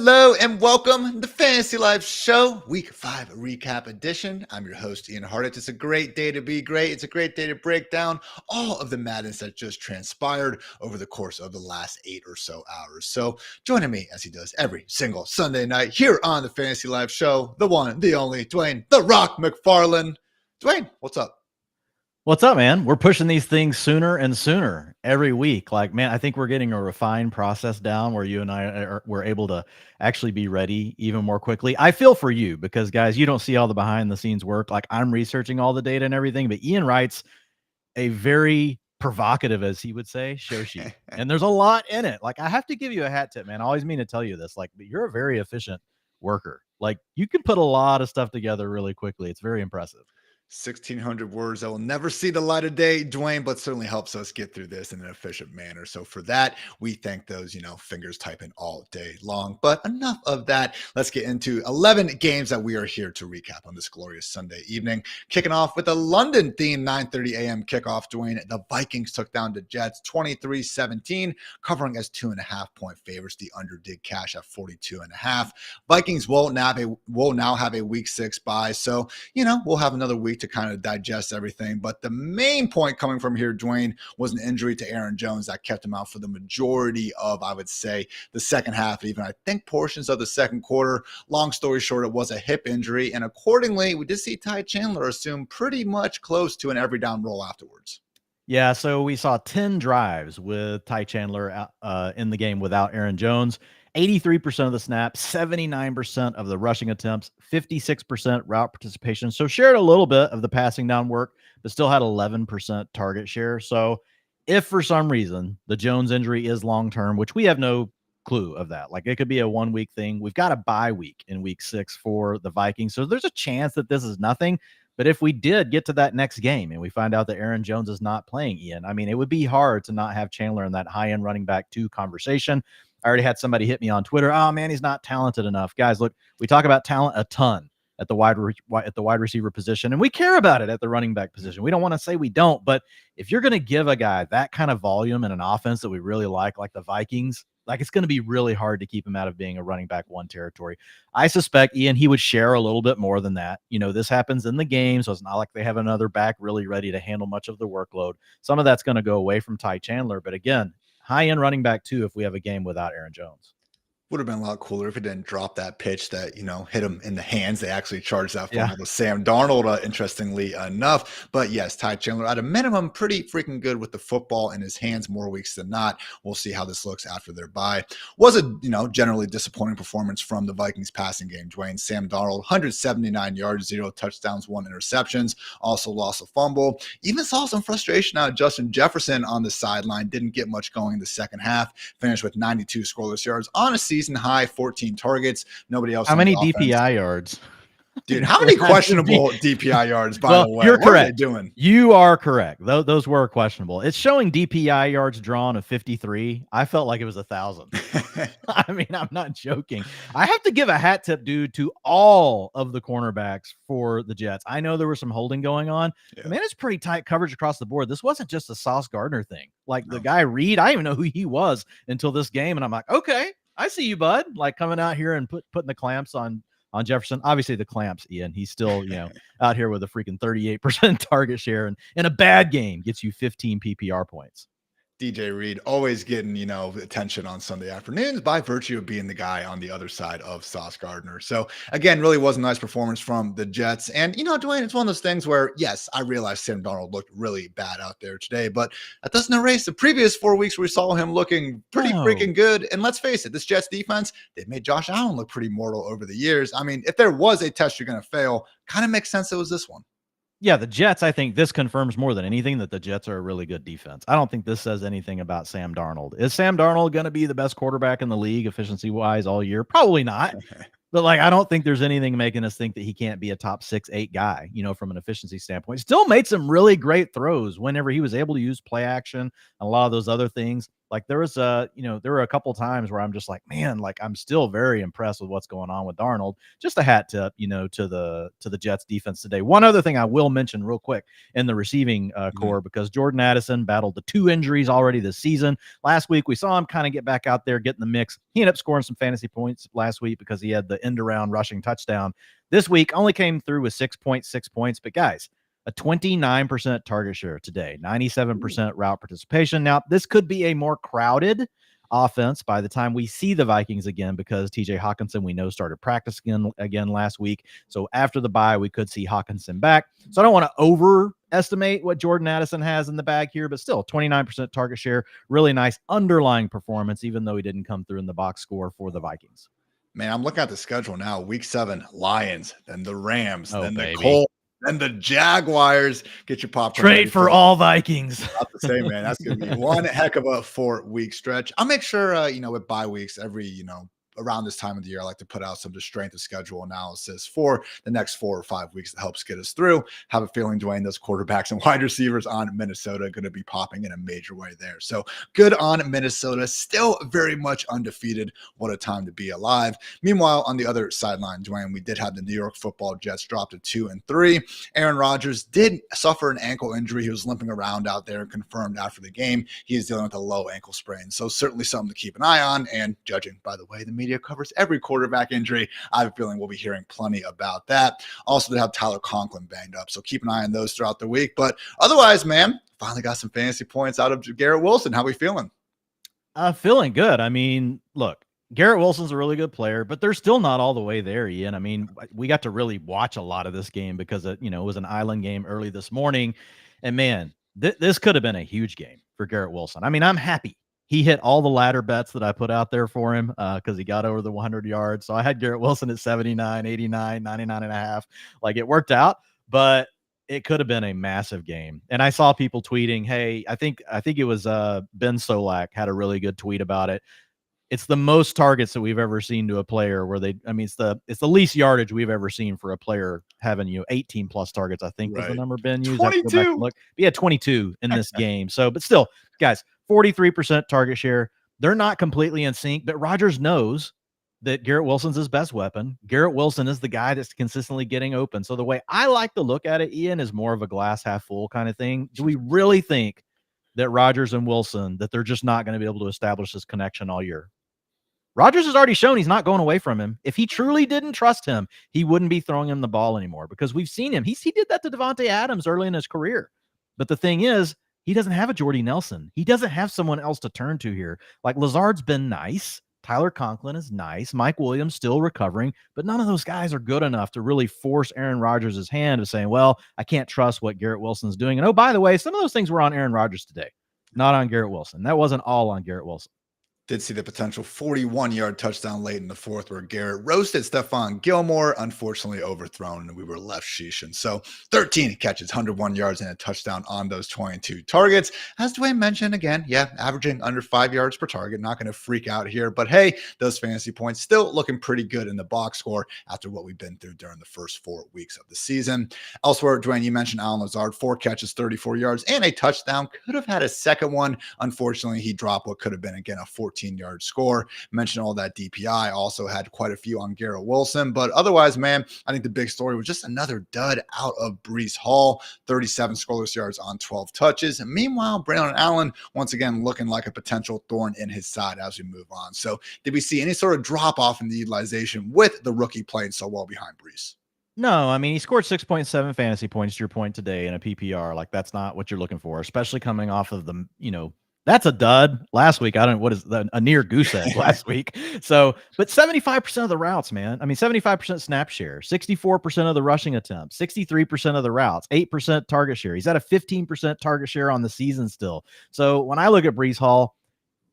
Hello and welcome to Fantasy Life Show, Week 5 Recap Edition. I'm your host, Ian Hartitz. It's a great day to be great. It's a great day to break down all of the madness that just transpired over the course of the last 8 or so hours. So joining me, as he does every single Sunday night here on the Fantasy Life Show, the one, the only, Dwain, The Rock McFarland. Dwain, what's up? What's up, man? We're pushing these things sooner and sooner every week. Like, man, I think we're getting a refined process down where you and I we're able to actually be ready even more quickly. I feel for you because, guys, you don't see all the behind the scenes work. Like, I'm researching all the data and everything, but Ian writes a very provocative, as he would say, show sheet. And there's a lot in it. Like, I have to give you a hat tip, man. I always mean to tell you this, like, but you're a very efficient worker. Like, you can put a lot of stuff together really quickly. It's very impressive. 1,600 words that will never see the light of day, Dwain, but certainly helps us get through this in an efficient manner. So for that, we thank those, fingers typing all day long. But enough of that. Let's get into 11 games that we are here to recap on this glorious Sunday evening. Kicking off with a London-themed 9:30 a.m. kickoff, Dwain. The Vikings took down the Jets 23-17, covering as 2.5-point favorites. The under did cash at 42.5. Vikings will now have a week 6 bye. So, we'll have another week to kind of digest everything. But the main point coming from here, Dwain, was an injury to Aaron Jones that kept him out for the majority of, I would say, the second half, even I think portions of the second quarter. Long story short, it was a hip injury. And accordingly, we did see Ty Chandler assume pretty much close to an every down role afterwards. Yeah, so we saw 10 drives with Ty Chandler in the game without Aaron Jones. 83% of the snaps, 79% of the rushing attempts, 56% route participation. So shared a little bit of the passing down work, but still had 11% target share. So if for some reason the Jones injury is long-term, which we have no clue of that, like it could be a 1-week thing. We've got a bye week in week 6 for the Vikings. So there's a chance that this is nothing. But if we did get to that next game and we find out that Aaron Jones is not playing, Ian, I mean, it would be hard to not have Chandler in that high-end running back 2 conversation. I already had somebody hit me on Twitter. Oh, man, he's not talented enough. Guys, look, we talk about talent a ton at the wide receiver position, and we care about it at the running back position. We don't want to say we don't, but if you're going to give a guy that kind of volume in an offense that we really like the Vikings, like it's going to be really hard to keep him out of being a running back 1 territory. I suspect, Ian, he would share a little bit more than that. This happens in the game, so it's not like they have another back really ready to handle much of the workload. Some of that's going to go away from Ty Chandler, but again, high-end running back 2 if we have a game without Aaron Jones. Would have been a lot cooler if it didn't drop that pitch that, hit him in the hands. They actually charged that fumble to Sam Darnold, interestingly enough. But yes, Ty Chandler, at a minimum, pretty freaking good with the football in his hands more weeks than not. We'll see how this looks after their bye. Was a, generally disappointing performance from the Vikings passing game, Dwain. Sam Darnold, 179 yards, 0 touchdowns, 1 interceptions, also lost a fumble. Even saw some frustration out of Justin Jefferson on the sideline. Didn't get much going in the second half. Finished with 92 scoreless yards on a season high, 14 targets. Nobody else. How many DPI yards? Dude, how many questionable DPI yards, by the way? You're correct. What are they doing? You are correct. Those were questionable. It's showing DPI yards drawn of 53. I felt like it was 1,000. I mean, I'm not joking. I have to give a hat tip, dude, to all of the cornerbacks for the Jets. I know there was some holding going on. Yeah. Man, it's pretty tight coverage across the board. This wasn't just a Sauce Gardner thing. Like the guy Reed, I didn't even know who he was until this game. And I'm like, okay, I see you, bud. Like coming out here and putting the clamps on Jefferson. Obviously the clamps, Ian, he's still, out here with a freaking 38% target share, and in a bad game gets you 15 PPR points. DJ Reed always getting, attention on Sunday afternoons by virtue of being the guy on the other side of Sauce Gardner. So again, really was a nice performance from the Jets. And, Dwain, it's one of those things where, yes, I realize Sam Darnold looked really bad out there today, but that doesn't erase the previous 4 weeks where we saw him looking pretty freaking good. And let's face it, this Jets defense, they've made Josh Allen look pretty mortal over the years. I mean, if there was a test you're going to fail, kind of makes sense it was this one. Yeah, the Jets, I think this confirms more than anything that the Jets are a really good defense. I don't think this says anything about Sam Darnold. Is Sam Darnold going to be the best quarterback in the league efficiency-wise all year? Probably not. But, I don't think there's anything making us think that he can't be a top 6-8 guy, from an efficiency standpoint. Still made some really great throws whenever he was able to use play action and a lot of those other things. Like there was there were a couple times where I'm just like, man, like I'm still very impressed with what's going on with Darnold. Just a hat tip, to the Jets defense today. One other thing I will mention real quick in the receiving core, because Jordan Addison battled the 2 injuries already this season. Last week we saw him kind of get back out there, get in the mix. He ended up scoring some fantasy points last week because he had the end around rushing touchdown. This week only came through with 6.6 points, but guys, a 29% target share today, 97% route participation. Now, this could be a more crowded offense by the time we see the Vikings again, because TJ Hawkinson, we know, started practicing again last week. So after the bye, we could see Hawkinson back. So I don't want to overestimate what Jordan Addison has in the bag here, but still 29% target share, really nice underlying performance, even though he didn't come through in the box score for the Vikings. Man, I'm looking at the schedule now. Week 7, Lions, then the Rams, then baby. the Colts, then the Jaguars. Get your popcorn. Trade for all Vikings. About to say, man, that's going to be one heck of a 4-week stretch. I'll make sure, with bye weeks every, around this time of the year, I like to put out some just strength of schedule analysis for the next 4 or 5 weeks that helps get us through. Have a feeling, Dwain, those quarterbacks and wide receivers on Minnesota are going to be popping in a major way there. So good on Minnesota. Still very much undefeated. What a time to be alive. Meanwhile, on the other sideline, Dwain, we did have the New York Football Jets drop to 2-3. Aaron Rodgers did suffer an ankle injury. He was limping around out there, confirmed after the game. He is dealing with a low ankle sprain. So certainly something to keep an eye on. And judging by the way the media covers every quarterback injury, I have a feeling we'll be hearing plenty about that. Also, they have Tyler Conklin banged up, so keep an eye on those throughout the week. But otherwise, man, finally got some fantasy points out of Garrett Wilson. How we feeling? Feeling good. I mean, look, Garrett Wilson's a really good player, but they're still not all the way there, Ian. I mean, we got to really watch a lot of this game because it was an island game early this morning, and man, this could have been a huge game for Garrett Wilson. I mean, I'm happy he hit all the ladder bets that I put out there for him because he got over the 100 yards. So I had Garrett Wilson at 79, 89, 99 and a half. Like, it worked out, but it could have been a massive game. And I saw people tweeting, hey, I think it was Ben Solak had a really good tweet about it. It's the most targets that we've ever seen to a player where it's the least yardage we've ever seen for a player having 18 plus targets, I think was the number Ben used. 22. Look. He had 22 in this game. So, but still, guys, 43% target share. They're not completely in sync, but Rodgers knows that Garrett Wilson's his best weapon. Garrett Wilson is the guy that's consistently getting open. So the way I like to look at it, Ian, is more of a glass half full kind of thing. Do we really think that Rodgers and Wilson, that they're just not going to be able to establish this connection all year? Rodgers has already shown he's not going away from him. If he truly didn't trust him, he wouldn't be throwing him the ball anymore, because we've seen him. He did that to Devontae Adams early in his career. But the thing is, he doesn't have a Jordy Nelson. He doesn't have someone else to turn to here. Like, Lazard's been nice. Tyler Conklin is nice. Mike Williams still recovering, but none of those guys are good enough to really force Aaron Rodgers' hand of saying, well, I can't trust what Garrett Wilson's doing. And oh, by the way, some of those things were on Aaron Rodgers today, not on Garrett Wilson. That wasn't all on Garrett Wilson. Did see the potential 41-yard touchdown late in the fourth where Garrett roasted Stephon Gilmore, unfortunately overthrown, and we were left sheeshing. So 13 catches, 101 yards, and a touchdown on those 22 targets. As Dwain mentioned, again, averaging under 5 yards per target. Not going to freak out here, but hey, those fantasy points still looking pretty good in the box score after what we've been through during the first 4 weeks of the season. Elsewhere, Dwain, you mentioned Allen Lazard, 4 catches, 34 yards, and a touchdown. Could have had a second one. Unfortunately, he dropped what could have been, again, a 14-yard score. Mentioned all that DPI, also had quite a few on Garrett Wilson, but otherwise, man, I think the big story was just another dud out of Breece Hall, 37 scoreless yards on 12 touches. And meanwhile, Braylon Allen once again looking like a potential thorn in his side as we move on. So did we see any sort of drop off in the utilization with the rookie playing so well behind Breece? No, I mean, he scored 6.7 fantasy points to your point today in a PPR. Like, that's not what you're looking for, especially coming off of the, that's a dud last week. What is that? A near goose egg last week. So, but 75% of the routes, man. I mean, 75% snap share, 64% of the rushing attempts, 63% of the routes, 8% target share. He's at a 15% target share on the season still. So when I look at Breece Hall,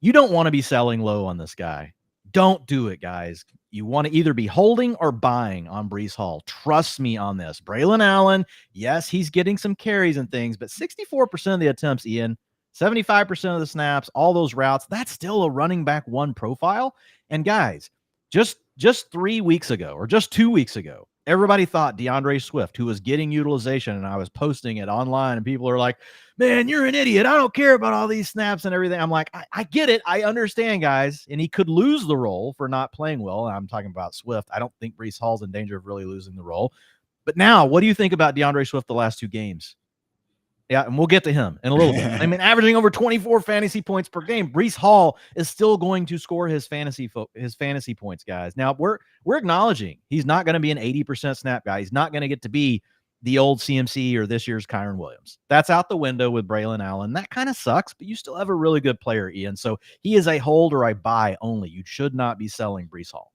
you don't want to be selling low on this guy. Don't do it, guys. You want to either be holding or buying on Breece Hall. Trust me on this. Braylon Allen, yes, he's getting some carries and things, but 64% of the attempts, Ian, 75% of the snaps, all those routes, that's still a running back one profile. And guys, just 3 weeks ago, or just 2 weeks ago, Everybody thought DeAndre Swift, who was getting utilization, and I was posting it online, and people are like, man, you're an idiot. I don't care about all these snaps and everything. I'm like, I get it. I understand, guys. And he could lose the role for not playing well. I'm talking about Swift. I don't think Breece Hall's in danger of really losing the role. But now, what do you think about DeAndre Swift the last 2 games? Yeah, and we'll get to him in a little bit. I mean, averaging over 24 fantasy points per game. Breece Hall is still going to score his fantasy points, guys. Now, we're acknowledging he's not going to be an 80% snap guy. He's not going to get to be the old CMC or this year's Kyron Williams. That's out the window with Braylon Allen. That kind of sucks, but you still have a really good player, Ian. So he is a hold or a buy only. You should not be selling Breece Hall.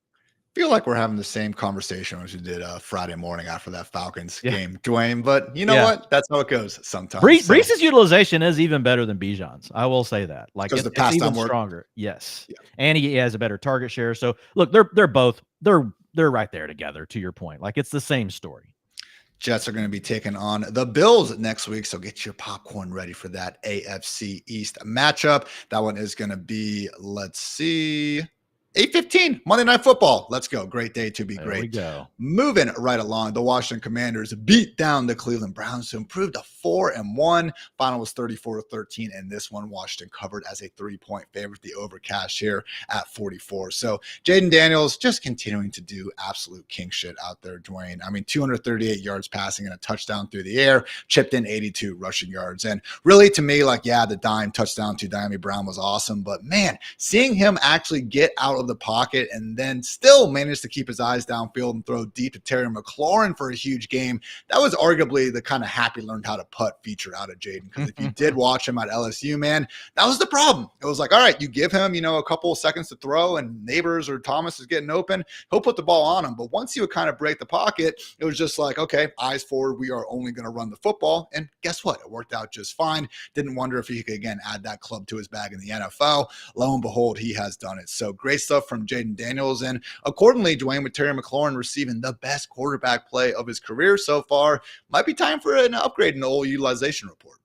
Feel like we're having the same conversation as we did Friday morning after that Falcons game, Dwayne. But you know what? That's how it goes sometimes. Breece's utilization is even better than Bijan's. I will say that. Like it's even stronger. Yes, and he has a better target share. So look, they're both right there together. To your point, like it's the same story. Jets are going to be taking on the Bills next week, so get your popcorn ready for that AFC East matchup. That one is going to be, let's see, 8:15 Monday Night Football. Let's go. Great day to be great. There we go. Moving right along, the Washington Commanders beat down the Cleveland Browns to improve to 4-1. Final was 34-13, and this one Washington covered as a 3-point favorite. The overcash here at 44. So Jaden Daniels just continuing to do absolute king shit out there, Dwayne. I mean, 238 yards passing and a touchdown through the air, chipped in 82 rushing yards. And really, to me, like, yeah, the dime touchdown to Diami Brown was awesome, but man, seeing him actually get out of the pocket and then still manage to keep his eyes downfield and throw deep to Terry McLaurin for a huge game, that was arguably the kind of happy learned how to putt feature out of Jaden. Because if you did watch him at LSU, man, that was the problem. It was like, all right, you give him, a couple of seconds to throw and Neighbors or Thomas is getting open, he'll put the ball on him. But once he would kind of break the pocket, it was just like, okay, eyes forward, we are only going to run the football. And guess what? It worked out just fine. Didn't wonder if he could, again, add that club to his bag in the NFL. Lo and behold, he has done it. So great stuff from Jaden Daniels. And accordingly, Dwayne, with Terry McLaurin receiving the best quarterback play of his career so far, might be time for an upgrade in the whole utilization report.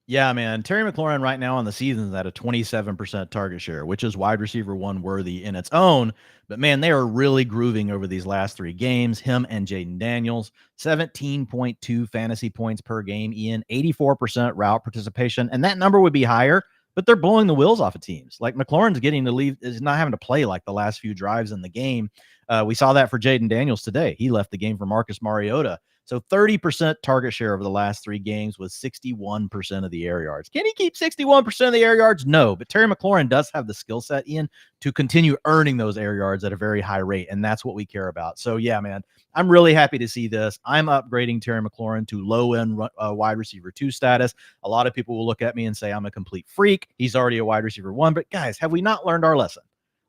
Yeah, man. Terry McLaurin right now on the season is at a 27% target share, which is wide receiver 1 worthy in its own. But man, they are really grooving over these last 3 games. Him and Jaden Daniels, 17.2 fantasy points per game, Ian, 84% route participation. And that number would be higher, but they're blowing the wheels off of teams. Like McLaurin's getting to leave, is not having to play like the last few drives in the game. We saw that for Jaden Daniels today. He left the game for Marcus Mariota. So 30% target share over the last 3 games with 61% of the air yards. Can he keep 61% of the air yards? No, but Terry McLaurin does have the skill set, Ian, to continue earning those air yards at a very high rate, and that's what we care about. So yeah, man, I'm really happy to see this. I'm upgrading Terry McLaurin to low-end wide receiver 2 status. A lot of people will look at me and say I'm a complete freak. He's already a wide receiver 1, but guys, have we not learned our lesson?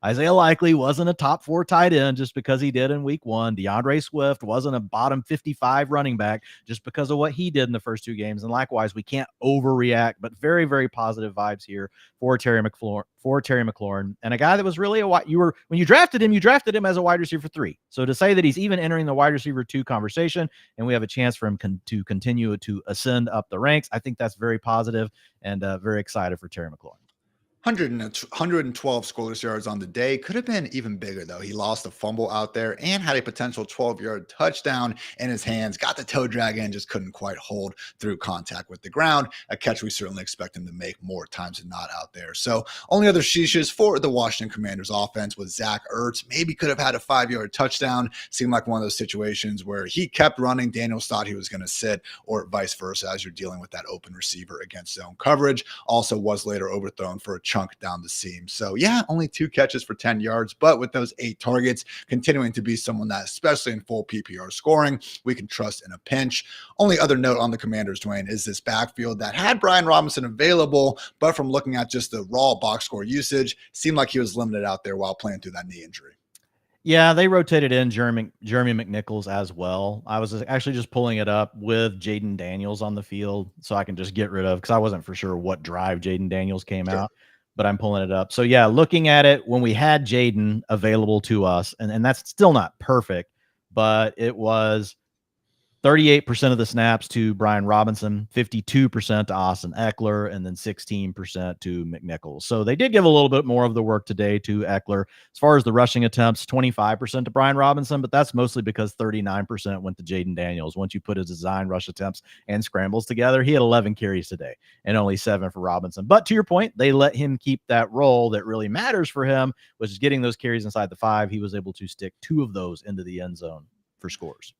Isaiah Likely wasn't a top 4 tight end just because he did in week 1. DeAndre Swift wasn't a bottom 55 running back just because of what he did in the first 2 games. And likewise, we can't overreact, but very, very positive vibes here for Terry McLaurin, and a guy that was really when you drafted him as a wide receiver 3. So to say that he's even entering the wide receiver 2 conversation and we have a chance for him to continue to ascend up the ranks, I think that's very positive and very excited for Terry McLaurin. 112 scoreless yards on the day. Could have been even bigger, though. He lost a fumble out there and had a potential 12-yard touchdown in his hands. Got the toe drag in, just couldn't quite hold through contact with the ground. A catch we certainly expect him to make more times than not out there. So only other sheeshes for the Washington Commanders offense was Zach Ertz. Maybe could have had a 5-yard touchdown. Seemed like one of those situations where he kept running. Daniels thought he was going to sit, or vice versa, as you're dealing with that open receiver against zone coverage. Also was later overthrown for a chunk down the seam. So yeah, only 2 catches for 10 yards, but with those 8 targets, continuing to be someone that, especially in full PPR scoring, we can trust in a pinch. Only other note on the Commanders, Dwayne, is this backfield that had Brian Robinson available, but from looking at just the raw box score usage, seemed like he was limited out there while playing through that knee injury. Yeah, they rotated in Jeremy McNichols as well. I was actually just pulling it up with Jaden Daniels on the field so I can just get rid of, because I wasn't for sure what drive Jaden Daniels came out. But I'm pulling it up. So yeah, looking at it when we had Jaden available to us, and that's still not perfect, but it was 38% of the snaps to Brian Robinson, 52% to Austin Eckler, and then 16% to McNichols. So they did give a little bit more of the work today to Eckler. As far as the rushing attempts, 25% to Brian Robinson, but that's mostly because 39% went to Jaden Daniels. Once you put his design rush attempts and scrambles together, he had 11 carries today and only 7 for Robinson. But to your point, they let him keep that role that really matters for him, which is getting those carries inside the 5. He was able to stick 2 of those into the end zone for scores.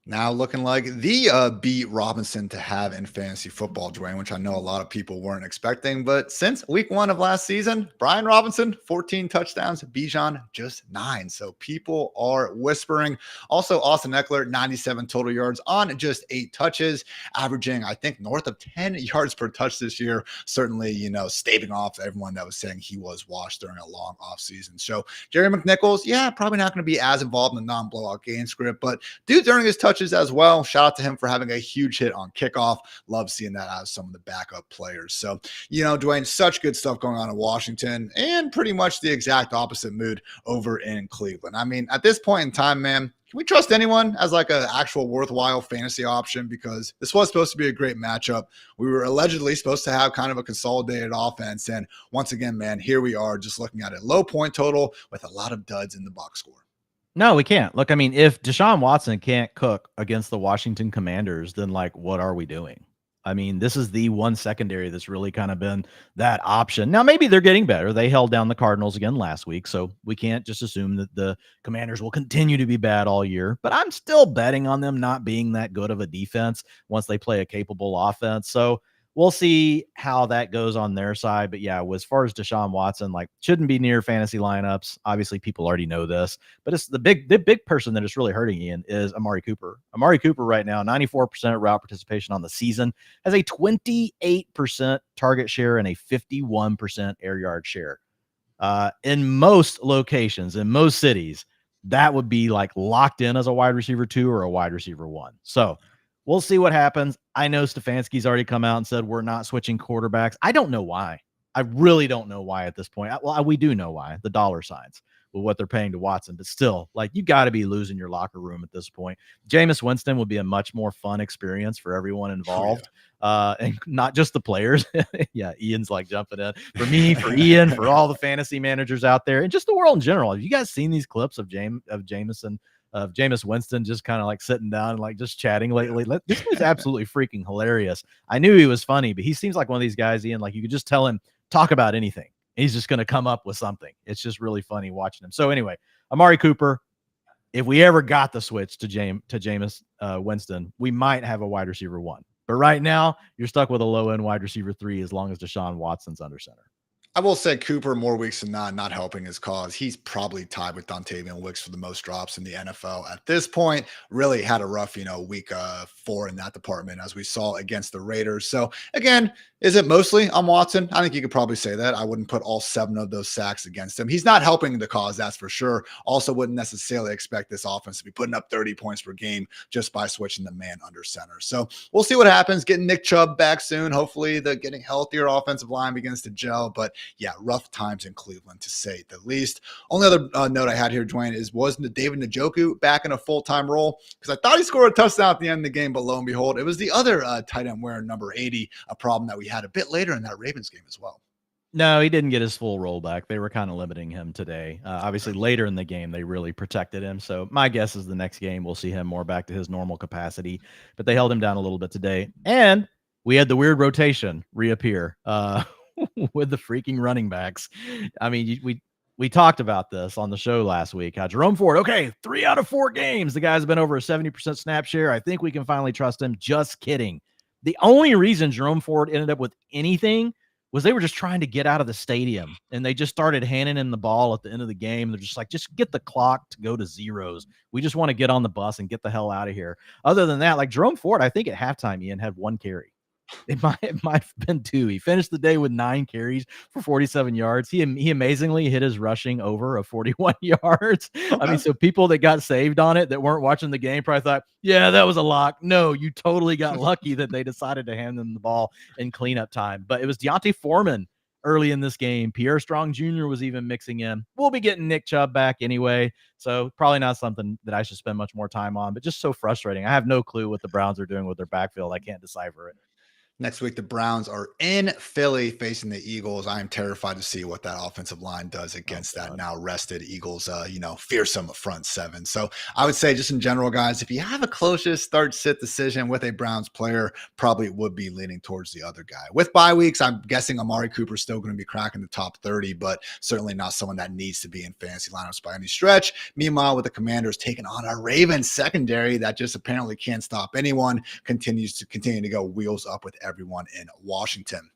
Now looking like the B Robinson to have in fantasy football, Dwayne, which I know a lot of people weren't expecting. But since week 1 of last season, Brian Robinson, 14 touchdowns, Bijan, just 9. So people are whispering. Also, Austin Eckler, 97 total yards on just 8 touches, averaging, I think, north of 10 yards per touch this year. Certainly, staving off everyone that was saying he was washed during a long offseason. So Jerry McNichols, yeah, probably not going to be as involved in the non-blowout game script, but dude, during his touches as well. Shout out to him for having a huge hit on kickoff. Love seeing that out of some of the backup players. So, Dwayne, such good stuff going on in Washington and pretty much the exact opposite mood over in Cleveland. I mean, at this point in time, man, can we trust anyone as like an actual worthwhile fantasy option? Because this was supposed to be a great matchup. We were allegedly supposed to have kind of a consolidated offense. And once again, man, here we are just looking at a low point total with a lot of duds in the box score. No, we can't. Look, I mean, if Deshaun Watson can't cook against the Washington Commanders, then like, what are we doing? I mean, this is the one secondary that's really kind of been that option. Now, maybe they're getting better. They held down the Cardinals again last week, so we can't just assume that the Commanders will continue to be bad all year. But I'm still betting on them not being that good of a defense once they play a capable offense. So we'll see how that goes on their side. But yeah, as far as Deshaun Watson, like, shouldn't be near fantasy lineups. Obviously, people already know this, but it's the big person that is really hurting Ian is Amari Cooper. Amari Cooper right now, 94% route participation on the season, has a 28% target share and a 51% air yard share. In most locations, in most cities, that would be like locked in as a wide receiver 2 or a wide receiver 1. So we'll see what happens. I know Stefanski's already come out and said we're not switching quarterbacks. I don't know why. I really don't know why at this point. Well, we do know why. The dollar signs with what they're paying to Watson. But still, like, you got to be losing your locker room at this point. Jameis Winston would be a much more fun experience for everyone involved. And not just the players. Yeah, Ian's like jumping in. For me, for Ian, for all the fantasy managers out there, and just the world in general. Have you guys seen these clips of Jameis Winston just kind of like sitting down and like just chatting lately? This is absolutely freaking hilarious. I knew he was funny, but he seems like one of these guys, Ian, like you could just tell him talk about anything. He's just going to come up with something. It's just really funny watching him. So anyway, Amari Cooper, if we ever got the switch to Jameis Winston, we might have a wide receiver 1. But right now, you're stuck with a low-end wide receiver 3 as long as Deshaun Watson's under center. I will say Cooper, more weeks than not helping his cause. He's probably tied with Dontavian Wicks for the most drops in the NFL at this point. Really had a rough, week 4 in that department, as we saw against the Raiders. So again, is it mostly on Watson? I think you could probably say that. I wouldn't put all 7 of those sacks against him. He's not helping the cause, that's for sure. Also wouldn't necessarily expect this offense to be putting up 30 points per game just by switching the man under center. So we'll see what happens. Getting Nick Chubb back soon. Hopefully the getting healthier offensive line begins to gel. But yeah, rough times in Cleveland, to say the least. Only other note I had here, Dwayne, wasn't David Njoku back in a full-time role? Because I thought he scored a touchdown at the end of the game, but lo and behold, it was the other tight end wearing number 80, a problem that we had a bit later in that Ravens game as well. No, he didn't get his full rollback. They were kind of limiting him today. Obviously, later in the game, they really protected him. So my guess is the next game we'll see him more back to his normal capacity. But they held him down a little bit today. And we had the weird rotation reappear with the freaking running backs. I mean, we talked about this on the show last week. Jerome Ford, okay, 3 out of 4 games. The guy's been over a 70% snap share. I think we can finally trust him. Just kidding. The only reason Jerome Ford ended up with anything was they were just trying to get out of the stadium, and they just started handing him the ball at the end of the game. They're just like, just get the clock to go to zeros. We just want to get on the bus and get the hell out of here. Other than that, like Jerome Ford, I think at halftime, Ian, had 1 carry. It might have been 2. He finished the day with 9 carries for 47 yards. He amazingly hit his rushing over of 41 yards. Okay. I mean, so people that got saved on it that weren't watching the game probably thought, yeah, that was a lock. No, you totally got lucky that they decided to hand them the ball in cleanup time. But it was Deontay Foreman early in this game. Pierre Strong Jr. was even mixing in. We'll be getting Nick Chubb back anyway, so probably not something that I should spend much more time on, but just so frustrating. I have no clue what the Browns are doing with their backfield. I can't decipher it. Next week, the Browns are in Philly facing the Eagles. I am terrified to see what that offensive line does against that now rested Eagles, fearsome front seven. So I would say just in general, guys, if you have a closest start-sit decision with a Browns player, probably would be leaning towards the other guy. With bye weeks, I'm guessing Amari Cooper is still going to be cracking the top 30, but certainly not someone that needs to be in fantasy lineups by any stretch. Meanwhile, with the Commanders taking on a Ravens secondary that just apparently can't stop anyone, continues to go wheels up with everyone in Washington.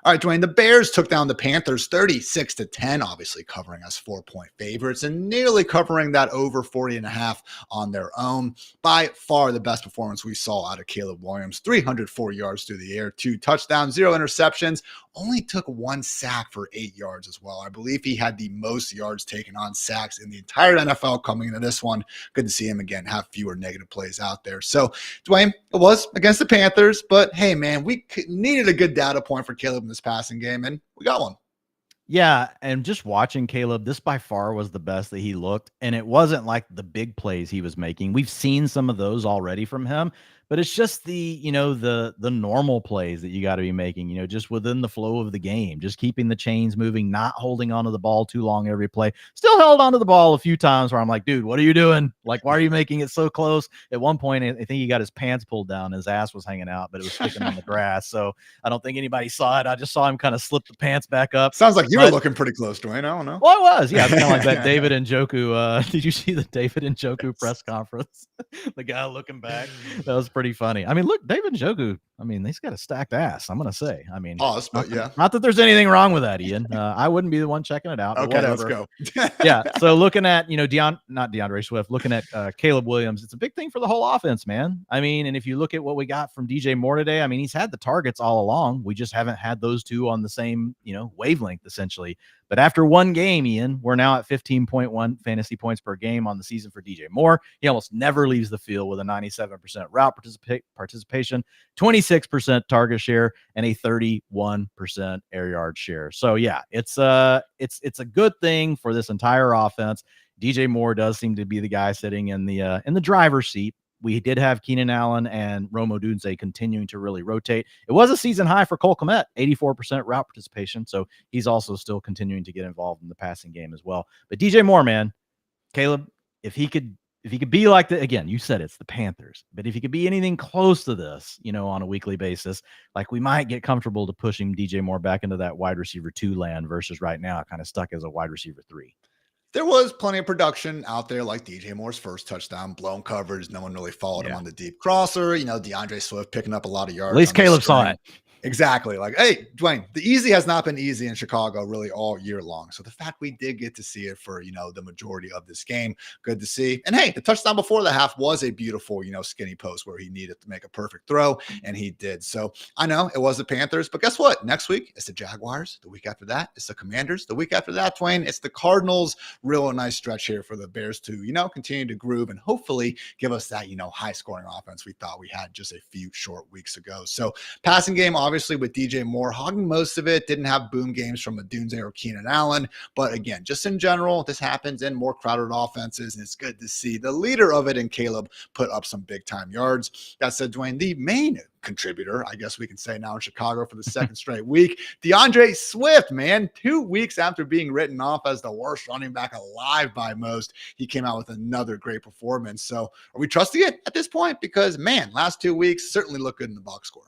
All right, Dwayne, the Bears took down the Panthers 36-10, obviously covering us 4-point favorites and nearly covering that over 40.5 on their own. By far the best performance we saw out of Caleb Williams, 304 yards through the air, 2 touchdowns, 0 interceptions, only took 1 sack for 8 yards as well. I believe he had the most yards taken on sacks in the entire NFL coming into this one. Good to see him again have fewer negative plays out there. So, Dwayne, it was against the Panthers, but hey, man, we needed a good data point for Caleb in this passing game, and we got one. Yeah, and just watching Caleb, this by far was the best that he looked, and it wasn't like the big plays he was making. We've seen some of those already from him, but it's just the normal plays that you got to be making, just within the flow of the game, just keeping the chains moving, not holding onto the ball too long every play. Still held onto the ball a few times where I'm like, dude, what are you doing? Like, why are you making it so close? At one point, I think he got his pants pulled down, his ass was hanging out, but it was sticking on the grass. So I don't think anybody saw it. I just saw him kind of slip the pants back up. Sounds like you were looking pretty close, Dwayne. I don't know. Well, it was. Yeah, it's kind of like that David Njoku. Did you see the David Njoku press conference? The guy looking back. That was pretty funny. I mean, look, David Njoku, he's got a stacked ass, I'm going to say. Pause, but yeah. Not that there's anything wrong with that, Ian. I wouldn't be the one checking it out. Okay, whatever. let's go. Yeah, so looking at, not DeAndre Swift, looking at Caleb Williams, it's a big thing for the whole offense, man. And if you look at what we got from DJ Moore today, he's had the targets all along. We just haven't had those two on the same, wavelength, essentially. But after one game, Ian, we're now at 15.1 fantasy points per game on the season for DJ Moore. He almost never leaves the field with a 97% route participation, 26% target share, and a 31% air yard share. So yeah, it's a good thing for this entire offense. DJ Moore does seem to be the guy sitting in the driver's seat. We did have Keenan Allen and Rome Odunze continuing to really rotate. It was a season high for Cole Kmet, 84% route participation. So he's also still continuing to get involved in the passing game as well. But DJ Moore, man, Caleb, if he could be like the, again, you said it's the Panthers, but if he could be anything close to this, on a weekly basis, like we might get comfortable to pushing DJ Moore back into that wide receiver 2 land versus right now kind of stuck as a wide receiver 3. There was plenty of production out there, like DJ Moore's first touchdown, blown coverage. No one really followed him on the deep crosser. DeAndre Swift picking up a lot of yards. At least Caleb saw it. Exactly. Like, hey, Dwayne, the easy has not been easy in Chicago really all year long. So the fact we did get to see it for, the majority of this game, good to see. And hey, the touchdown before the half was a beautiful, skinny post where he needed to make a perfect throw, and he did. So I know it was the Panthers, but guess what? Next week, it's the Jaguars. The week after that, it's the Commanders. The week after that, Dwayne, it's the Cardinals. Real nice stretch here for the Bears to, continue to groove and hopefully give us that, high-scoring offense we thought we had just a few short weeks ago. So passing game, obviously, with DJ Moore hogging most of it, didn't have boom games from Odunze or Keenan Allen. But again, just in general, this happens in more crowded offenses, and it's good to see the leader of it in Caleb put up some big-time yards. That said, Dwayne, the main contributor, I guess we can say now in Chicago for the second straight week, DeAndre Swift, man, 2 weeks after being written off as the worst running back alive by most, he came out with another great performance. So are we trusting it at this point? Because, man, last 2 weeks certainly look good in the box score.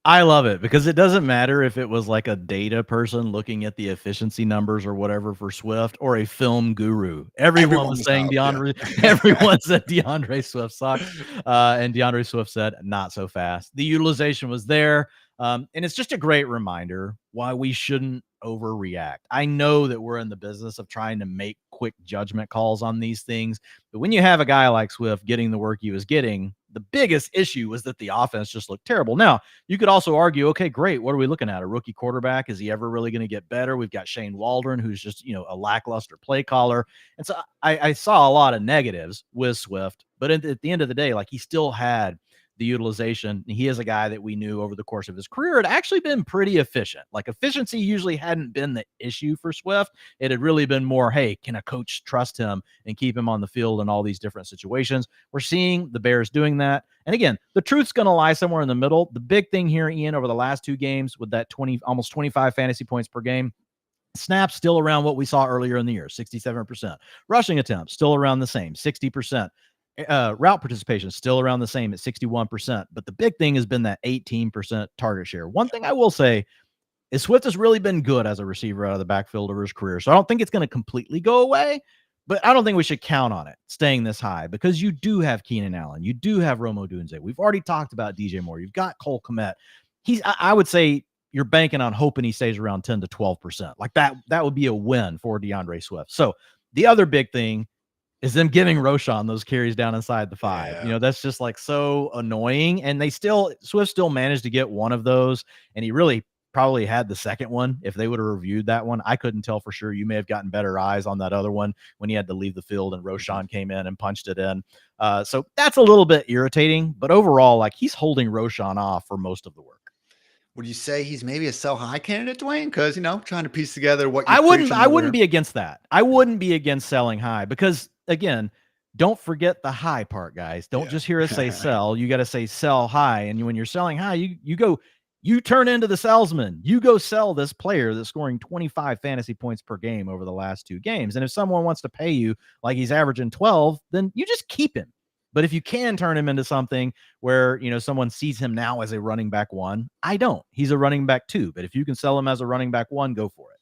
I love it because it doesn't matter if it was like a data person looking at the efficiency numbers or whatever for Swift or a film guru. Everyone was saying everyone said DeAndre Swift sucked. And DeAndre Swift said, not so fast. The utilization was there. And it's just a great reminder why we shouldn't overreact. I know that we're in the business of trying to make quick judgment calls on these things, but when you have a guy like Swift getting the work he was getting, the biggest issue was that the offense just looked terrible. Now, you could also argue, okay, great. What are we looking at? A rookie quarterback? Is he ever really going to get better? We've got Shane Waldron, who's just, a lackluster play caller. And so I saw a lot of negatives with Swift, but at the end of the day, like he still had the utilization. He is a guy that we knew over the course of his career had actually been pretty efficient. Like, efficiency usually hadn't been the issue for Swift. It had really been more, hey, can a coach trust him and keep him on the field in all these different situations? We're seeing the Bears doing that. And again, the truth's going to lie somewhere in the middle. The big thing here, Ian, over the last 2 games with that almost 25 fantasy points per game, snaps still around what we saw earlier in the year, 67%. Rushing attempts still around the same, 60%. Route participation is still around the same at 61%. But the big thing has been that 18% target share. One thing I will say is Swift has really been good as a receiver out of the backfield over his career. So I don't think it's going to completely go away, but I don't think we should count on it staying this high, because you do have Keenan Allen. You do have Rome Odunze. We've already talked about DJ Moore. You've got Cole Kmet. I would say you're banking on hoping he stays around 10 to 12%. Like that would be a win for DeAndre Swift. So the other big thing is them giving Roschon those carries down inside the 5. Yeah. You know, that's just like so annoying. And Swift still managed to get one of those. And he really probably had the second one. If they would have reviewed that one, I couldn't tell for sure. You may have gotten better eyes on that other one when he had to leave the field and Roschon came in and punched it in. So that's a little bit irritating, but overall, like, he's holding Roschon off for most of the work. Would you say he's maybe a sell high candidate, Dwayne? Because, trying to piece together what I wouldn't be against that. I wouldn't be against selling high, because again, don't forget the high part, guys. Don't just hear us say sell. You got to say sell high. And when you're selling high, you turn into the salesman. You go sell this player that's scoring 25 fantasy points per game over the last 2 games. And if someone wants to pay you like he's averaging 12, then you just keep him. But if you can turn him into something where, someone sees him now as a running back 1, I don't. He's a running back 2. But if you can sell him as a running back 1, go for it.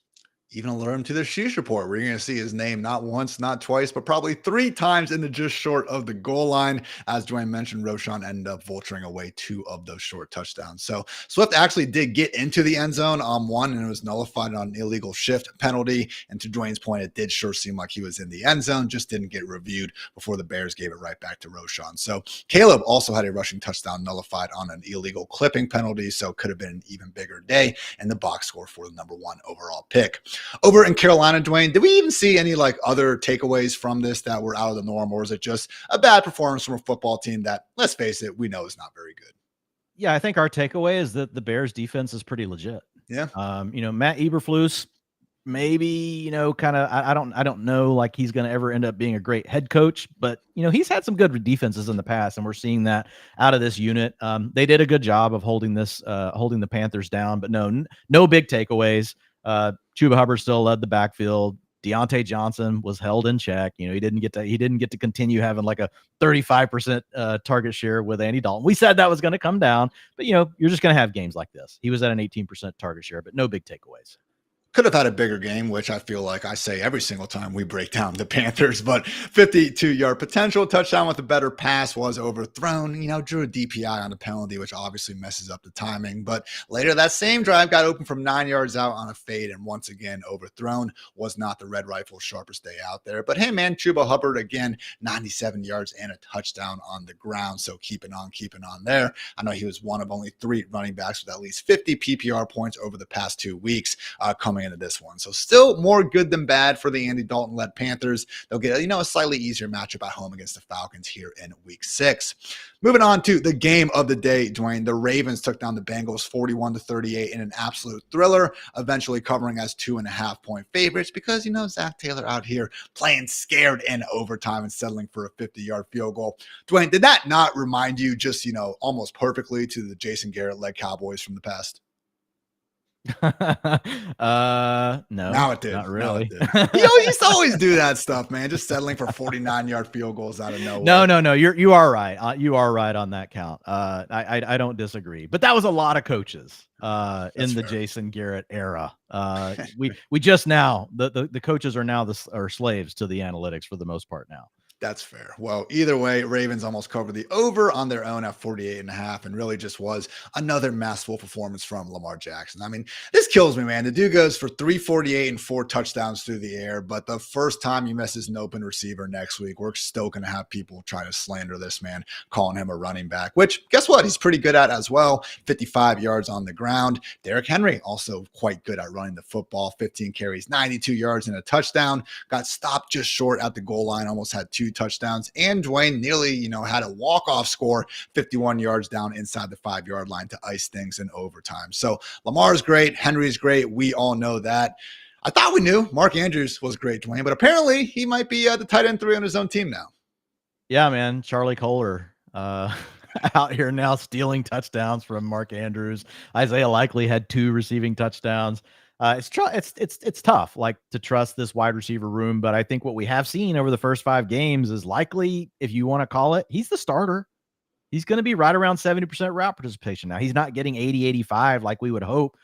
Even alert him to the Sheesh report, where you're going to see his name not once, not twice, but probably 3 times in the just short of the goal line. As Dwayne mentioned, Roschon ended up vulturing away 2 of those short touchdowns. So Swift actually did get into the end zone on 1, and it was nullified on an illegal shift penalty. And to Dwayne's point, it did sure seem like he was in the end zone, just didn't get reviewed before the Bears gave it right back to Roschon. So Caleb also had a rushing touchdown nullified on an illegal clipping penalty, so could have been an even bigger day in the box score for the number 1 overall pick. Over in Carolina, Dwayne, did we even see any other takeaways from this that were out of the norm, or is it just a bad performance from a football team that, let's face it, we know is not very good? Yeah, I think our takeaway is that the Bears defense is pretty legit. Yeah. Matt Eberflus, maybe, I don't know, like, he's going to ever end up being a great head coach, but he's had some good defenses in the past, and we're seeing that out of this unit. They did a good job of holding the Panthers down, but no big takeaways. Chuba Hubbard still led the backfield. Deontay Johnson was held in check. He didn't get to continue having like a 35% target share with Andy Dalton. We said that was going to come down, but you're just going to have games like this. He was at an 18% target share, but no big takeaways. Could have had a bigger game, which I feel like I say every single time we break down the Panthers, but 52-yard potential touchdown with a better pass was overthrown. Drew a DPI on a penalty, which obviously messes up the timing. But later that same drive got open from 9 yards out on a fade, and once again overthrown. Was not the Red Rifle's sharpest day out there. But hey, man, Chuba Hubbard again, 97 yards and a touchdown on the ground. So keeping on there. I know he was one of only 3 running backs with at least 50 PPR points over the past 2 weeks coming into this one. So still more good than bad for the Andy Dalton-led Panthers. They'll get a slightly easier matchup at home against the Falcons here in week 6. Moving on to the game of the day, Dwayne. The Ravens took down the Bengals 41-38 in an absolute thriller, eventually covering as 2.5-point favorites because, Zach Taylor out here playing scared in overtime and settling for a 50-yard field goal. Dwayne, did that not remind you just, almost perfectly to the Jason Garrett-led Cowboys from the past? No, now it did. Not really. He used to always do that stuff, man. Just settling for 49-yard field goals out of nowhere. No. You are right. You are right on that count. I don't disagree. But that was a lot of coaches in the Jason Garrett era. We just now the coaches are now are slaves to the analytics for the most part now. That's fair. Well, either way, Ravens almost covered the over on their own at 48.5, and really just was another masterful performance from Lamar Jackson. I mean, this kills me, man. The dude goes for 348 and 4 touchdowns through the air, but the first time he misses an open receiver next week, we're still going to have people try to slander this man, calling him a running back, which guess what? He's pretty good at as well. 55 yards on the ground. Derrick Henry also quite good at running the football. 15 carries, 92 yards and a touchdown. Got stopped just short at the goal line, almost had 2 2 touchdowns, and Dwain nearly, had a walk-off score 51 yards down inside the 5-yard line to ice things in overtime. So Lamar's great. Henry's great. We all know that. I thought we knew Mark Andrews was great, Dwain, but apparently he might be the tight end 3 on his own team now. Yeah, man. Charlie Kohler out here now stealing touchdowns from Mark Andrews. Isaiah Likely had 2 receiving touchdowns. It's tough, like, to trust this wide receiver room, but I think what we have seen over the first 5 games is Likely, if you want to call it, he's the starter. He's going to be right around 70% route participation. Now, he's not getting 80, 85 like we would hope,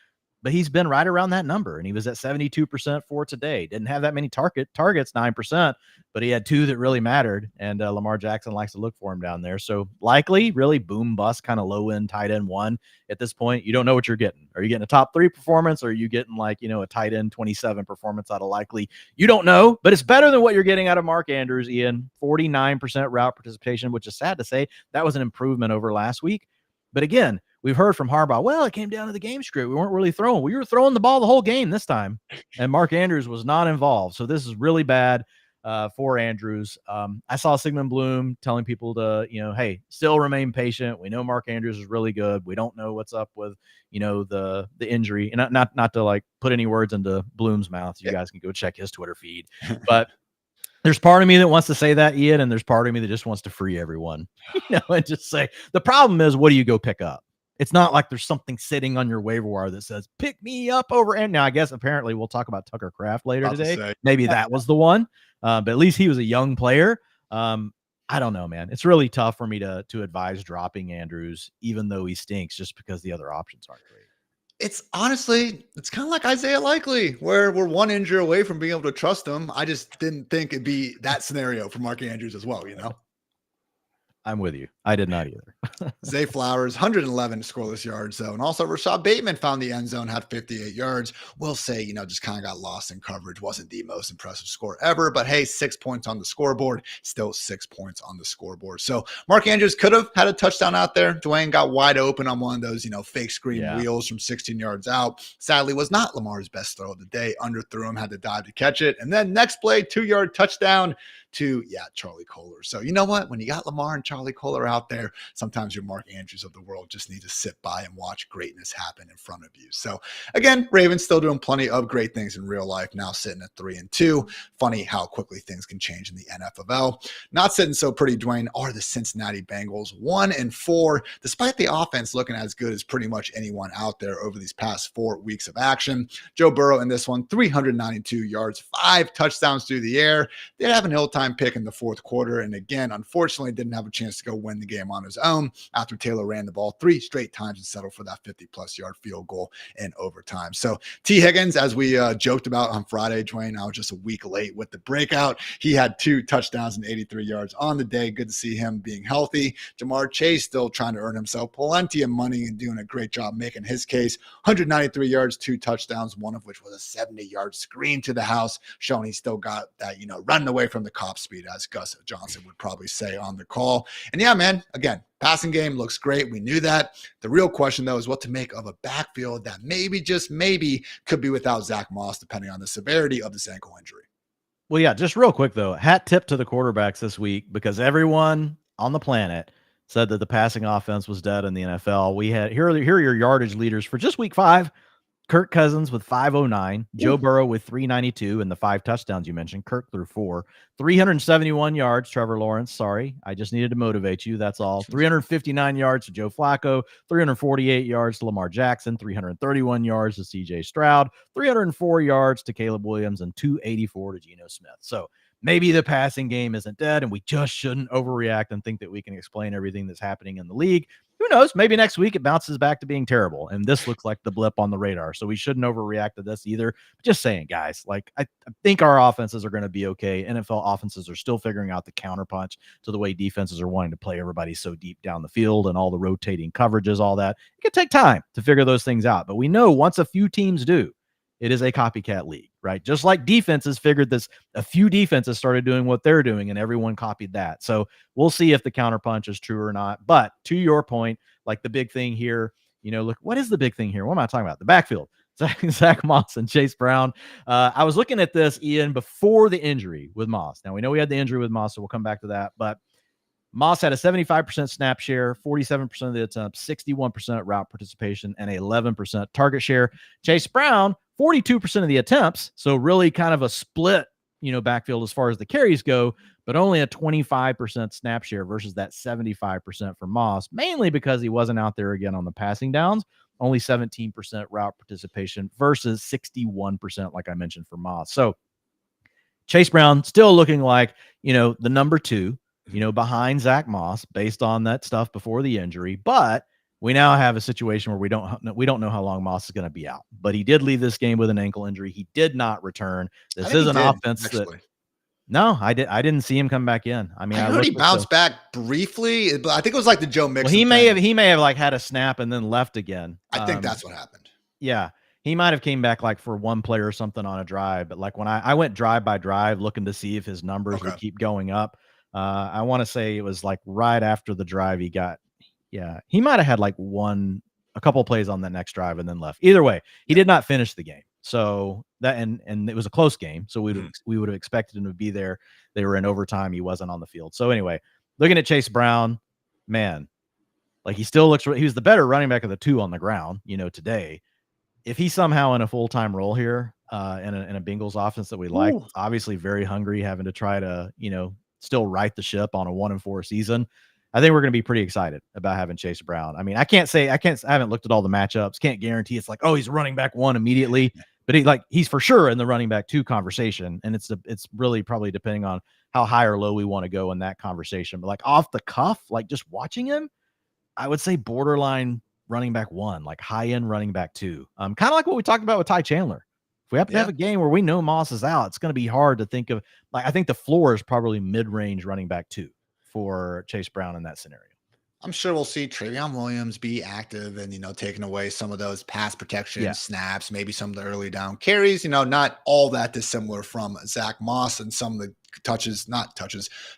but he's been right around that number, and he was at 72% for today. Didn't have that many targets, 9%, but he had 2 that really mattered, and Lamar Jackson likes to look for him down there. So Likely, really boom bust, kind of low end tight end 1 at this point. You don't know what you're getting. Are you getting a top 3 performance, or are you getting, like, a tight end 27 performance out of Likely? You don't know, but it's better than what you're getting out of Mark Andrews, Ian. 49% route participation, which is sad to say. That was an improvement over last week. But again, we've heard from Harbaugh, well, it came down to the game script. We weren't really throwing. We were throwing the ball the whole game this time, and Mark Andrews was not involved. So this is really bad for Andrews. I saw Sigmund Bloom telling people to, hey, still remain patient. We know Mark Andrews is really good. We don't know what's up with, the injury. And not to, like, put any words into Bloom's mouth. You guys can go check his Twitter feed. But there's part of me that wants to say that, Ian, and there's part of me that just wants to free everyone, and just say, the problem is, what do you go pick up? It's not like there's something sitting on your waiver wire that says, pick me up over. And now I guess apparently we'll talk about Tucker Kraft later today. Maybe that was the one, but at least he was a young player. I don't know, man. It's really tough for me to advise dropping Andrews, even though he stinks, just because the other options aren't great. It's honestly, it's kind of like Isaiah Likely, where we're 1 injury away from being able to trust him. I just didn't think it'd be that scenario for Mark Andrews as well, I'm with you. I did not either. Zay Flowers, 111 scoreless yards, though. And also Rashad Bateman found the end zone, had 58 yards. We'll say, just kind of got lost in coverage. Wasn't the most impressive score ever, but hey, 6 points on the scoreboard. Still 6 points on the scoreboard. So Mark Andrews could have had a touchdown out there. Dwain got wide open on one of those, fake screen wheels from 16 yards out. Sadly, was not Lamar's best throw of the day. Underthrew him, had to dive to catch it. And then next play, 2-yard touchdown to Charlie Kohler. So you know what? When you got Lamar and Charlie Kohler out there, sometimes your Mark Andrews of the world just need to sit by and watch greatness happen in front of you. So again, Ravens still doing plenty of great things in real life, now sitting at 3-2. Funny how quickly things can change in the NFL. Not sitting so pretty, Dwain, are the Cincinnati Bengals, 1-4, despite the offense looking as good as pretty much anyone out there over these past 4 weeks of action. Joe Burrow in this one, 392 yards, 5 touchdowns through the air. Did have an ill-time pick in the 4th quarter, and again, unfortunately, didn't have a chance to go win the game on his own after Taylor ran the ball 3 straight times and settled for that 50-plus yard field goal in overtime. So T. Higgins, as we joked about on Friday, Dwain, I was just a week late with the breakout. He had 2 touchdowns and 83 yards on the day. Good to see him being healthy. Jamar Chase still trying to earn himself plenty of money and doing a great job making his case. 193 yards, 2 touchdowns, one of which was a 70-yard screen to the house, showing he still got that, running away from the cop speed, as Gus Johnson would probably say on the call. And yeah, man, again, passing game looks great. We knew that. The real question, though, is what to make of a backfield that maybe, just maybe, could be without Zach Moss, depending on the severity of this ankle injury. Well, yeah, just real quick, though, hat tip to the quarterbacks this week, because everyone on the planet said that the passing offense was dead in the NFL. We had here are your yardage leaders for just week 5. Kirk Cousins with 509, Joe Burrow with 392, and the 5 touchdowns you mentioned. Kirk threw 4, 371 yards. Trevor Lawrence, sorry, I just needed to motivate you. That's all. 359 yards to Joe Flacco, 348 yards to Lamar Jackson, 331 yards to CJ Stroud, 304 yards to Caleb Williams, and 284 to Geno Smith. So maybe the passing game isn't dead, and we just shouldn't overreact and think that we can explain everything that's happening in the league. Who knows? Maybe next week it bounces back to being terrible, and this looks like the blip on the radar. So we shouldn't overreact to this either. But just saying, guys, like, I think our offenses are going to be okay. NFL offenses are still figuring out the counterpunch to the way defenses are wanting to play everybody so deep down the field and all the rotating coverages, all that. It could take time to figure those things out. But we know once a few teams do, it is a copycat league, right? Just like defenses figured this, a few defenses started doing what they're doing and everyone copied that. So we'll see if the counterpunch is true or not. But to your point, like, the big thing here, look, what is the big thing here? What am I talking about? The backfield. Zach Moss and Chase Brown. I was looking at this, Ian, before the injury with Moss. Now, we know we had the injury with Moss, so we'll come back to that. But Moss had a 75% snap share, 47% of the attempts, 61% route participation, and 11% target share. Chase Brown, 42% of the attempts. So really kind of a split, backfield as far as the carries go, but only a 25% snap share versus that 75% for Moss, mainly because he wasn't out there again on the passing downs. Only 17% route participation versus 61%, like I mentioned, for Moss. So Chase Brown still looking like, the number 2, behind Zach Moss based on that stuff before the injury. But we now have a situation where we don't know how long Moss is going to be out. But he did leave this game with an ankle injury. He did not return. This is an offense that. No, I didn't see him come back in. I mean, I heard he bounced back briefly, but I think it was like the Joe Mixon. Well, he may have like had a snap and then left again. I think that's what happened. Yeah. He might have came back like for one play or something on a drive, but like when I went drive by drive looking to see if his numbers would keep going up. I want to say it was like right after the drive he might have had like a couple plays on that next drive and then left. Either way, he did not finish the game. So that and it was a close game. So we would have expected him to be there. They were in overtime. He wasn't on the field. So anyway, looking at Chase Brown, man, like he was the better running back of the 2 on the ground, today. If he's somehow in a full-time role here in a Bengals offense that we like, obviously very hungry, having to try to, still right the ship on a 1-4 season. I think we're going to be pretty excited about having Chase Brown. I mean, I haven't looked at all the matchups. Can't guarantee it's like, oh, he's running back 1 immediately, but he's for sure in the running back 2 conversation. And it's really probably depending on how high or low we want to go in that conversation. But like off the cuff, like just watching him, I would say borderline running back 1, like high end running back 2. Kind of like what we talked about with Ty Chandler. If we happen to have a game where we know Moss is out, it's going to be hard to think of. Like, I think the floor is probably mid-range running back 2 for Chase Brown in that scenario. I'm sure we'll see Travion Williams be active and, taking away some of those pass protection snaps, maybe some of the early down carries, not all that dissimilar from Zach Moss and some of the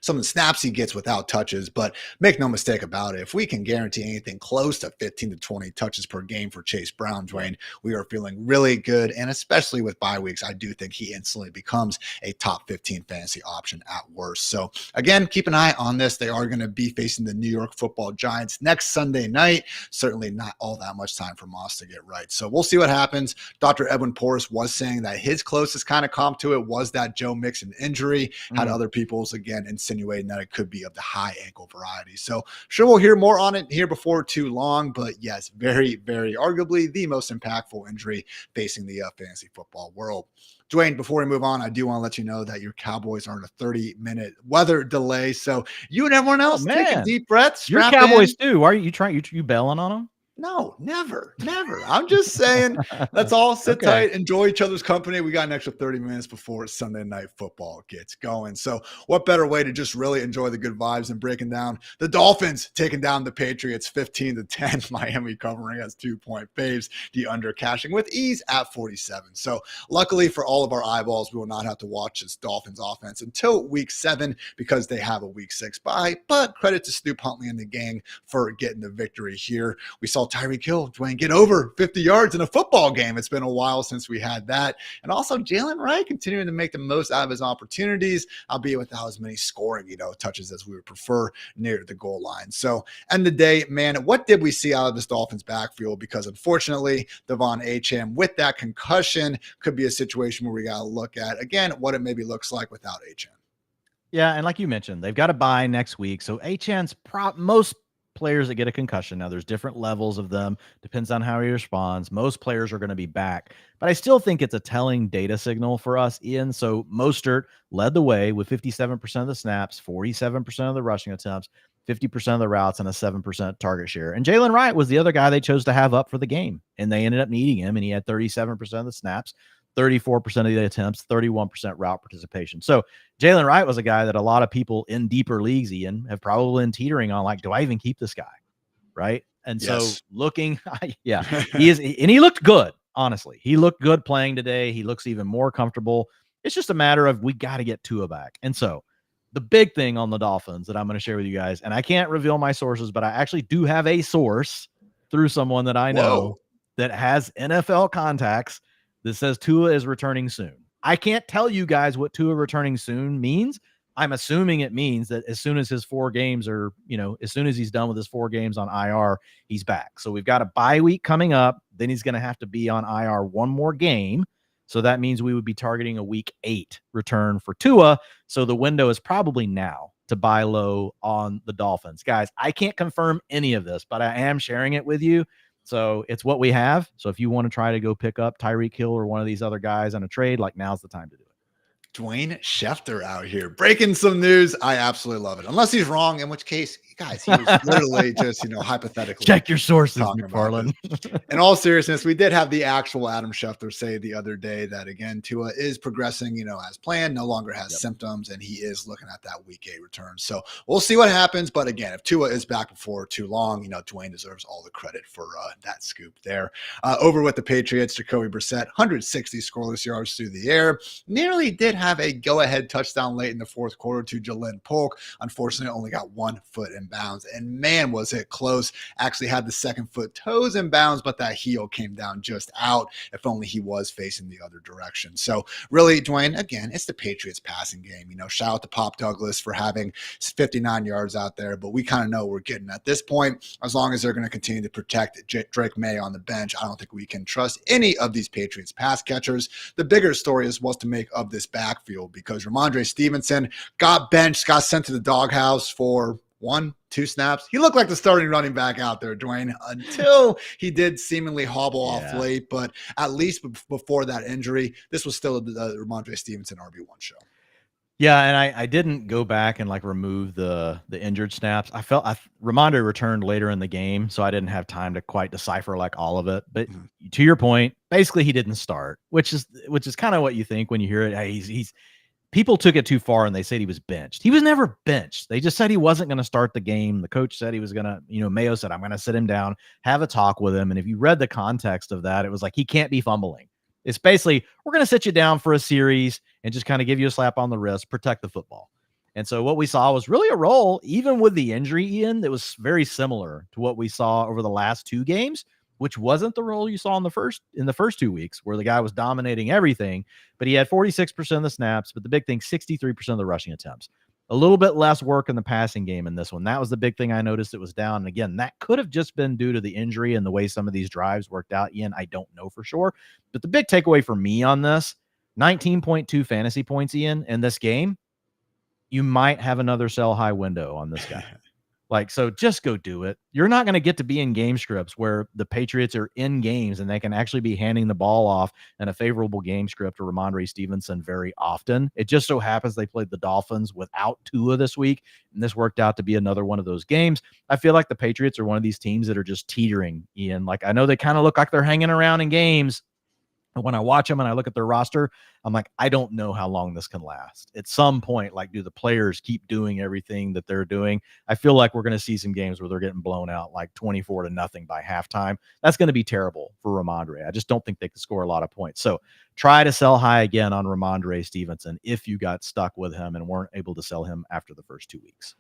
some of the snaps he gets without touches. But make no mistake about it, if we can guarantee anything close to 15 to 20 touches per game for Chase Brown, Dwain, we are feeling really good. And especially with bye weeks, I do think he instantly becomes a top 15 fantasy option at worst. So again, keep an eye on this. They are going to be facing the New York Football Giants next Sunday night. Certainly not all that much time for Moss to get right. So we'll see what happens. Dr. Edwin Porras was saying that his closest kind of comp to it was that Joe Mixon injury. Had other people's, again, insinuating that it could be of the high ankle variety. So sure, we'll hear more on it here before too long. But yes, very, very arguably the most impactful injury facing the fantasy football world. Dwain, before we move on, I do want to let you know that your Cowboys are in a 30-minute weather delay. So you and everyone else take a deep breath. Your Cowboys too. Are you trying? You bailing on them? No, never. I'm just saying, let's all sit tight, enjoy each other's company. We got an extra 30 minutes before Sunday night football gets going. So what better way to just really enjoy the good vibes and breaking down the Dolphins taking down the Patriots 15-10, Miami covering as 2-point faves, the under cashing with ease at 47. So luckily for all of our eyeballs, we will not have to watch this Dolphins offense until week 7 because they have a week 6 bye. But credit to Snoop Huntley and the gang for getting the victory here. We saw Tyreek Hill, Dwain, get over 50 yards in a football game. It's been a while since we had that. And also Jalen Wright continuing to make the most out of his opportunities, albeit without as many scoring, touches as we would prefer near the goal line. So end of the day, man, what did we see out of this Dolphins backfield? Because unfortunately, Devon Achane with that concussion could be a situation where we got to look at, again, what it maybe looks like without Achane. Yeah, and like you mentioned, they've got a bye next week. So Achane's most players that get a concussion. Now there's different levels of them. Depends on how he responds. Most players are going to be back, but I still think it's a telling data signal for us, Ian. So Mostert led the way with 57% of the snaps, 47% of the rushing attempts, 50% of the routes, and a 7% target share. And Jalen Wright was the other guy they chose to have up for the game, and they ended up needing him, and he had 37% of the snaps, 34% of the attempts, 31% route participation. So Jalen Wright was a guy that a lot of people in deeper leagues, Ian, have probably been teetering on, like, do I even keep this guy? Right. And so looking, he is, and he looked good. Honestly, he looked good playing today. He looks even more comfortable. It's just a matter of, we got to get Tua back. And so the big thing on the Dolphins that I'm going to share with you guys, and I can't reveal my sources, but I actually do have a source through someone that I know that has NFL contacts that says Tua is returning soon. I can't tell you guys what Tua returning soon means. I'm assuming it means that as soon as his 4 games are, as soon as he's done with his 4 games on IR, he's back. So we've got a bye week coming up. Then he's going to have to be on IR one more game. So that means we would be targeting a week 8 return for Tua. So the window is probably now to buy low on the Dolphins. Guys, I can't confirm any of this, but I am sharing it with you. So it's what we have. So if you want to try to go pick up Tyreek Hill or one of these other guys on a trade, like now's the time to do it. Dwayne Schefter out here breaking some news. I absolutely love it. Unless he's wrong, in which case, guys, he was literally just, hypothetically. Check your sources, McFarland. In all seriousness, we did have the actual Adam Schefter say the other day that, again, Tua is progressing, as planned, no longer has symptoms, and he is looking at that week 8 return. So we'll see what happens. But again, if Tua is back before too long, Dwayne deserves all the credit for that scoop there. Over with the Patriots, Jacoby Brissett, 160 scoreless yards through the air. Nearly did have a go-ahead touchdown late in the fourth quarter to Jalen Polk. Unfortunately, only got 1 foot in bounds, and man, was it close. Actually had the second foot toes in bounds, but that heel came down just out. If only he was facing the other direction. So really, Dwayne, again, it's the Patriots passing game. Shout out to Pop Douglas for having 59 yards out there, but we kind of know we're getting at this point. As long as they're going to continue to protect Drake May on the bench, I don't think we can trust any of these Patriots pass catchers. The bigger story is what's to make of this backfield, because Ramondre Stevenson got benched, got sent to the doghouse for 1-2 snaps. He looked like the starting running back out there, Dwayne, until he did seemingly hobble off late. But at least before that injury, this was still the Ramondre Stevenson RB1 show. Yeah, and I didn't go back and remove the injured snaps. I felt Ramondre returned later in the game, so I didn't have time to quite decipher all of it. But to your point, basically he didn't start, which is kind of what you think when you hear it. Hey, he's people took it too far and they said he was benched. He was never benched. They just said he wasn't going to start the game. The coach said he was going to, Mayo said, I'm going to sit him down, have a talk with him. And if you read the context of that, it was like, he can't be fumbling. It's basically, we're going to sit you down for a series and just kind of give you a slap on the wrist, protect the football. And so what we saw was really a role, even with the injury, Ian, that was very similar to what we saw over the last 2 games, which wasn't the role you saw in the first 2 weeks, where the guy was dominating everything, but he had 46% of the snaps. But the big thing, 63% of the rushing attempts. A little bit less work in the passing game in this one. That was the big thing I noticed. It was down. And again, that could have just been due to the injury and the way some of these drives worked out. Ian, I don't know for sure. But the big takeaway for me on this, 19.2 fantasy points, Ian, in this game, you might have another sell high window on this guy. So just go do it. You're not going to get to be in game scripts where the Patriots are in games and they can actually be handing the ball off in a favorable game script to Ramondre Stevenson very often. It just so happens they played the Dolphins without Tua this week, and this worked out to be another one of those games. I feel like the Patriots are one of these teams that are just teetering, Ian. I know they kind of look like they're hanging around in games. And when I watch them and I look at their roster, I'm like, I don't know how long this can last. At some point, do the players keep doing everything that they're doing? I feel like we're going to see some games where they're getting blown out 24-0 by halftime. That's going to be terrible for Ramondre. I just don't think they can score a lot of points. So try to sell high again on Ramondre Stevenson if you got stuck with him and weren't able to sell him after the first 2 weeks.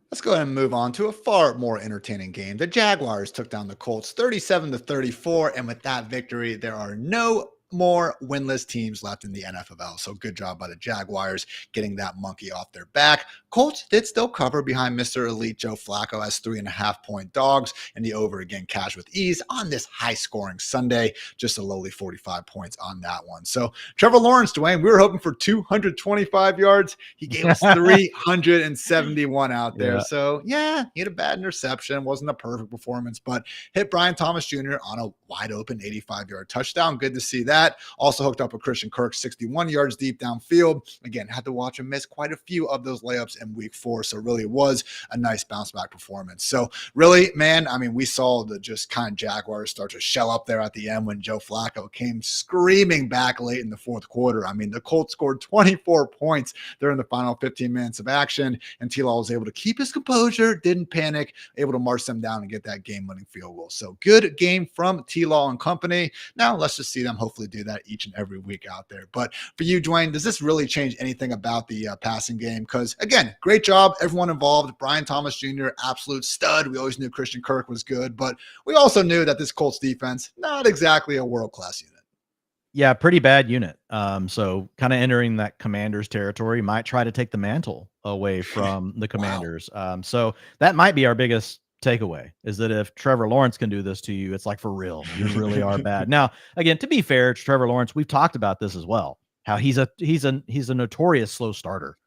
Let's go ahead and move on to a far more entertaining game. The Jaguars took down the Colts 37-34, and with that victory, there are no more winless teams left in the NFL. So good job by the Jaguars getting that monkey off their back. Colts did still cover behind Mr. Elite Joe Flacco as 3.5-point dogs, and the over again cashed with ease on this high-scoring Sunday. Just a lowly 45 points on that one. So Trevor Lawrence, Dwayne, we were hoping for 225 yards. He gave us 371 out there. Yeah. So yeah, he had a bad interception. Wasn't a perfect performance, but hit Brian Thomas Jr. on a wide open 85-yard touchdown. Good to see that. Also hooked up with Christian Kirk 61 yards deep downfield. Again, had to watch him miss quite a few of those layups in week 4. So really it was a nice bounce back performance. So really, man, we saw the just kind of Jaguars start to shell up there at the end when Joe Flacco came screaming back late in the fourth quarter. The Colts scored 24 points during the final 15 minutes of action, and T-Law was able to keep his composure, didn't panic, able to march them down and get that game-winning field goal. So good game from T-Law and company. Now let's just see them hopefully do that each and every week out there. But for you, Dwain, does this really change anything about the passing game? Because again, great job, everyone involved. Brian Thomas Jr., absolute stud. We always knew Christian Kirk was good, but we also knew that this Colts defense, not exactly a world-class unit. Yeah, pretty bad unit. So kind of entering that Commanders territory, might try to take the mantle away from the Commanders. Wow. So that might be our biggest takeaway, is that if Trevor Lawrence can do this to you, it's like, for real, you really are bad. Now, again, to be fair to Trevor Lawrence, we've talked about this as well, how he's a notorious slow starter.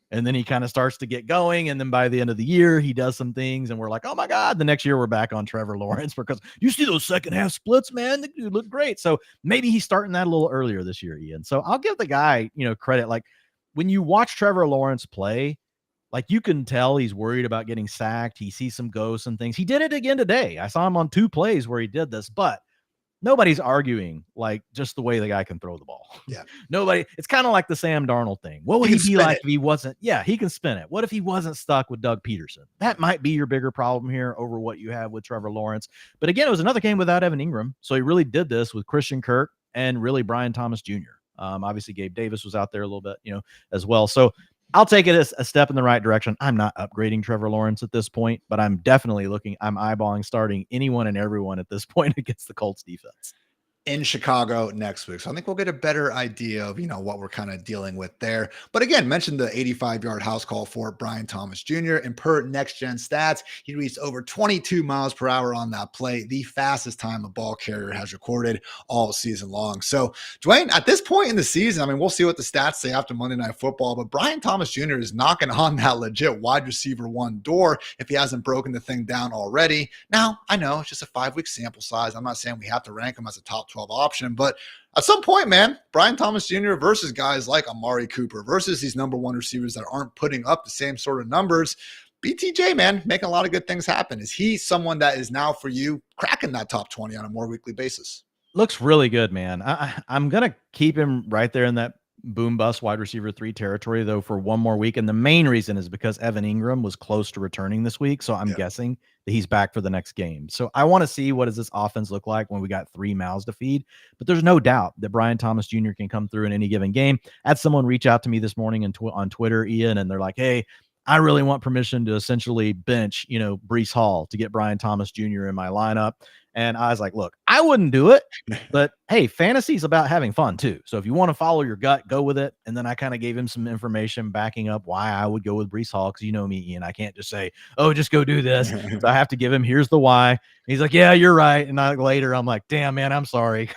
And then he kind of starts to get going. And then by the end of the year, he does some things. And we're like, oh, my God. The next year, we're back on Trevor Lawrence because you see those second half splits, man. They look great. So maybe he's starting that a little earlier this year, Ian. So I'll give the guy, credit. Like, when you watch Trevor Lawrence play, like, you can tell he's worried about getting sacked. He sees some ghosts and things. He did it again today. I saw him on 2 plays where he did this, but nobody's arguing like just the way the guy can throw the ball. Yeah. Nobody. It's kind of like the Sam Darnold thing. What would he be like if he wasn't? Yeah, he can spin it. What if he wasn't stuck with Doug Peterson? That might be your bigger problem here over what you have with Trevor Lawrence. But again, it was another game without Evan Ingram. So he really did this with Christian Kirk and really Brian Thomas Jr. Obviously Gabe Davis was out there a little bit, as well. So I'll take it as a step in the right direction. I'm not upgrading Trevor Lawrence at this point, but I'm definitely I'm eyeballing starting anyone and everyone at this point against the Colts defense in Chicago next week. So I think we'll get a better idea of, what we're kind of dealing with there. But again, mentioned the 85-yard house call for Brian Thomas Jr. And per Next Gen Stats, he reached over 22 miles per hour on that play, the fastest time a ball carrier has recorded all season long. So Dwain, at this point in the season, we'll see what the stats say after Monday Night Football, but Brian Thomas Jr. is knocking on that legit wide receiver 1 door if he hasn't broken the thing down already. Now, I know it's just a 5-week sample size. I'm not saying we have to rank him as a top 12 option, but at some point, man, Brian Thomas Jr. versus guys like Amari Cooper versus these number 1 receivers that aren't putting up the same sort of numbers, BTJ, man, making a lot of good things happen. Is he someone that is now for you cracking that top 20 on a more weekly basis? Looks really good, man. I'm going to keep him right there in that boom bust wide receiver 3 territory, though, for one more week. And the main reason is because Evan Ingram was close to returning this week. So I'm guessing that he's back for the next game. So I want to see, what does this offense look like when we got 3 mouths to feed? But there's no doubt that Brian Thomas Jr. can come through in any given game. I had someone reach out to me this morning on Twitter, Ian, and they're like, hey, I really want permission to essentially bench, Breece Hall to get Brian Thomas Jr. in my lineup. And I was like, look, I wouldn't do it, but hey, fantasy is about having fun too. So if you want to follow your gut, go with it. And then I kind of gave him some information backing up why I would go with Breece Hall. Cause you know me, Ian, I can't just say, oh, just go do this. So I have to give him, here's the why. And he's like, yeah, you're right. And later I'm like, damn, man, I'm sorry.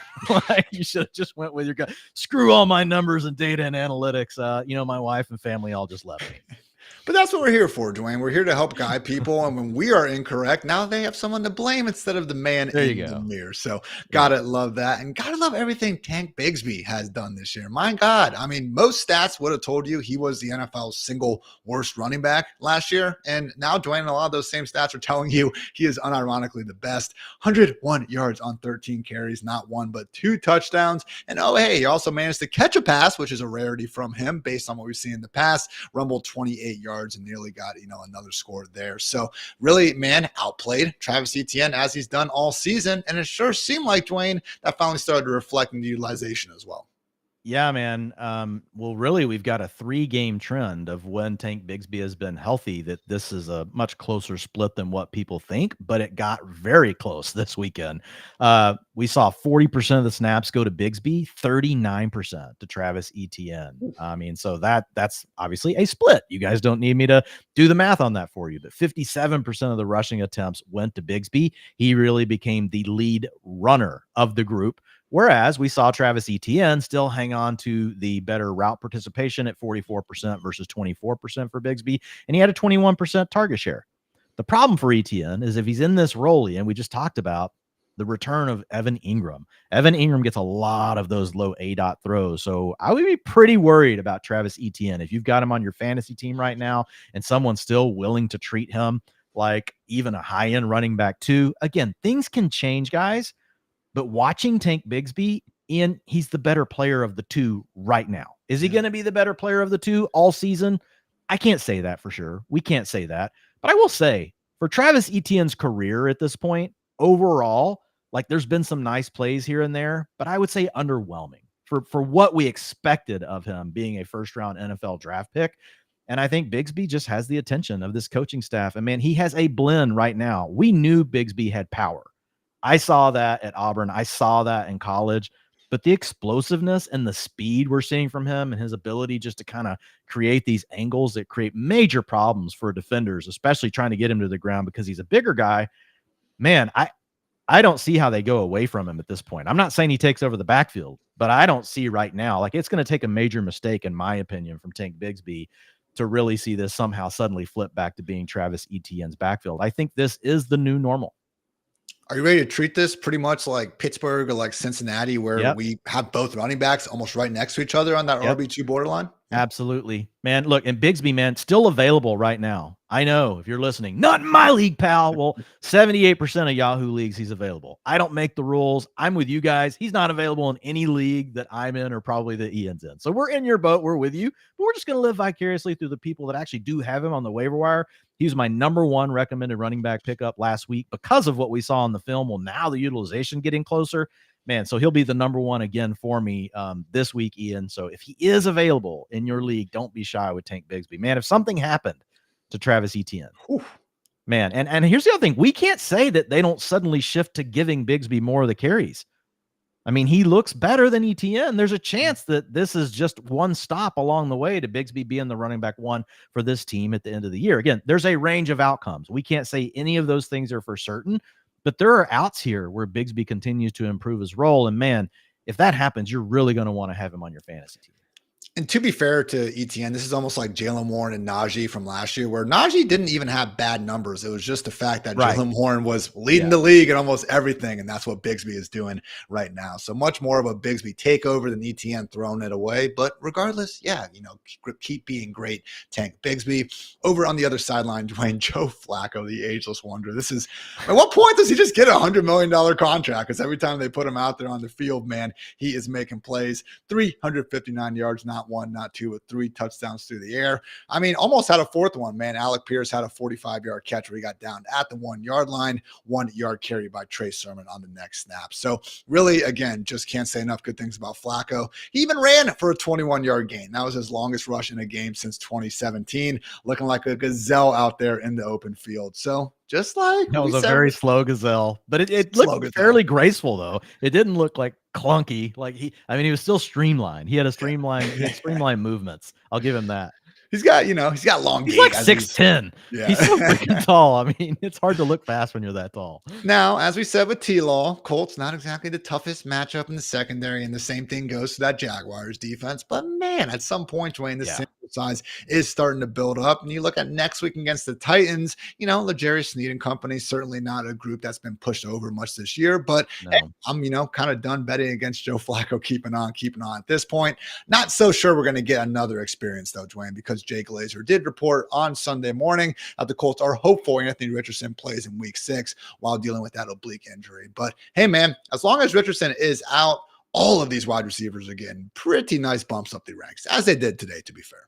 Like, you should have just went with your gut. Screw all my numbers and data and analytics. My wife and family all just left me. But that's what we're here for, Dwain. We're here to help guide people. And when we are incorrect, now they have someone to blame instead of the man in the mirror. So gotta love that. And gotta love everything Tank Bigsby has done this year. My God. Most stats would have told you he was the NFL's single worst running back last year. And now, Dwain, a lot of those same stats are telling you he is unironically the best. 101 yards on 13 carries, not 1, but 2 touchdowns. And oh, hey, he also managed to catch a pass, which is a rarity from him based on what we've seen in the past. Rumbled 28 yards and nearly got another score there. So really, man, outplayed Travis Etienne as he's done all season, and it sure seemed like, Dwain, that finally started to reflect in the utilization as well. Yeah, man. Well, really, we've got a 3-game trend of when Tank Bigsby has been healthy, that this is a much closer split than what people think, but it got very close this weekend. We saw 40% of the snaps go to Bigsby, 39% to Travis Etienne. So that's obviously a split. You guys don't need me to do the math on that for you, but 57% of the rushing attempts went to Bigsby. He really became the lead runner of the group. Whereas we saw Travis Etienne still hang on to the better route participation at 44% versus 24% for Bigsby, and he had a 21% target share. The problem for Etienne is if he's in this role, and we just talked about the return of Evan Ingram. Evan Ingram gets a lot of those low ADOT throws, so I would be pretty worried about Travis Etienne. If you've got him on your fantasy team right now and someone's still willing to treat him like even a high-end running back too, again, things can change, guys. But watching Tank Bigsby, Ian, he's the better player of the 2 right now. Is he going to be the better player of the 2 all season? I can't say that for sure. We can't say that. But I will say, for Travis Etienne's career at this point, overall, Like there's been some nice plays here and there, but I would say underwhelming for what we expected of him being a first round NFL draft pick. And I think Bigsby just has the attention of this coaching staff. And man, he has a blend right now. We knew Bigsby had power. I saw that at Auburn. I saw that in college. But the explosiveness and the speed we're seeing from him and his ability just to kind of create these angles that create major problems for defenders, especially trying to get him to the ground because he's a bigger guy. Man, I don't see how they go away from him at this point. I'm not saying he takes over the backfield, but I don't see right now. Like it's going to take a major mistake, in my opinion, from Tank Bigsby to really see this somehow suddenly flip back to being Travis Etienne's backfield. I think this is the new normal. Are you ready to treat this pretty much like Pittsburgh or like Cincinnati, where we have both running backs almost right next to each other on that RB2 borderline? Absolutely, man. Look, and Bigsby, man, still available right now. I know if you're listening, not in my league, pal. Well, 78% of Yahoo leagues, he's available. I don't make the rules. I'm with you guys. He's not available in any league that I'm in or probably that Ian's in. So we're in your boat. We're with you, but we're just going to live vicariously through the people that actually do have him on the waiver wire. He was my number one recommended running back pickup last week because of what we saw in the film. Well, now the utilization getting closer. Man, so he'll be the number one again for me this week, Ian. So if he is available in your league, don't be shy with Tank Bigsby. Man, if something happened to Travis Etienne, man, and here's the other thing. We can't say that they don't suddenly shift to giving Bigsby more of the carries. I mean, he looks better than Etienne. There's a chance that this is just one stop along the way to Bigsby being the running back one for this team at the end of the year. Again, there's a range of outcomes. We can't say any of those things are for certain. But there are outs here where Bigsby continues to improve his role. And man, if that happens, you're really going to want to have him on your fantasy team. And to be fair to Etienne, this is almost like Jalen Warren and Najee from last year, where Najee didn't even have bad numbers. It was just the fact that Jalen Warren was leading the league in almost everything, and that's what Bigsby is doing right now. So much more of a Bigsby takeover than Etienne throwing it away. But regardless, keep being great, Tank Bigsby. Over on the other sideline, Dwain, Joe Flacco, the ageless wonder. This is, at what point does he just get a $100 million contract? Because every time they put him out there on the field, man, he is making plays. 359 yards, not one, not two, with 3 touchdowns through the air. I mean, almost had a fourth one, man. Alec Pierce had a 45-yard catch where he got down at the 1-yard line, 1-yard carry by Trey Sermon on the next snap. So really, again, just can't say enough good things about Flacco. He even ran for a 21-yard gain. That was his longest rush in a game since 2017, looking like a gazelle out there in the open field. So just like that was a very slow gazelle, but it looked fairly graceful though. It didn't look like clunky. Like he was still streamlined. He had streamlined movements. I'll give him that. He's got long gait. He's like 6'10". Yeah. He's so freaking tall. I mean, it's hard to look fast when you're that tall. Now, as we said with T-Law, Colts not exactly the toughest matchup in the secondary, and the same thing goes to that Jaguars defense. But man, at some point, Dwayne, this sample size is starting to build up. And you look at next week against the Titans, L'Jarius Sneed and company, certainly not a group that's been pushed over much this year. But hey, I'm, kind of done betting against Joe Flacco, keeping on at this point. Not so sure we're going to get another experience, though, Dwayne, because Jay Glazer did report on Sunday morning that the Colts are hopeful Anthony Richardson plays in week 6 while dealing with that oblique injury. But hey, man, as long as Richardson is out, all of these wide receivers are getting pretty nice bumps up the ranks, as they did today, to be fair.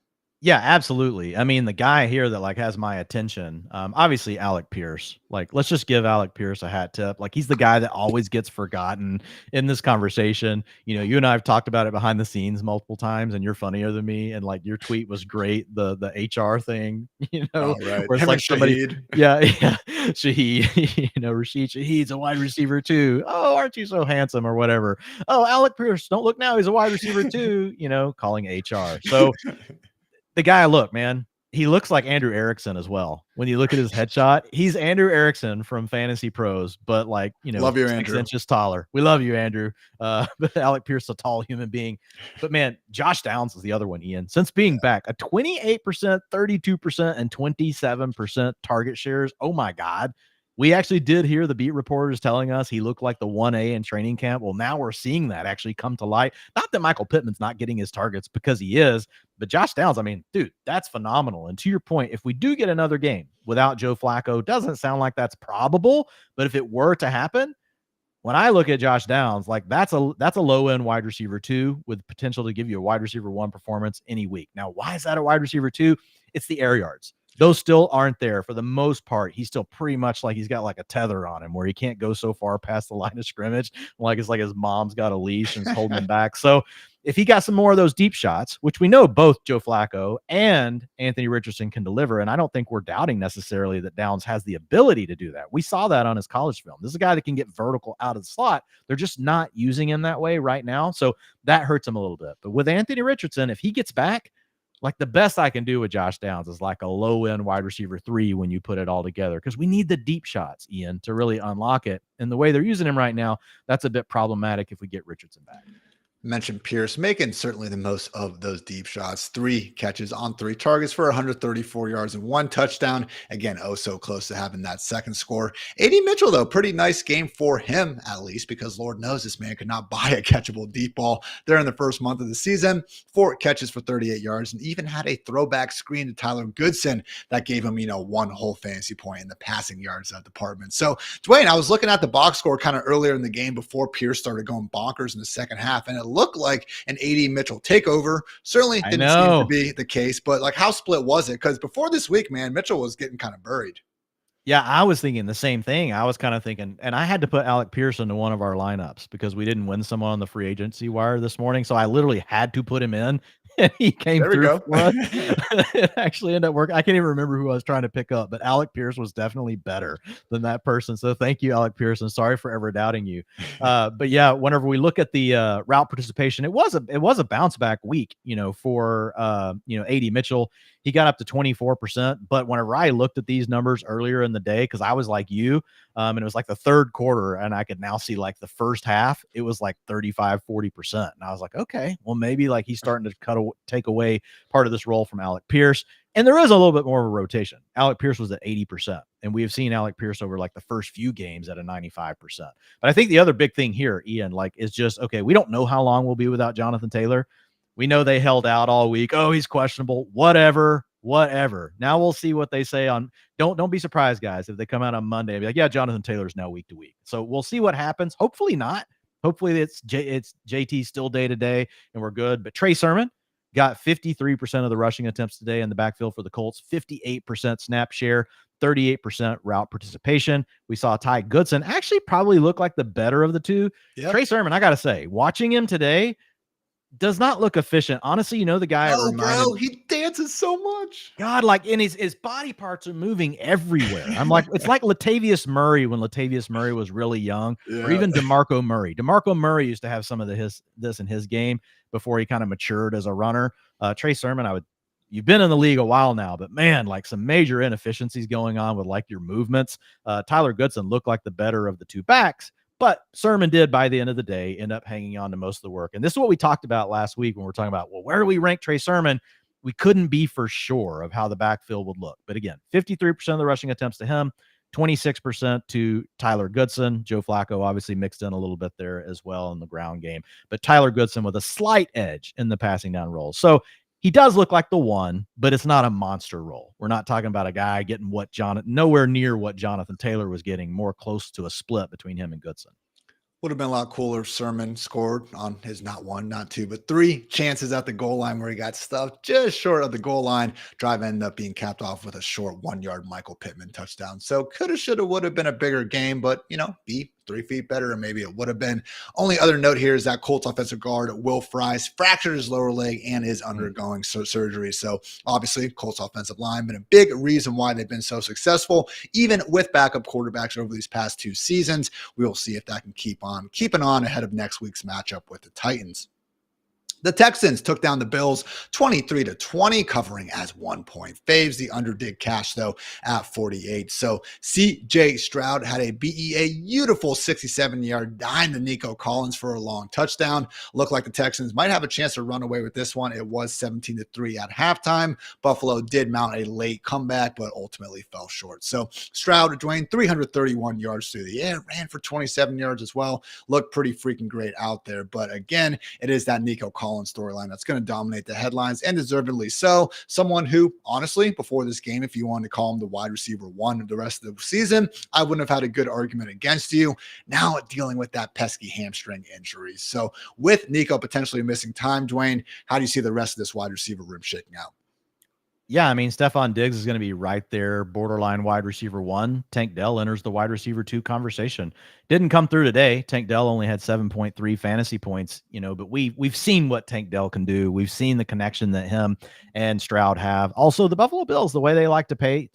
Yeah, absolutely. I mean, the guy here that has my attention, obviously Alec Pierce. Let's just give Alec Pierce a hat tip. He's the guy that always gets forgotten in this conversation. You and I have talked about it behind the scenes multiple times, and you're funnier than me. And your tweet was great. The HR thing, oh, right. Where it's like somebody, Shaheed, Rashid Shaheed's a wide receiver too. Oh, aren't you so handsome or whatever? Oh, Alec Pierce, don't look now. He's a wide receiver too. Calling HR. So. The guy, look, man, he looks like Andrew Erickson as well. When you look at his headshot, he's Andrew Erickson from Fantasy Pros, but love you, 6 Andrew. inches taller. We love you, Andrew. But Alec Pierce, a tall human being. But man, Josh Downs is the other one, Ian. Since being back, a 28%, 32%, and 27% target shares. Oh my God. We actually did hear the beat reporters telling us he looked like the 1A in training camp. Well, now we're seeing that actually come to light. Not that Michael Pittman's not getting his targets, because he is, but Josh Downs, I mean, dude, that's phenomenal. And to your point, if we do get another game without Joe Flacco, doesn't sound like that's probable, but if it were to happen, when I look at Josh Downs, that's a low end wide receiver 2 with potential to give you a wide receiver 1 performance any week. Now, why is that a wide receiver 2? It's the air yards. Those still aren't there for the most part. He's still pretty much like he's got like a tether on him where he can't go so far past the line of scrimmage. Like it's like his mom's got a leash and is holding him back. So if he got some more of those deep shots, which we know both Joe Flacco and Anthony Richardson can deliver, and I don't think we're doubting necessarily that Downs has the ability to do that. We saw that on his college film. This is a guy that can get vertical out of the slot. They're just not using him that way right now. So that hurts him a little bit. But with Anthony Richardson, if he gets back, like the best I can do with Josh Downs is like a low end wide receiver 3 when you put it all together, because we need the deep shots, Ian, to really unlock it. And the way they're using him right now, that's a bit problematic if we get Richardson back. Mentioned Pierce making certainly the most of those deep shots. 3 catches on 3 targets for 134 yards and 1 touchdown. Again, oh so close to having that second score. AD Mitchell, though, pretty nice game for him, at least, because Lord knows this man could not buy a catchable deep ball there in the first month of the season. 4 catches for 38 yards, and even had a throwback screen to Tyler Goodson that gave him, 1 whole fantasy point in the passing yards department. So, Dwain, I was looking at the box score kind of earlier in the game before Pierce started going bonkers in the second half, and it looked like an AD Mitchell takeover. Certainly didn't seem to be the case, but like how split was it? Because before this week, man, Mitchell was getting kind of buried. Yeah, I was thinking the same thing. I was kind of thinking, and I had to put Alec Pierce into one of our lineups because we didn't win someone on the free agency wire this morning. So I literally had to put him in, and he came through for us. It actually ended up working. I can't even remember who I was trying to pick up, but Alec Pierce was definitely better than that person. So thank you, Alec Pierce, and sorry for ever doubting you. But yeah, whenever we look at the route participation, it was a bounce back week, for AD Mitchell. He got up to 24%. But whenever I looked at these numbers earlier in the day, because I was like you, and it was like the third quarter, and I could now see like the first half, it was like 35-40%. And I was like, okay, well, maybe like he's starting to take away part of this role from Alec Pierce. And there is a little bit more of a rotation. Alec Pierce was at 80%. And we have seen Alec Pierce over like the first few games at a 95%. But I think the other big thing here, Ian, like is just, okay, we don't know how long we'll be without Jonathan Taylor. We know they held out all week. Oh, he's questionable. Whatever. Now we'll see what they say on. Don't be surprised, guys, if they come out on Monday and be like, yeah, Jonathan Taylor's now week to week. So we'll see what happens. Hopefully not. Hopefully it's JT still day to day and we're good. But Trey Sermon got 53% of the rushing attempts today in the backfield for the Colts, 58% snap share, 38% route participation. We saw Ty Goodson actually probably look like the better of the two. Yep. Trey Sermon, I got to say, watching him today, does not look efficient. Honestly, the guy. Oh, bro, he dances so much. God, like, and his body parts are moving everywhere. I'm like, it's like Latavius Murray when Latavius Murray was really young, or even DeMarco Murray. DeMarco Murray used to have some of this in his game before he kind of matured as a runner. Trey Sermon, you've been in the league a while now, but man, like some major inefficiencies going on with like your movements. Tyler Goodson looked like the better of the two backs. But Sermon did, by the end of the day, end up hanging on to most of the work. And this is what we talked about last week when we were talking about, well, where do we rank Trey Sermon? We couldn't be for sure of how the backfield would look. But again, 53% of the rushing attempts to him, 26% to Tyler Goodson. Joe Flacco obviously mixed in a little bit there as well in the ground game. But Tyler Goodson with a slight edge in the passing down roles. So he does look like the one, but it's not a monster role. We're not talking about a guy getting nowhere near what Jonathan Taylor was getting, more close to a split between him and Goodson. Would have been a lot cooler if Sermon scored on his not 1, not 2, but 3 chances at the goal line where he got stuffed just short of the goal line. Drive ended up being capped off with a short 1-yard Michael Pittman touchdown. So coulda, shoulda, would have been a bigger game, but, be 3 feet better, and maybe it would have been. Only other note here is that Colts offensive guard Will Fries fractured his lower leg and is undergoing surgery. So obviously Colts offensive line been a big reason why they've been so successful, even with backup quarterbacks over these past 2 seasons. We will see if that can keeping on ahead of next week's matchup with the Titans. The Texans took down the Bills 23-20, covering as 1-point faves. The under did cash, though, at 48. So C.J. Stroud had a beautiful 67-yard dime to Nico Collins for a long touchdown. Looked like the Texans might have a chance to run away with this one. It was 17-3 at halftime. Buffalo did mount a late comeback, but ultimately fell short. So Stroud, Dwain, 331 yards through the air, ran for 27 yards as well. Looked pretty freaking great out there. But again, it is that Nico Collins storyline that's going to dominate the headlines, and deservedly so. Someone who, honestly, before this game, if you wanted to call him the wide receiver 1 of the rest of the season, I wouldn't have had a good argument against you. Now dealing with that pesky hamstring injury. So with Nico potentially missing time, Dwain, how do you see the rest of this wide receiver room shaking out? Yeah, I mean, Stephon Diggs is going to be right there, borderline wide receiver 1. Tank Dell enters the wide receiver 2 conversation. Didn't come through today. Tank Dell only had 7.3 fantasy points, but we've seen what Tank Dell can do. We've seen the connection that him and Stroud have. Also, the Buffalo Bills, the way they like to play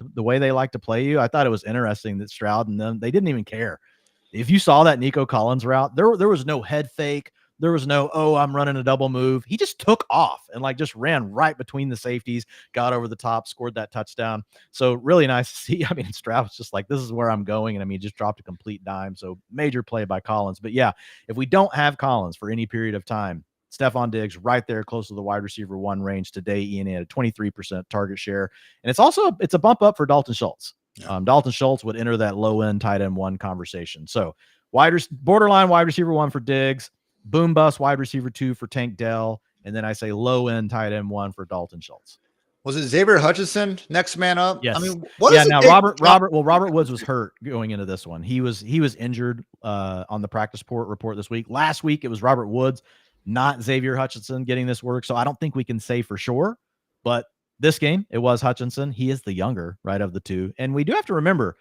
you. I thought it was interesting that Stroud and them, they didn't even care. If you saw that Nico Collins route, there was no head fake. There was no, I'm running a double move. He just took off and just ran right between the safeties, got over the top, scored that touchdown. So really nice to see. I mean, Stroud was just like, this is where I'm going. And I mean, just dropped a complete dime. So major play by Collins. But yeah, if we don't have Collins for any period of time, Stephon Diggs right there close to the wide receiver 1 range today. Ian had a 23% target share. And it's a bump up for Dalton Schultz. Yeah. Dalton Schultz would enter that low end tight end 1 conversation. So borderline wide receiver 1 for Diggs. Boom bust wide receiver 2 for Tank Dell, and then I say low end tight end 1 for Dalton Schultz. Was it Xavier Hutchinson next man up? Yes. I mean, Robert Woods was hurt going into this one. He was injured on the practice report this week. Last week it was Robert Woods, not Xavier Hutchinson getting this work. So I don't think we can say for sure, but this game it was Hutchinson. He is the younger, right, of the two, and we do have to remember.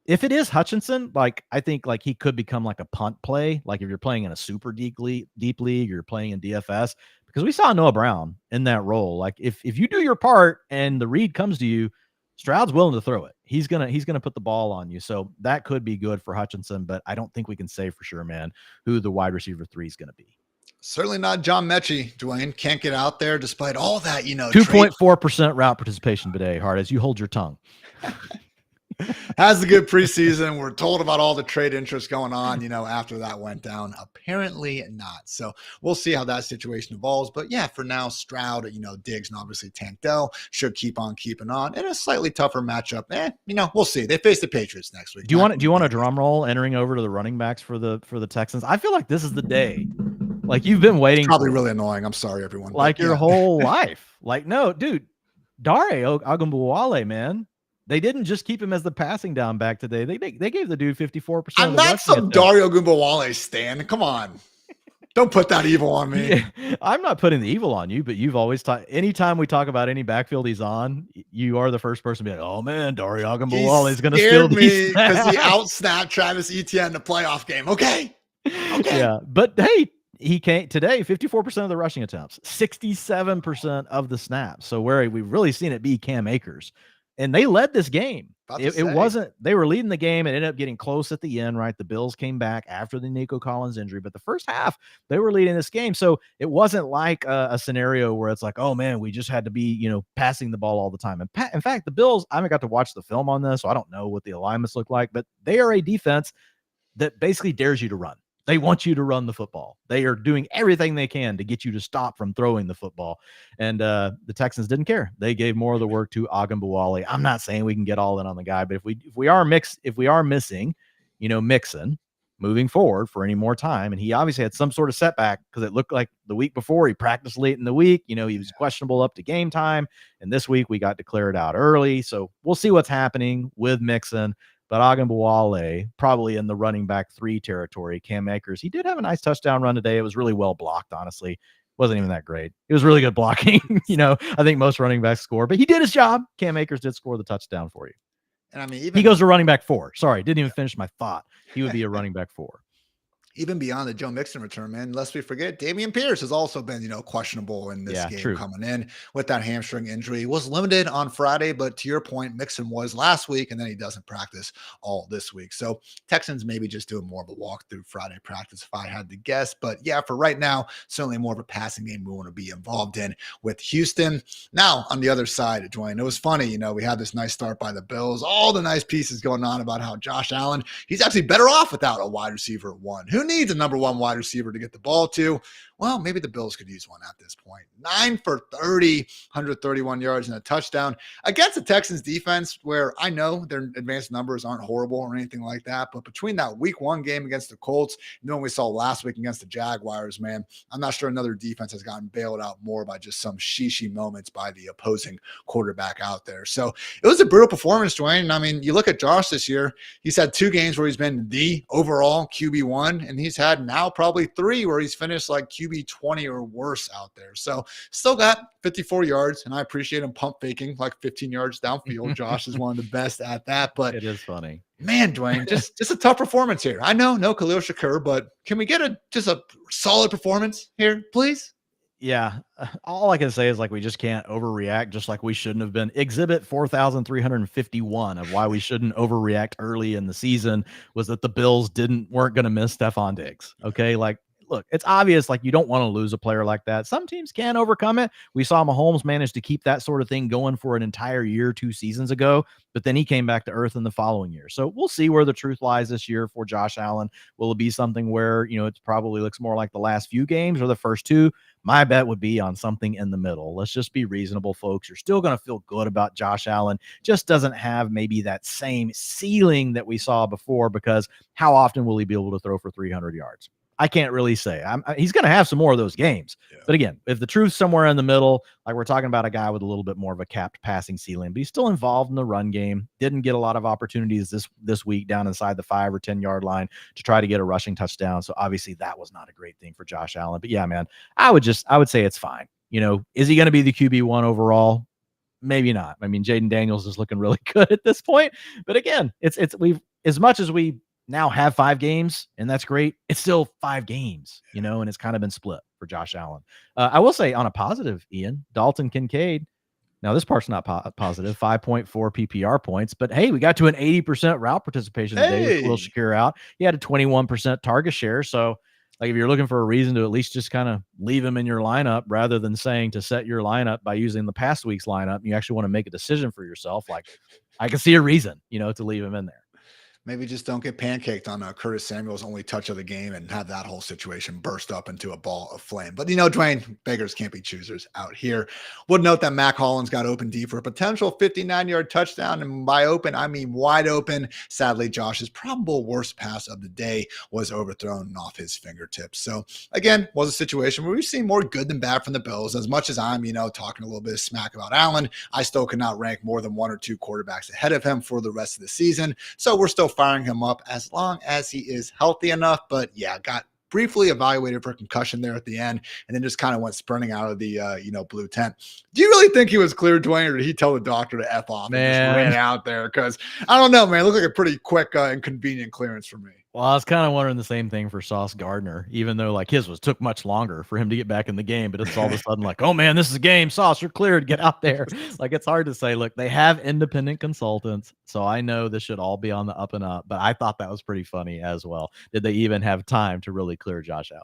If it is Hutchinson, I think he could become a punt play. If you're playing in a super deep league, you're playing in DFS, because we saw Noah Brown in that role. If you do your part and the read comes to you, Stroud's willing to throw it. He's gonna put the ball on you. So that could be good for Hutchinson, but I don't think we can say for sure, man, who the wide receiver 3 is going to be. Certainly not John Mechie. Dwayne can't get out there despite all that, 2.4% route participation today, Hart, as you hold your tongue. Has a good preseason. We're told about all the trade interest going on, after that went down. Apparently not. So we'll see how that situation evolves. But yeah, for now, Stroud, Diggs, and obviously Tank Dell should keep on keeping on in a slightly tougher matchup. We'll see. They face the Patriots next week. Do you want a drum roll entering over to the running backs for the Texans? I feel like this is the day. You've been waiting. It's probably really annoying. I'm sorry, everyone. Your whole life. No, dude, Dare Ogunbowale, man. They didn't just keep him as the passing down back today. They gave the dude 54%. I'm not some Dario Ogunbowale stan. Come on. Don't put that evil on me. Yeah, I'm not putting the evil on you, but you've always anytime we talk about any backfield he's on, you are the first person to be like, oh man, Dario Ogunbowale is going to steal me because he outsnapped Travis Etienne in the playoff game. Okay. Yeah. But hey, he can't today, 54% of the rushing attempts, 67% of the snaps. So where we've really seen it be Cam Akers. And they led this game. It wasn't, they were leading the game and ended up getting close at the end, right? The Bills came back after the Nico Collins injury, but the first half they were leading this game. So it wasn't like a scenario where it's oh man, we just had to be, passing the ball all the time. And in fact, the Bills, I haven't got to watch the film on this, so I don't know what the alignments look like, but they are a defense that basically dares you to run. They want you to run the football. They are doing everything they can to get you to stop from throwing the football. And the Texans didn't care. They gave more of the work to Ogunbowale. I'm not saying we can get all in on the guy, but if we are missing, Mixon moving forward for any more time, and he obviously had some sort of setback because it looked like the week before he practiced late in the week. He was questionable up to game time, and this week we got declared out early. So we'll see what's happening with Mixon. But Ogunbowale probably in the running back 3 territory. Cam Akers, he did have a nice touchdown run today. It was really well blocked, honestly. Wasn't even that great. It was really good blocking. I think most running backs score, but he did his job. Cam Akers did score the touchdown for you. And I mean, he goes to running back 4. Sorry, didn't even finish my thought. He would be a running back 4. Even beyond the Joe Mixon return, man, lest we forget, Dameon Pierce has also been, questionable in this game coming in with that hamstring injury. He was limited on Friday, but to your point, Mixon was last week, and then he doesn't practice all this week. So Texans maybe just doing more of a walkthrough Friday practice if I had to guess. But yeah, for right now, certainly more of a passing game we want to be involved in with Houston. Now, on the other side, Dwayne, it was funny, we had this nice start by the Bills, all the nice pieces going on about how Josh Allen, he's actually better off without a wide receiver 1. Who needs a number 1 wide receiver to get the ball to? Well, maybe the Bills could use one at this point. 9 for 30, 131 yards and a touchdown against the Texans defense, where I know their advanced numbers aren't horrible or anything like that. But between that week 1 game against the Colts, and we saw last week against the Jaguars, man, I'm not sure another defense has gotten bailed out more by just some sheeshy moments by the opposing quarterback out there. So it was a brutal performance, Dwayne. And I mean, you look at Josh this year, he's had 2 games where he's been the overall QB1 in and he's had now probably 3 where he's finished like QB 20 or worse out there. So still got 54 yards, and I appreciate him pump faking like 15 yards downfield. Josh is one of the best at that, but It is funny. man, Dwayne, just a tough performance here. I know, no Khalil Shakur, but can we get just a solid performance here, please? Yeah. All I can say is like we just can't overreact, just like we shouldn't have been. Exhibit 4,351 of why we shouldn't overreact early in the season was that the Bills weren't going to miss Stephon Diggs. Okay. Like, look, it's obvious, like, you don't want to lose a player like that. Some teams can overcome it. We saw Mahomes manage to keep that sort of thing going for an entire year 2 seasons ago, but then he came back to earth in the following year. So we'll see where the truth lies this year for Josh Allen. Will it be something where, it probably looks more like the last few games or the first 2? My bet would be on something in the middle. Let's just be reasonable, folks. You're still going to feel good about Josh Allen. Just doesn't have maybe that same ceiling that we saw before, because how often will he be able to throw for 300 yards? I can't really say. He's going to have some more of those games. Yeah. But again, if the truth's somewhere in the middle, like we're talking about a guy with a little bit more of a capped passing ceiling, but he's still involved in the run game. Didn't get a lot of opportunities this week down inside the 5 or 10 yard line to try to get a rushing touchdown. So obviously that was not a great thing for Josh Allen. But yeah, man, I would say it's fine. Is he going to be the QB1 overall? Maybe not. I mean, Jaden Daniels is looking really good at this point. But again, we've, as much as we now have 5 games, and that's great, it's still 5 games, and it's kind of been split for Josh Allen. I will say on a positive, Ian, Dalton Kincaid. Now this part's not positive, 5.4 PPR points, but hey, we got to an 80% route participation today with Khalil Shakur out. He had a 21% target share. So like, if you're looking for a reason to at least just kind of leave him in your lineup rather than saying to set your lineup by using the past week's lineup, you actually want to make a decision for yourself. Like, I can see a reason, to leave him in there. Maybe just don't get pancaked on Curtis Samuel's only touch of the game and have that whole situation burst up into a ball of flame. But, Dwayne, beggars can't be choosers out here. Would note that Mac Hollins got open deep for a potential 59-yard touchdown. And by open, I mean wide open. Sadly, Josh's probable worst pass of the day was overthrown off his fingertips. So, again, was a situation where we've seen more good than bad from the Bills. As much as I'm, talking a little bit of smack about Allen, I still could not rank more than 1 or 2 quarterbacks ahead of him for the rest of the season. So we're still firing him up as long as he is healthy enough. But yeah, got briefly evaluated for concussion there at the end, and then just kind of went sprinting out of the blue tent. Do you really think he was cleared, Dwayne, or did he tell the doctor to F off and just ran out there? Because I don't know, man, it looked like a pretty quick and convenient clearance for me. Well, I was kind of wondering the same thing for Sauce Gardner, even though like his took much longer for him to get back in the game. But it's all of a sudden like, oh man, this is a game. Sauce, you're cleared. Get out there. Like, it's hard to say. Look, they have independent consultants, so I know this should all be on the up and up. But I thought that was pretty funny as well. Did they even have time to really clear Josh Allen?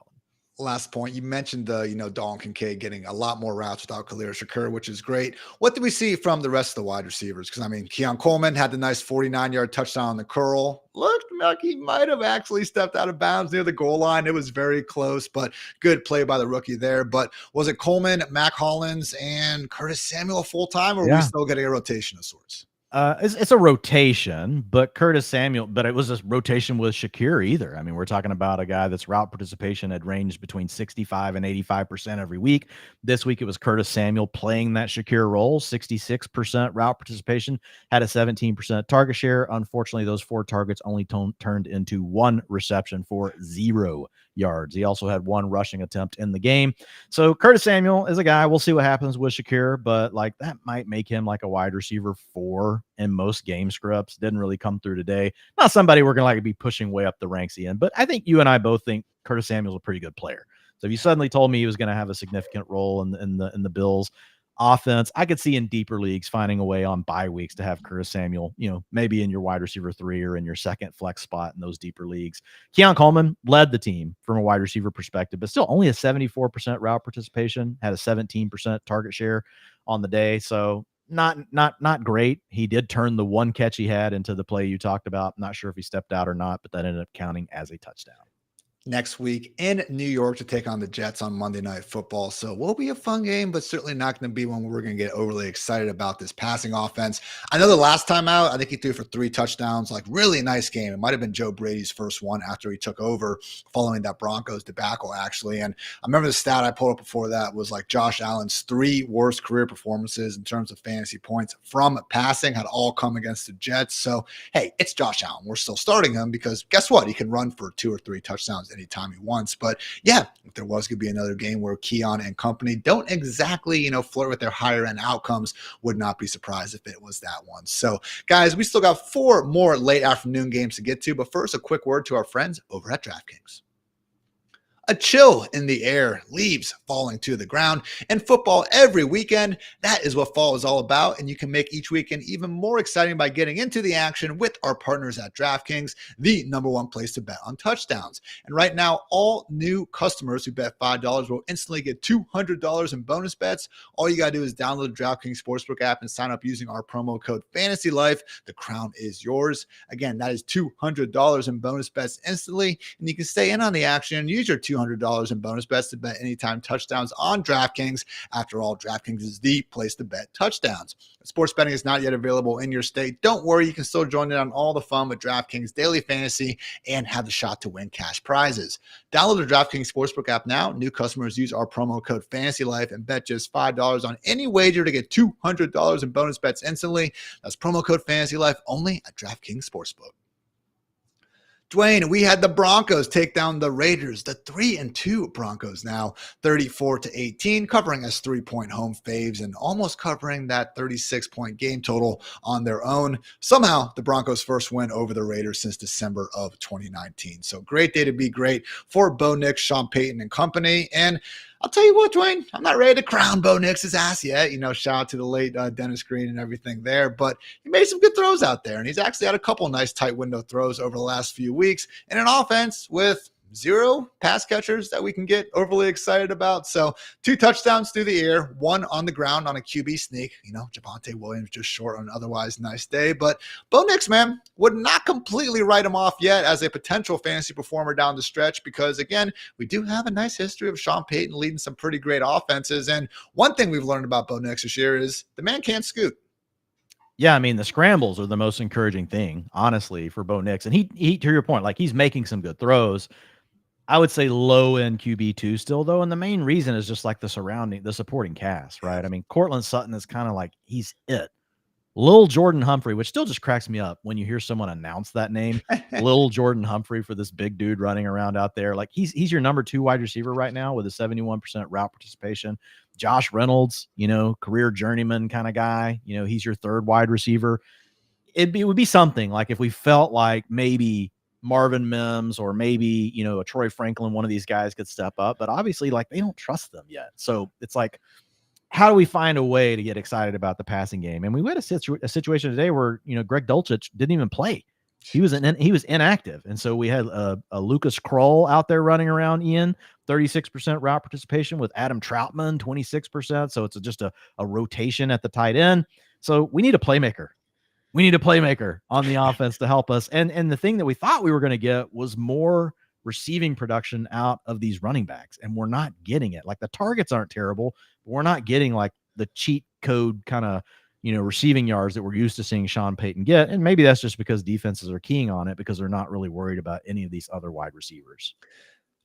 Last point, you mentioned Dalton Kincaid getting a lot more routes without Khalil Shakur, which is great. What did we see from the rest of the wide receivers? Because I mean, Keon Coleman had the nice 49-yard touchdown on the curl. Looked like he might have actually stepped out of bounds near the goal line. It was very close, but good play by the rookie there. But was it Coleman, Mac Hollins, and Curtis Samuel full time, or are we still getting a rotation of sorts? It's a rotation, but Curtis Samuel, but it was a rotation with Shakur either. I mean, we're talking about a guy that's route participation had ranged between 65 and 85% every week. This week, it was Curtis Samuel playing that Shakur role, 66% route participation, had a 17% target share. Unfortunately, those 4 targets only turned into 1 reception for 0 yards. He also had 1 rushing attempt in the game. So Curtis Samuel is a guy, we'll see what happens with Shakur, but like that might make him like a wide receiver 4 in most game scripts. Didn't really come through today. Not somebody we're going to be pushing way up the ranks in, but I think you and I both think Curtis Samuel's a pretty good player. So if you suddenly told me he was going to have a significant role in the Bills offense, I could see in deeper leagues finding a way on bye weeks to have Curtis Samuel, maybe in your wide receiver 3 or in your second flex spot in those deeper leagues. Keon Coleman led the team from a wide receiver perspective, but still only a 74% route participation, had a 17% target share on the day. So not great. He did turn the 1 catch he had into the play you talked about. Not sure if he stepped out or not, but that ended up counting as a touchdown. Next week in New York to take on the Jets on Monday Night Football. So will be a fun game, but certainly not going to be one where we're going to get overly excited about this passing offense. I know the last time out, I think he threw for 3 touchdowns, like really nice game. It might have been Joe Brady's first one after he took over following that Broncos debacle, actually. And I remember the stat I pulled up before that was like Josh Allen's 3 worst career performances in terms of fantasy points from passing had all come against the Jets. So, hey, it's Josh Allen. We're still starting him because guess what? He can run for 2 or 3 touchdowns anytime he wants. But yeah, if there was going to be another game where Keon and company don't exactly, flirt with their higher end outcomes, would not be surprised if it was that one. So guys, we still got 4 more late afternoon games to get to, but first a quick word to our friends over at DraftKings. A chill in the air, leaves falling to the ground, and football every weekend. That is what fall is all about, and you can make each weekend even more exciting by getting into the action with our partners at DraftKings, the #1 place to bet on touchdowns. And right now, all new customers who bet $5 will instantly get $200 in bonus bets. All you got to do is download the DraftKings Sportsbook app and sign up using our promo code FANTASYLIFE. The crown is yours. Again, that is $200 in bonus bets instantly, and you can stay in on the action and use your $200 in bonus bets to bet anytime touchdowns on DraftKings. After all, DraftKings is the place to bet touchdowns. Sports betting is not yet available in your state. Don't worry, you can still join in on all the fun with DraftKings Daily Fantasy and have the shot to win cash prizes. Download the DraftKings Sportsbook app now. New customers use our promo code FANTASYLIFE and bet just $5 on any wager to get $200 in bonus bets instantly. That's promo code FANTASYLIFE only at DraftKings Sportsbook. Dwain, we had the Broncos take down the Raiders, the 3-2 Broncos now, 34-18, covering as 3-point home faves and almost covering that 36-point game total on their own. Somehow, the Broncos' first win over the Raiders since December of 2019. So great day to be great for Bo Nix, Sean Payton, and company. And I'll tell you what, Dwain, I'm not ready to crown Bo Nix's ass yet. Shout out to the late Dennis Green and everything there, but he made some good throws out there, and he's actually had a couple nice tight window throws over the last few weeks in an offense with 0 pass catchers that we can get overly excited about. So 2 touchdowns through the air, 1 on the ground on a QB sneak. Javonte Williams just short on an otherwise nice day. But Bo Nix, man, would not completely write him off yet as a potential fantasy performer down the stretch because, again, we do have a nice history of Sean Payton leading some pretty great offenses. And one thing we've learned about Bo Nix this year is the man can't scoot. Yeah, I mean, the scrambles are the most encouraging thing, honestly, for Bo Nix. And he to your point, like he's making some good throws. I would say low end QB2 still, though. And the main reason is just like the supporting cast, right? I mean, Cortland Sutton is kind of like he's it. Lil Jordan Humphrey, which still just cracks me up when you hear someone announce that name, Lil Jordan Humphrey, for this big dude running around out there. Like he's your number 2 wide receiver right now with a 71% route participation. Josh Reynolds, career journeyman kind of guy. He's your 3rd wide receiver. It would be something like if we felt like maybe Marvin Mims or maybe, a Troy Franklin, one of these guys could step up, but obviously like they don't trust them yet. So it's like, how do we find a way to get excited about the passing game? And we had a situation today where, Greg Dulcich didn't even play. He was inactive. And so we had a Lucas Kroll out there running around, Ian, 36% route participation with Adam Troutman, 26%. So it's just a rotation at the tight end. So we need a playmaker. We need a playmaker on the offense to help us. And the thing that we thought we were going to get was more receiving production out of these running backs. And we're not getting it. Like the targets aren't terrible, but we're not getting like the cheat code kind of, receiving yards that we're used to seeing Sean Payton get. And maybe that's just because defenses are keying on it because they're not really worried about any of these other wide receivers.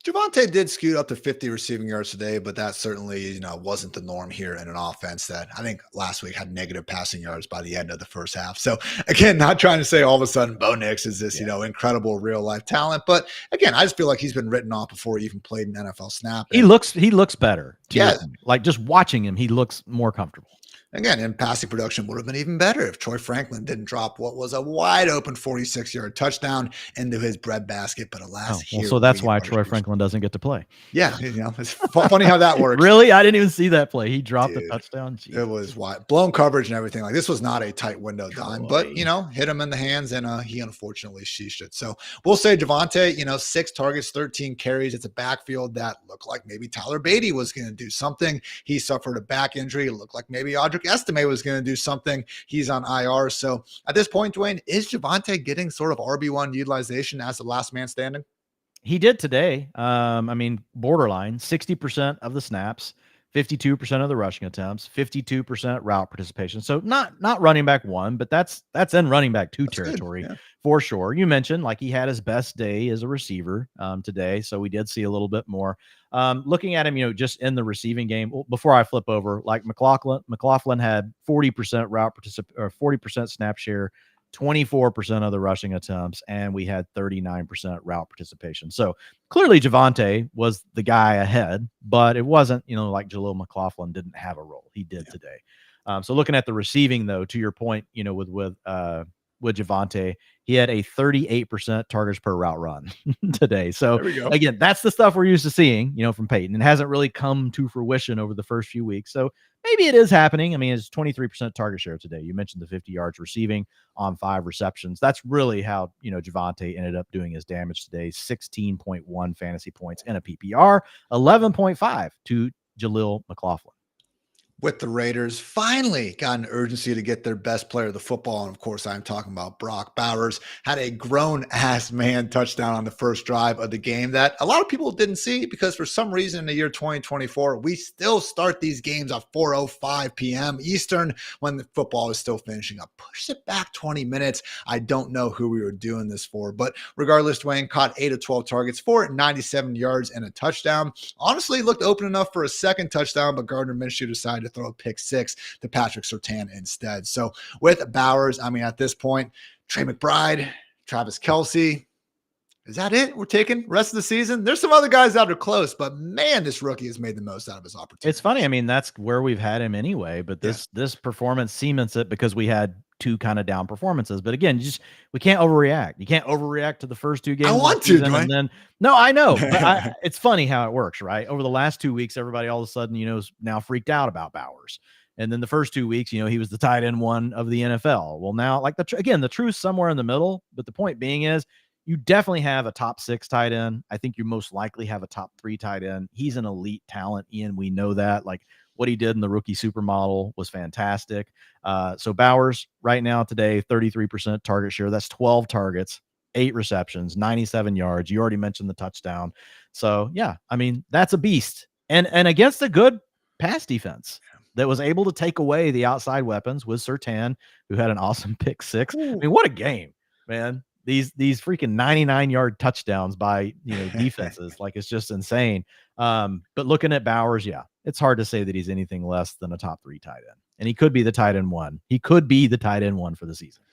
Javonte did scoot up to 50 receiving yards today, but that certainly, wasn't the norm here in an offense that I think last week had negative passing yards by the end of the first half. So again, not trying to say all of a sudden Bo Nix is this, incredible real life talent. But again, I just feel like he's been written off before he even played an NFL snap. He looks better. Yeah. Like just watching him, he looks more comfortable. Again, and passing production would have been even better if Troy Franklin didn't drop what was a wide open 46-yard touchdown into his breadbasket. But alas, so that's why Troy Franklin doesn't get to play. Yeah, it's funny how that works. Really? I didn't even see that play. He dropped a touchdown. Jesus. It was wide, blown coverage and everything. Like this was not a tight window dime, but hit him in the hands, and he unfortunately sheeshed it. So we'll say Javonte, 6 targets, 13 carries. It's a backfield that looked like maybe Tyler Beatty was going to do something. He suffered a back injury. It looked like maybe Audric Estime was going to do something. He's on IR. So at this point, Dwain, is Javonte getting sort of RB1 utilization as the last man standing? He did today. Borderline 60% of the snaps, 52% of the rushing attempts, 52% route participation. So not running back 1, but that's in running back 2 territory for sure. You mentioned like he had his best day as a receiver today. So we did see a little bit more. Looking at him, just in the receiving game before I flip over, like McLaughlin had 40% route or 40% snap share 24% of the rushing attempts, and we had 39% route participation. So clearly Javonte was the guy ahead, but it wasn't, like Jaleel McLaughlin didn't have a role. He did today. So looking at the receiving, though, to your point, with Javonte, he had a 38% targets per route run today. So again, that's the stuff we're used to seeing, from Peyton. It hasn't really come to fruition over the first few weeks. So maybe it is happening. I mean, it's 23% target share today. You mentioned the 50 yards receiving on 5 receptions. That's really how, Javonte ended up doing his damage today. 16.1 fantasy points in a PPR, 11.5 to Jaleel McLaughlin. With the Raiders, finally got an urgency to get their best player of the football. And of course, I'm talking about Brock Bowers. Had a grown-ass man touchdown on the first drive of the game that a lot of people didn't see because for some reason in the year 2024, we still start these games at 4:05 p.m. Eastern when the football is still finishing up. Push it back 20 minutes. I don't know who we were doing this for, but regardless, Dwain caught 8 of 12 targets for 97 yards and a touchdown. Honestly, looked open enough for a second touchdown, but Gardner Minshew decided to throw a pick 6 to Patrick Surtain instead. So with Bowers, I mean, at this point, Trey McBride, Travis Kelce, is that it? We're taking rest of the season. There's some other guys that are close, but man, this rookie has made the most out of his opportunity. It's funny. I mean, that's where we've had him anyway, but this performance cements it because we had 2 kind of down performances. But again, we can't overreact. You can't overreact to the first 2 games. I want to, and then no, I know, but it's funny how it works, right? Over the last 2 weeks, everybody all of a sudden, is now freaked out about Bowers. And then the first 2 weeks, he was the tight end 1 of the NFL. Well, now, like the truth's somewhere in the middle. But the point being is, you definitely have a top 6 tight end. I think you most likely have a top 3 tight end. He's an elite talent, Ian. We know that. Like what he did in the rookie supermodel was fantastic. So Bowers right now today, 33% target share. That's 12 targets, 8 receptions, 97 yards. You already mentioned the touchdown. So yeah, I mean, that's a beast. And against a good pass defense that was able to take away the outside weapons with Surtain, who had an awesome pick 6. Ooh. I mean, what a game, man. These freaking 99-yard touchdowns by defenses, like it's just insane. But looking at Bowers, yeah, it's hard to say that he's anything less than a top 3 tight end, and he could be the tight end 1. He could be the tight end 1 for the season.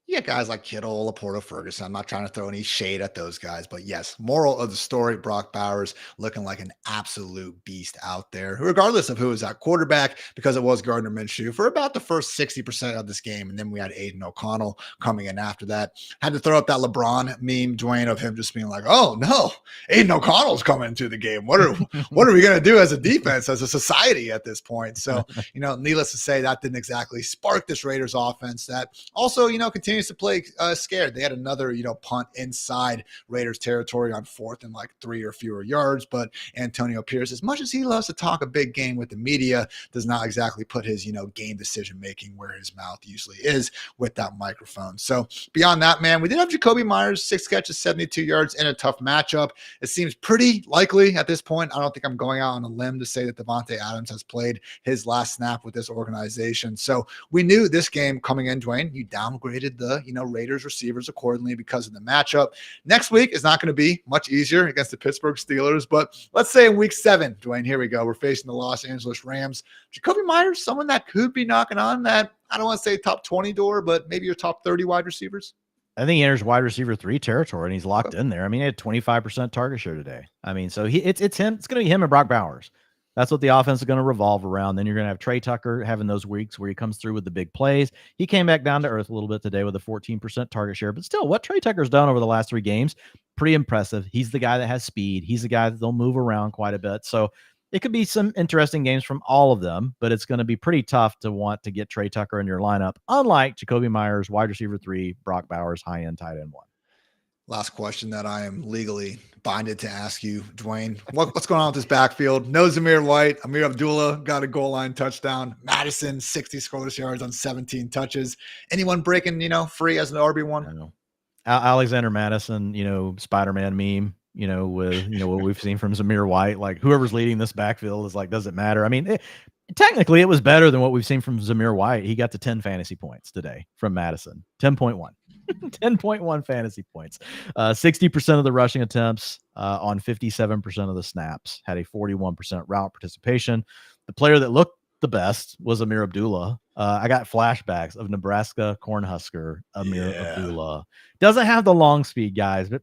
Yeah, guys like Kittle, Laporta, Ferguson. I'm not trying to throw any shade at those guys, but yes, moral of the story, Brock Bowers looking like an absolute beast out there, regardless of who was at quarterback, because it was Gardner Minshew for about the first 60% of this game. And then we had Aiden O'Connell coming in after that. Had to throw up that LeBron meme, Dwain, of him just being like, oh no, Aiden O'Connell's coming into the game. What are we going to do as a defense, as a society at this point? So, needless to say, that didn't exactly spark this Raiders offense that also, continues to play scared. They had another, punt inside Raiders territory on 4th and like 3 or fewer yards. But Antonio Pierce, as much as he loves to talk a big game with the media, does not exactly put his, game decision making where his mouth usually is with that microphone. So beyond that, man, we did have Jacoby Myers, 6 catches, 72 yards in a tough matchup. It seems pretty likely at this point. I don't think I'm going out on a limb to say that Devontae Adams has played his last snap with this organization. So we knew this game coming in, Dwain, you downgraded the Raiders receivers accordingly because of the matchup. Next week is not going to be much easier against the Pittsburgh Steelers, but let's say in week 7, Dwain, here we go. We're facing the Los Angeles Rams. Jacoby Myers, someone that could be knocking on that, I don't want to say top 20 door, but maybe your top 30 wide receivers. I think he enters wide receiver 3 territory, and he's locked in there. I mean, he had 25% target share today. I mean, so it's him. It's going to be him and Brock Bowers. That's what the offense is going to revolve around. Then you're going to have Trey Tucker having those weeks where he comes through with the big plays. He came back down to earth a little bit today with a 14% target share. But still, what Trey Tucker's done over the last 3 games, pretty impressive. He's the guy that has speed. He's the guy that they'll move around quite a bit. So it could be some interesting games from all of them, but it's going to be pretty tough to want to get Trey Tucker in your lineup, unlike Jacoby Myers, wide receiver 3, Brock Bowers, high-end tight end 1. Last question that I am legally binded to ask you, Dwain. What's going on with this backfield? No Zamir White. Amir Abdullah got a goal line touchdown. Madison, 60 scoreless yards on 17 touches. Anyone breaking, free as an RB1? I know. Alexander Madison, Spider-Man meme, with, what we've seen from Zamir White. Like, whoever's leading this backfield is like, doesn't matter. I mean, technically, it was better than what we've seen from Zamir White. He got to 10 fantasy points today from Madison. 10.1. 10.1 fantasy points. 60% of the rushing attempts on 57% of the snaps, had a 41% route participation. The player that looked the best was Amir Abdullah. I got flashbacks of Nebraska Cornhusker Amir Abdullah. Doesn't have the long speed, guys, but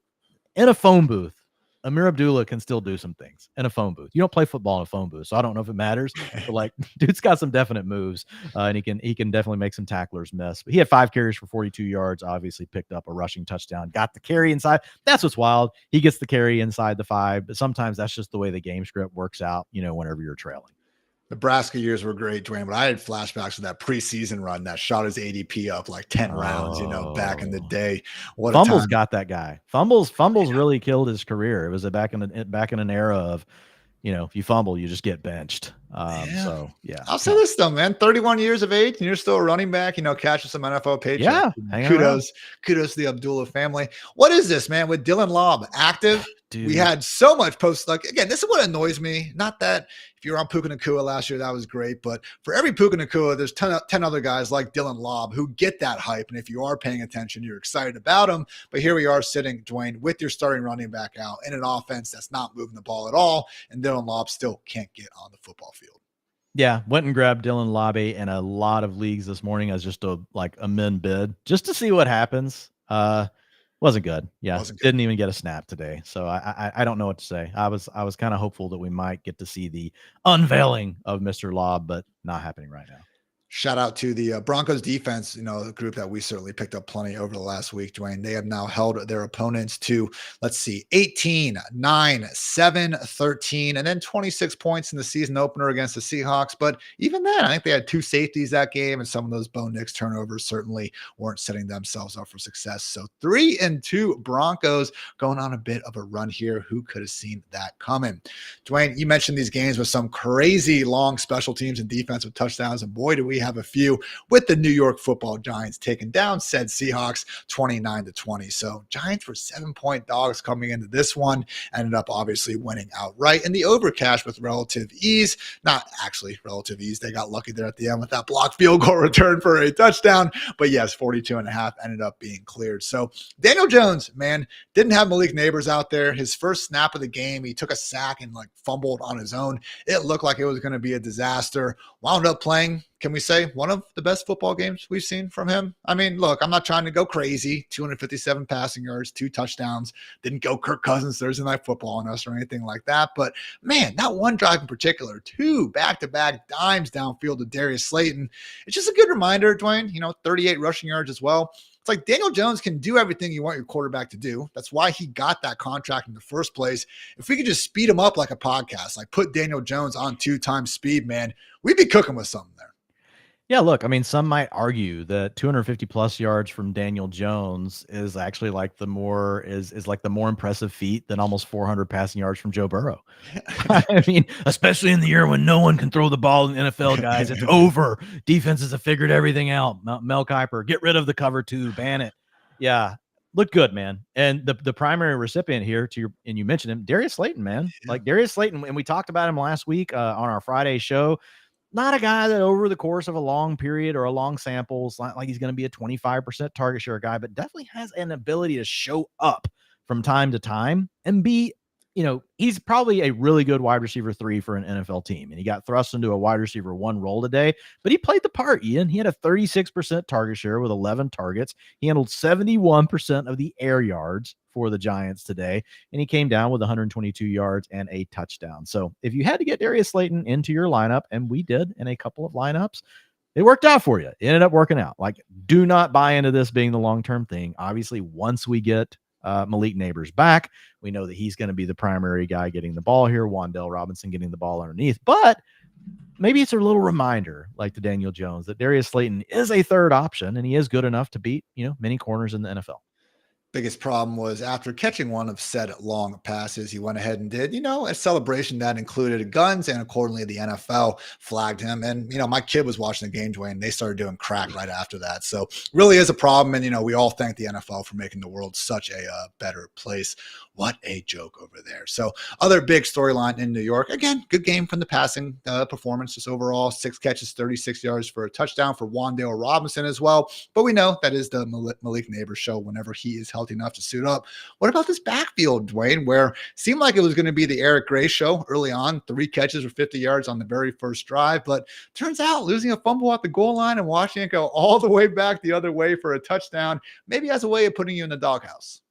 in a phone booth, Amir Abdullah can still do some things in a phone booth. You don't play football in a phone booth, so I don't know if it matters. But like, dude's got some definite moves, and he can definitely make some tacklers miss. But he had 5 carries for 42 yards. Obviously, picked up a rushing touchdown. Got the carry inside. That's what's wild. He gets the carry inside the 5, but sometimes that's just the way the game script works out. Whenever you're trailing. Nebraska years were great, Dwayne, but I had flashbacks of that preseason run that shot his ADP up like 10 rounds, back in the day. What Fumbles got that guy. Fumbles really killed his career. It was back in an era of, if you fumble, you just get benched. So yeah. I'll say this though, man, 31 years of age and you're still a running back, catching some NFL paycheck. Yeah. Kudos to the Abdullah family. What is this, man? With Dylan Lobb active? Dude. We had so much post. Like, again, this is what annoys me. Not that if you're on Puka Nacua last year, that was great. But for every Puka Nacua, there's 10 other guys like Dylan Lobb who get that hype. And if you are paying attention, you're excited about them. But here we are sitting, Dwayne, with your starting running back out in an offense that's not moving the ball at all. And Dylan Lobb still can't get on the football field. Yeah, went and grabbed Dylan Lobby in a lot of leagues this morning as just a min bid just to see what happens. Wasn't good. Yeah, didn't even get a snap today. So I don't know what to say. I was kind of hopeful that we might get to see the unveiling of Mr. Lobb, but not happening right now. Shout out to the Broncos defense, a group that we certainly picked up plenty over the last week, Dwayne. They have now held their opponents to, 18, 9, 7, 13, and then 26 points in the season opener against the Seahawks. But even then, I think they had 2 safeties that game, and some of those Bo Nix turnovers certainly weren't setting themselves up for success. So 3-2 Broncos going on a bit of a run here. Who could have seen that coming? Dwayne, you mentioned these games with some crazy long special teams and defensive touchdowns, and boy, do we have a few with the New York Football Giants taking down said Seahawks 29-20. So Giants were 7-point dogs coming into this one, ended up obviously winning outright in the overcash with relative ease. Not actually relative ease. They got lucky there at the end with that blocked field goal return for a touchdown. But yes, 42.5 ended up being cleared. So Daniel Jones, man, didn't have Malik Neighbors out there. His first snap of the game, he took a sack and fumbled on his own. It looked like it was going to be a disaster. Wound up playing, can we say, one of the best football games we've seen from him? I mean, look, I'm not trying to go crazy. 257 passing yards, 2 touchdowns. Didn't go Kirk Cousins Thursday Night Football on us or anything like that. But, man, that one drive in particular, 2 back-to-back dimes downfield to Darius Slayton. It's just a good reminder, Dwayne, 38 rushing yards as well. It's like Daniel Jones can do everything you want your quarterback to do. That's why he got that contract in the first place. If we could just speed him up like a podcast, put Daniel Jones on 2 times speed, man, we'd be cooking with something there. Yeah, look, I mean, some might argue that 250 plus yards from Daniel Jones is actually the more impressive feat than almost 400 passing yards from Joe Burrow. I mean, especially in the year when no one can throw the ball in the NFL, guys. It's over. Defenses have figured everything out. Mel Kiper, get rid of the cover 2, ban it. Yeah, look good, man. And the primary recipient here and you mentioned him, Darius Slayton, man. Yeah. Darius Slayton, and we talked about him last week on our Friday show. Not a guy that over the course of a long period or a long sample, it's not like he's going to be a 25% target share guy, but definitely has an ability to show up from time to time and be, he's probably a really good wide receiver 3 for an NFL team. And he got thrust into a wide receiver 1 role today, but he played the part, Ian. He had a 36% target share with 11 targets. He handled 71% of the air yards for the Giants today, and he came down with 122 yards and a touchdown. So if you had to get Darius Slayton into your lineup, and we did in a couple of lineups, it worked out for you. It ended up working out. Do not buy into this being the long-term thing. Obviously, once we get Malik Neighbors back, we know that he's going to be the primary guy getting the ball here. Wan'Dale Robinson getting the ball underneath, but maybe it's a little reminder, like to Daniel Jones, that Darius Slayton is a third option, and he is good enough to beat, many corners in the NFL. Biggest problem was after catching one of said long passes, he went ahead and did, a celebration that included guns, and accordingly the NFL flagged him. And, my kid was watching the game, Dwayne, and they started doing crack right after that. So really is a problem. And, we all thank the NFL for making the world such a better place. What a joke over there. So other big storyline in New York, again, good game from the passing performance, just overall 6 catches, 36 yards for a touchdown for Wan'Dale Robinson as well. But we know that is the Malik Neighbors show whenever he is healthy. healthy enough to suit up. What about this backfield, Dwayne, where it seemed like it was going to be the Eric Gray show early on, 3 catches for 50 yards on the very first drive, but turns out losing a fumble at the goal line and watching it go all the way back the other way for a touchdown, maybe as a way of putting you in the doghouse.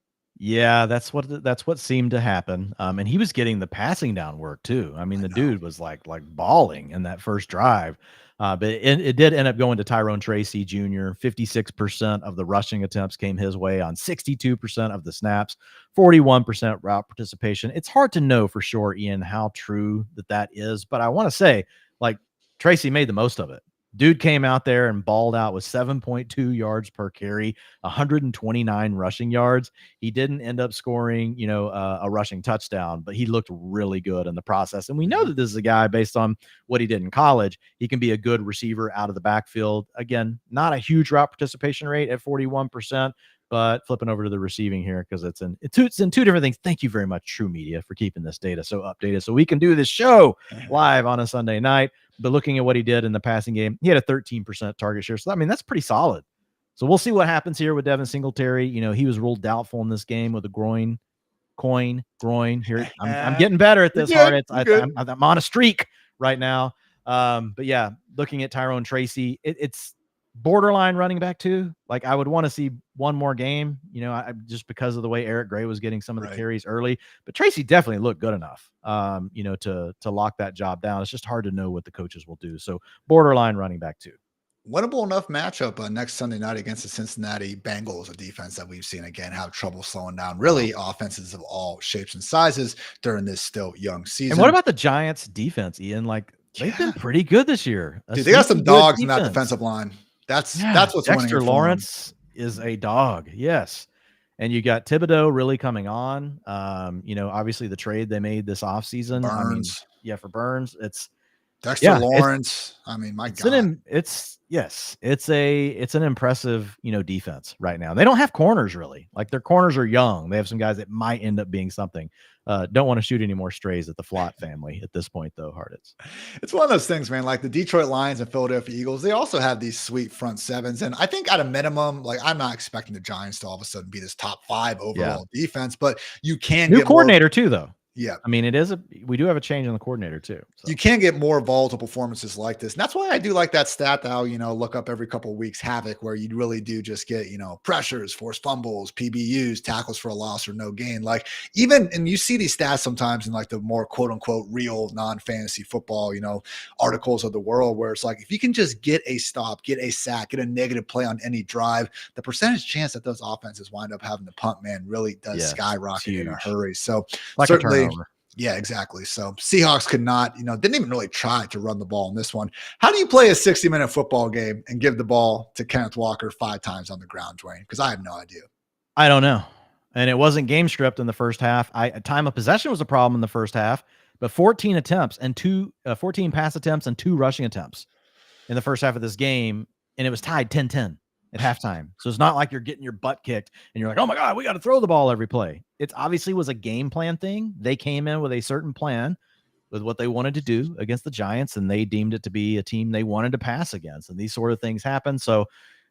Yeah, that's what seemed to happen. And he was getting the passing down work too. I mean, the dude was like balling in that first drive. But it did end up going to Tyrone Tracy Jr. 56% of the rushing attempts came his way on 62% of the snaps, 41% route participation. It's hard to know for sure, Ian, how true that is. But I want to say, like, Tracy made the most of it. Dude came out there and balled out with 7.2 yards per carry, 129 rushing yards. He didn't end up scoring, a rushing touchdown, but he looked really good in the process. And we know that this is a guy, based on what he did in college, he can be a good receiver out of the backfield. Again, not a huge route participation rate at 41%, but flipping over to the receiving here, because it's in two different things. Thank you very much, True Media, for keeping this data so updated so we can do this show live on a Sunday night. But looking at what he did in the passing game, he had a 13% target share. So, I mean, that's pretty solid. So we'll see what happens here with Devin Singletary. He was ruled doubtful in this game with a groin here. I'm getting better at this, Hartitz. I'm on a streak right now. But yeah, looking at Tyrone Tracy, it's borderline running back too. Like, I would want to see one more game, just because of the way Eric Gray was getting some of the carries early, but Tracy definitely looked good enough, to lock that job down. It's just hard to know what the coaches will do. So borderline running back too. Winnable enough matchup next Sunday night against the Cincinnati Bengals, a defense that we've seen again have trouble slowing down really offenses of all shapes and sizes during this still young season. And what about the Giants defense, Ian? Like, they've been pretty good this year. Dude, they got some dogs in that defensive line. That's what's Dexter winning. Lawrence is a dog. Yes. And you got Thibodeau really coming on. Obviously the trade they made this offseason. Burns. For Burns, it's Dexter Lawrence. My God. It's an impressive, defense right now. They don't have corners really. Like, their corners are young. They have some guys that might end up being something. Don't want to shoot any more strays at the Flott family at this point, though, Hartitz. It's one of those things, man. Like the Detroit Lions and Philadelphia Eagles, they also have these sweet front sevens. And I think at a minimum, like, I'm not expecting the Giants to all of a sudden be this top 5 overall defense, but you can get coordinator too, though. Yeah. I mean, we do have a change in the coordinator too. So. You can get more volatile performances like this. And that's why I do like that stat that I'll, look up every couple of weeks, Havoc, where you really do just get, pressures, forced fumbles, PBUs, tackles for a loss or no gain. Like, and you see these stats sometimes in like the more quote unquote real non-fantasy football, articles of the world, where it's like, if you can just get a stop, get a sack, get a negative play on any drive, the percentage chance that those offenses wind up having to punt, man, really does skyrocket in a hurry. So like certainly, yeah, exactly. So Seahawks could not, didn't even really try to run the ball in this one. How do you play a 60-minute football game and give the ball to Kenneth Walker 5 times on the ground, Dwayne? Because I have no idea. I don't know. And it wasn't game stripped in the first half. Time of possession was a problem in the first half, but 14 attempts and 14 pass attempts and 2 rushing attempts in the first half of this game. And it was tied 10-10 at halftime. So it's not like you're getting your butt kicked and you're like, oh my God, we got to throw the ball every play. It obviously was a game plan thing. They came in with a certain plan with what they wanted to do against the Giants, and they deemed it to be a team they wanted to pass against. And these sort of things happen. So,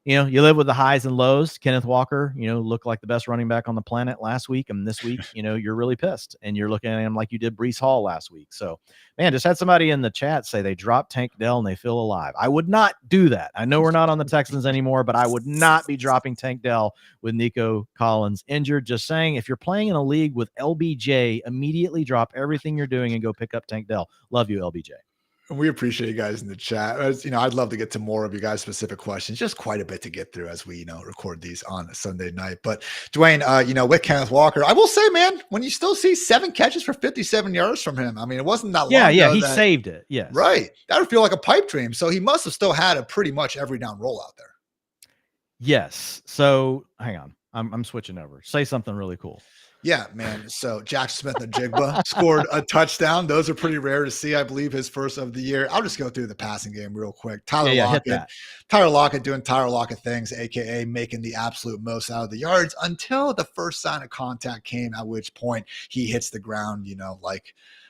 you live with the highs and lows. Kenneth Walker, looked like the best running back on the planet last week. And this week, you're really pissed and you're looking at him like you did Breece Hall last week. So, man, just had somebody in the chat say they dropped Tank Dell and they feel alive. I would not do that. I know we're not on the Texans anymore, but I would not be dropping Tank Dell with Nico Collins injured. Just saying, if you're playing in a league with LBJ, immediately drop everything you're doing and go pick up Tank Dell. Love you, LBJ. We appreciate you guys in the chat. I'd love to get to more of you guys' specific questions. Just quite a bit to get through as we, record these on a Sunday night. But Dwayne, with Kenneth Walker, I will say, man, when you still see 7 catches for 57 yards from him, I mean, it wasn't that long. Yeah, he saved it. Yes. Right. That would feel like a pipe dream. So he must have still had a pretty much every down roll out there. Yes. So hang on. I'm switching over. Say something really cool. Yeah, man. So Jackson Smith-Njigba scored a touchdown. Those are pretty rare to see. I believe his first of the year. I'll just go through the passing game real quick. Tyler Lockett doing Tyler Lockett things, aka making the absolute most out of the yards until the first sign of contact came, at which point he hits the ground,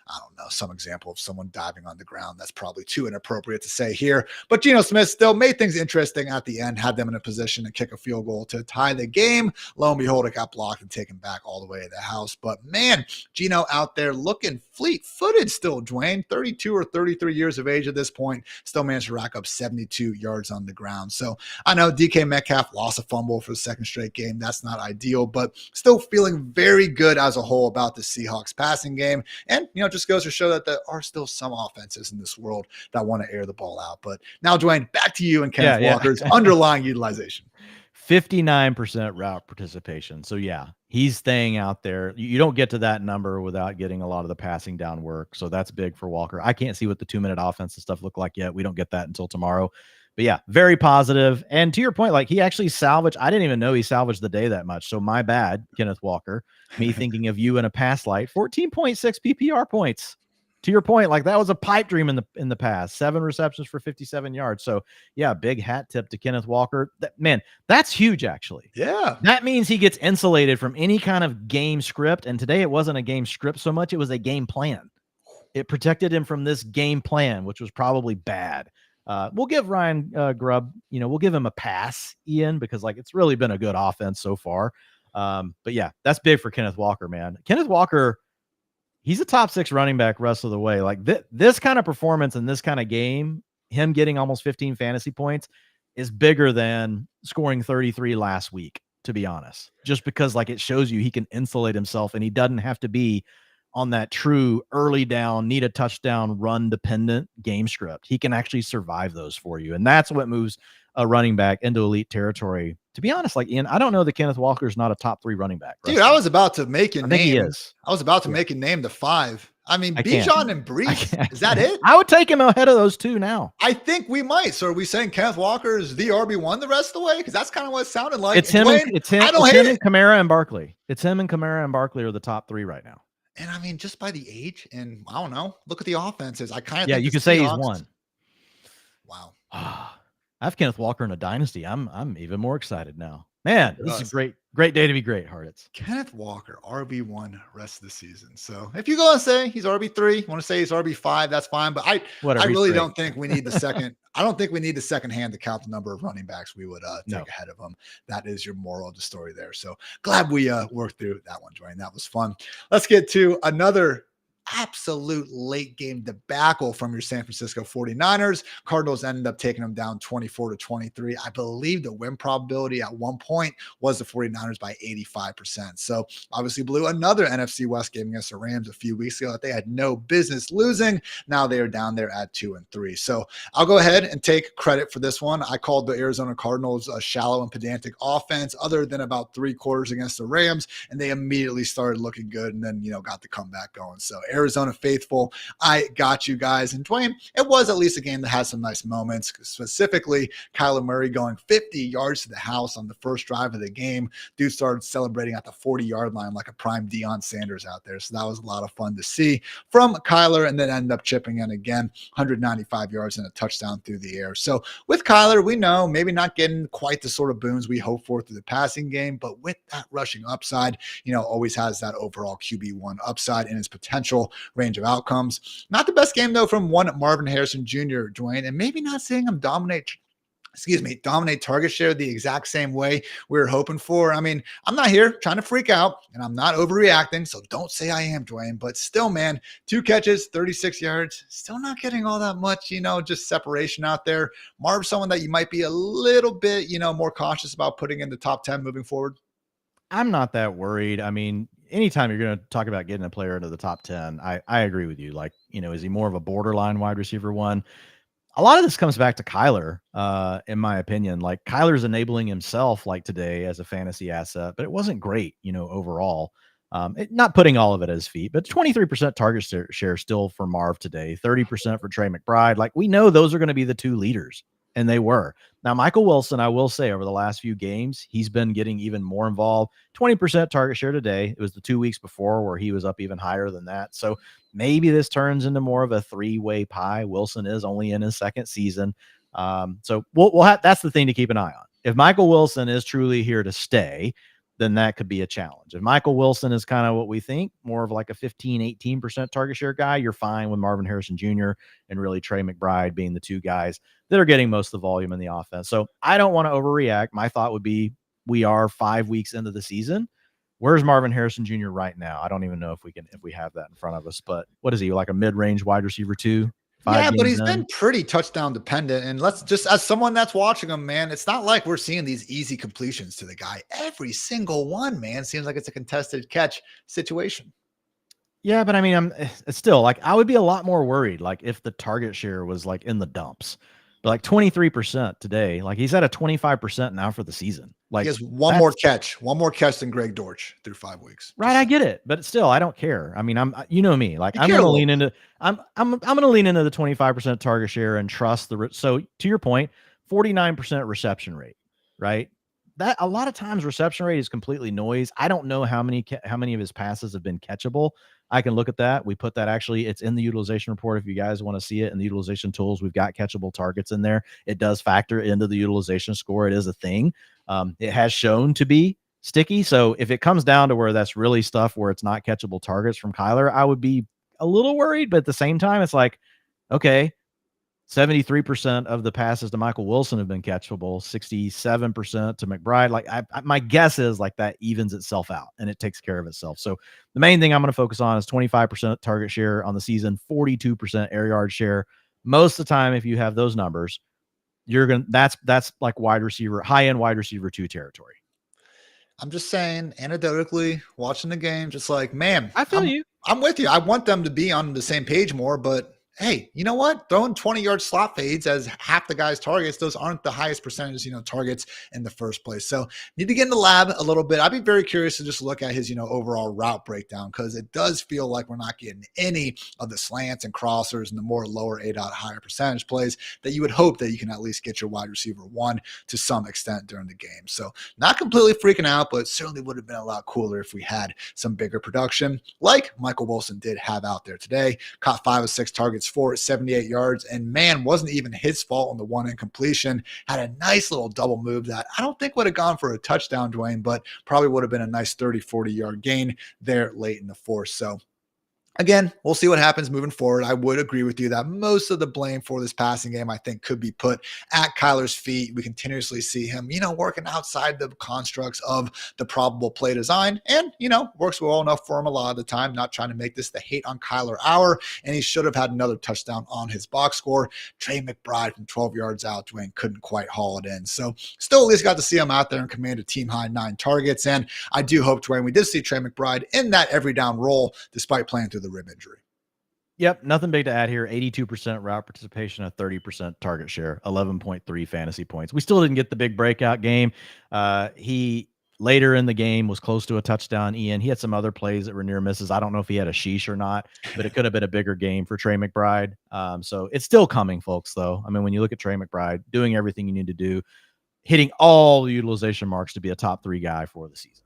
I don't know, some example of someone diving on the ground. That's probably too inappropriate to say here. But Geno Smith still made things interesting at the end, had them in a position to kick a field goal to tie the game. Lo and behold, it got blocked and taken back all the way to the house. But man, Geno out there looking fleet-footed still, Dwain, 32 or 33 years of age at this point, still managed to rack up 72 yards on the ground. So I know DK Metcalf lost a fumble for the second straight game. That's not ideal, but still feeling very good as a whole about the Seahawks passing game. And, just goes to show that there are still some offenses in this world that want to air the ball out. But now, Dwain, back to you and Kenneth Walker's underlying utilization. 59% route participation. So yeah, he's staying out there. You don't get to that number without getting a lot of the passing down work. So that's big for Walker. I can't see what the 2-minute offensive stuff look like yet. We don't get that until tomorrow. But yeah, very positive. And to your point, like he actually salvaged, I didn't even know he salvaged the day that much. So my bad, Kenneth Walker, me thinking of you in a past light, 14.6 PPR points. To your point, like that was a pipe dream in the past. 7 receptions for 57 yards. So yeah, big hat tip to Kenneth Walker. Man, that's huge actually. Yeah. That means he gets insulated from any kind of game script. And today it wasn't a game script so much, it was a game plan. It protected him from this game plan, which was probably bad. We'll give Ryan Grubb, we'll give him a pass, Ian, because like it's really been a good offense so far. But yeah, that's big for Kenneth Walker, man. Kenneth Walker, he's a top 6 running back rest of the way. Like this kind of performance in this kind of game, him getting almost 15 fantasy points is bigger than scoring 33 last week, to be honest, just because like it shows you he can insulate himself and he doesn't have to be on that true early down, need a touchdown, run dependent game script. He can actually survive those for you. And that's what moves a running back into elite territory. To be honest, like Ian, I don't know that Kenneth Walker is not a top 3 running back. Dude, I was about to make a name. He is. I was about to make a name the 5. I mean, Bijan and Brees, is that it? I would take him ahead of those 2 now. I think we might. So are we saying Kenneth Walker is the RB1 the rest of the way? Because that's kind of what it sounded like. It's him, and Kamara and Barkley. It's him and Kamara and Barkley are the top 3 right now. And I mean, just by the age, and I don't know, look at the offenses. I kind of think you could say he's one. Wow. I have Kenneth Walker in a dynasty. I'm even more excited now. Man, this is a great day to be great, Hartitz. Kenneth Walker, RB1 rest of the season. So if you go and say he's RB3, you want to say he's RB5, that's fine. But I really don't think we need the second. I don't think we need the second hand to count the number of running backs we would take ahead of him. That is your moral of the story there. So glad we worked through that one, Dwain. That was fun. Let's get to another absolute late game debacle from your San Francisco 49ers. Cardinals ended up taking them down 24-23. I believe the win probability at one point was the 49ers by 85%. So obviously blew another NFC West game against the Rams a few weeks ago that they had no business losing. Now they are down there at 2-3. So I'll go ahead and take credit for this one. I called the Arizona Cardinals a shallow and pedantic offense other than about 3 quarters against the Rams, and they immediately started looking good and then, got the comeback going. So Arizona faithful, I got you guys. And Dwain, it was at least a game that had some nice moments, specifically Kyler Murray going 50 yards to the house on the first drive of the game. Dude started celebrating at the 40-yard line like a prime Deion Sanders out there. So that was a lot of fun to see from Kyler, and then ended up chipping in again, 195 yards and a touchdown through the air. So with Kyler, we know maybe not getting quite the sort of boons we hope for through the passing game, but with that rushing upside, always has that overall QB1 upside in his potential range of outcomes. Not the best game though from one Marvin Harrison Jr., Dwain, and maybe not seeing him dominate target share the exact same way we were hoping for. I mean, I'm not here trying to freak out, and I'm not overreacting, so don't say I am, Dwain, but still, man, 2 catches, 36 yards, still not getting all that much, just separation out there. Marv, someone that you might be a little bit, more cautious about putting in the top 10 moving forward? I'm not that worried. I mean, anytime you're going to talk about getting a player into the top 10, I agree with you. Like, is he more of a borderline wide receiver 1? A lot of this comes back to Kyler, in my opinion. Like, Kyler's enabling himself like today as a fantasy asset, but it wasn't great, overall. Not putting all of it at his feet, but 23% target share still for Marv today, 30% for Trey McBride. Like, we know those are going to be the 2 leaders, and they were. Now, Michael Wilson, I will say, over the last few games, he's been getting even more involved. 20% target share today. It was the 2 weeks before where he was up even higher than that. So maybe this turns into more of a 3-way pie. Wilson is only in his 2nd season. So we'll have, that's the thing to keep an eye on. If Michael Wilson is truly here to stay, then that could be a challenge. If Michael Wilson is kind of what we think, more of like a 15-18% target share guy, you're fine with Marvin Harrison Jr. and really Trey McBride being the two guys that are getting most of the volume in the offense. So I don't want to overreact. My thought would be we are 5 weeks into the season. Where's Marvin Harrison Jr. right now? I don't even know if we have that in front of us, but what is he, like a mid-range wide receiver 2? Yeah, but he's been pretty touchdown dependent. And let's just, as someone that's watching him, man, it's not like we're seeing these easy completions to the guy. Every single one, man, seems like it's a contested catch situation. Yeah, but I mean, it's still like I would be a lot more worried, like if the target share was like in the dumps, but like 23% today. Like he's at a 25% now for the season. Like he has one more catch than Greg Dortch through 5 weeks. Right, I get it, but still, I don't care. I mean, you know me, like I'm going to lean into I'm going to lean into the 25% target share and trust so to your point, 49% reception rate, right? That a lot of times reception rate is completely noise. I don't know how many of his passes have been catchable. I can look at that. We put that it's in the utilization report. If you guys want to see it in the utilization tools, we've got catchable targets in there. It does factor into the utilization score. It is a thing. It has shown to be sticky. So if it comes down to where that's really stuff where it's not catchable targets from Kyler, I would be a little worried. But at the same time, it's like, okay, 73% of the passes to Michael Wilson have been catchable, 67% to McBride. Like my guess is like that evens itself out and it takes care of itself. So the main thing I'm going to focus on is 25% target share on the season, 42% air yard share. Most of the time, if you have those numbers, that's like wide receiver, high-end wide receiver 2 territory. I'm just saying, anecdotally, watching the game, just like, man, I feel you. I'm with you. I want them to be on the same page more, but hey, you know what? Throwing 20-yard slot fades as half the guys' targets, those aren't the highest percentage, targets in the first place. So need to get in the lab a little bit. I'd be very curious to just look at his, overall route breakdown, because it does feel like we're not getting any of the slants and crossers and the more lower A-dot higher percentage plays that you would hope that you can at least get your wide receiver 1 to some extent during the game. So not completely freaking out, but certainly would have been a lot cooler if we had some bigger production like Michael Wilson did have out there today. Caught 5 of 6 targets for 78 yards, and man, wasn't even his fault on the one incompletion. Had a nice little double move that I don't think would have gone for a touchdown, Dwain, but probably would have been a nice 30-40 yard gain there late in the fourth. So again, we'll see what happens moving forward. I would agree with you that most of the blame for this passing game, I think, could be put at Kyler's feet. We continuously see him, working outside the constructs of the probable play design, and, works well enough for him a lot of the time. Not trying to make this the hate on Kyler hour, and he should have had another touchdown on his box score. Trey McBride from 12 yards out, Dwain couldn't quite haul it in. So still at least got to see him out there and command a team-high 9 targets, and I do hope, Dwain, we did see Trey McBride in that every down role despite playing through the rib injury. Yep, nothing big to add here. 82% route participation, a 30% target share, 11.3 fantasy points. We still didn't get the big breakout game. He later in the game was close to a touchdown. Ian, he had some other plays that were near misses. I don't know if he had a sheesh or not, but it could have been a bigger game for Trey McBride. So it's still coming, folks, though. I mean, when you look at Trey McBride doing everything you need to do, hitting all the utilization marks to be a top 3 guy for the season.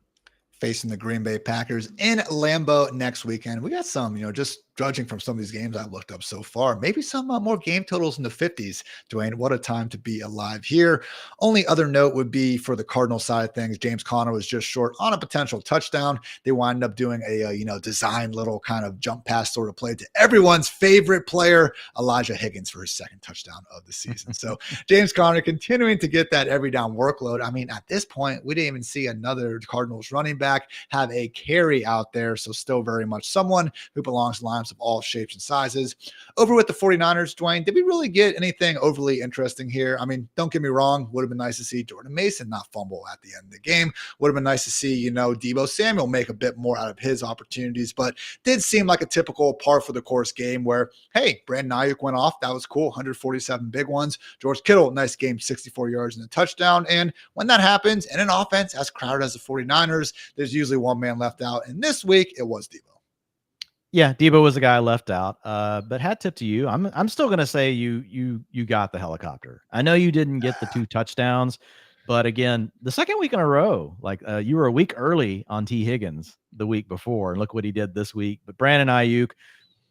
Facing the Green Bay Packers in Lambeau next weekend. We got some, just judging from some of these games I've looked up so far, maybe some more game totals in the 50s. Dwain, what a time to be alive here. Only other note would be for the Cardinal side of things, James Conner was just short on a potential touchdown. They wind up doing a, design little kind of jump pass sort of play to everyone's favorite player, Elijah Higgins, for his second touchdown of the season. So James Conner continuing to get that every down workload. I mean, at this point, we didn't even see another Cardinals running back have a carry out there. So still very much someone who belongs to lineups of all shapes and sizes. Over with the 49ers, Dwain, did we really get anything overly interesting here? I mean, don't get me wrong. Would have been nice to see Jordan Mason not fumble at the end of the game. Would have been nice to see, Deebo Samuel make a bit more out of his opportunities, but did seem like a typical par for the course game where, hey, Brandon Ayuk went off. That was cool. 147 big ones. George Kittle, nice game, 64 yards and a touchdown. And when that happens in an offense as crowded as the 49ers, there's usually one man left out. And this week it was Deebo. Yeah, Deebo was the guy left out. But hat tip to you. I'm still gonna say you got the helicopter. I know you didn't get the 2 touchdowns, but again, the second week in a row, like you were a week early on T. Higgins the week before, and look what he did this week. But Brandon Ayuk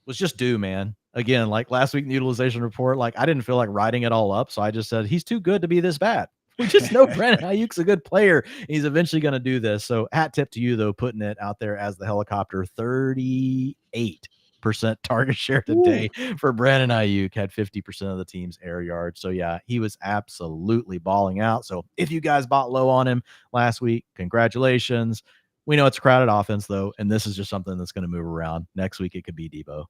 was just due, man. Again, like last week in the utilization report, like I didn't feel like writing it all up, so I just said he's too good to be this bad We just know Brandon Ayuk's a good player. He's eventually going to do this. So hat tip to you, though, putting it out there as the helicopter. 38% target share today for Brandon Ayuk. Had 50% of the team's air yards. So, yeah, he was absolutely balling out. So if you guys bought low on him last week, congratulations. We know it's a crowded offense, though, and this is just something that's going to move around. Next week, it could be Debo.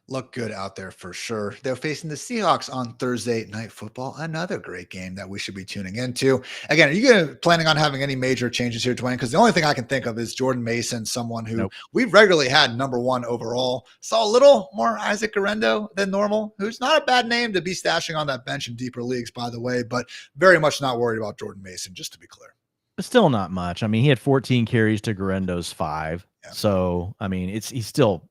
Look good out there for sure. They're facing the Seahawks on Thursday Night Football. Another great game that we should be tuning into. Again, are you planning on having any major changes here, Dwayne? Because the only thing I can think of is Jordan Mason, someone who we've regularly had #1 overall. Saw a little more Isaac Guerrero than normal, who's not a bad name to be stashing on that bench in deeper leagues, by the way, but very much not worried about Jordan Mason, just to be clear. But still not much. I mean, he had 14 carries to Guerendo's 5. Yeah. So, I mean, he's still,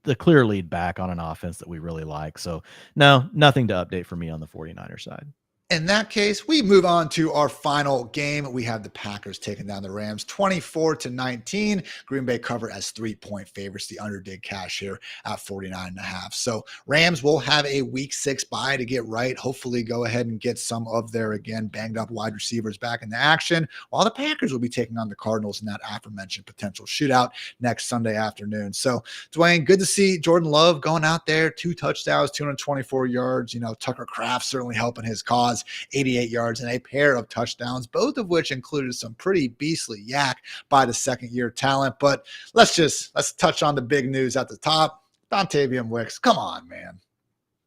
the clear lead back on an offense that we really like. So no, nothing to update for me on the 49ers side. In that case, we move on to our final game. We have the Packers taking down the Rams 24-19. Green Bay cover as 3-point favorites. The under did cash here at 49.5. So Rams will have a week 6 bye to get right. Hopefully go ahead and get some of their, again, banged up wide receivers back into action, while the Packers will be taking on the Cardinals in that aforementioned potential shootout next Sunday afternoon. So Dwayne, good to see Jordan Love going out there, 2 touchdowns, 224 yards. Tucker Kraft certainly helping his cause. 88 yards and a pair of touchdowns, both of which included some pretty beastly yak by the second-year talent. But let's touch on the big news at the top. Dontavian Wicks, come on, man.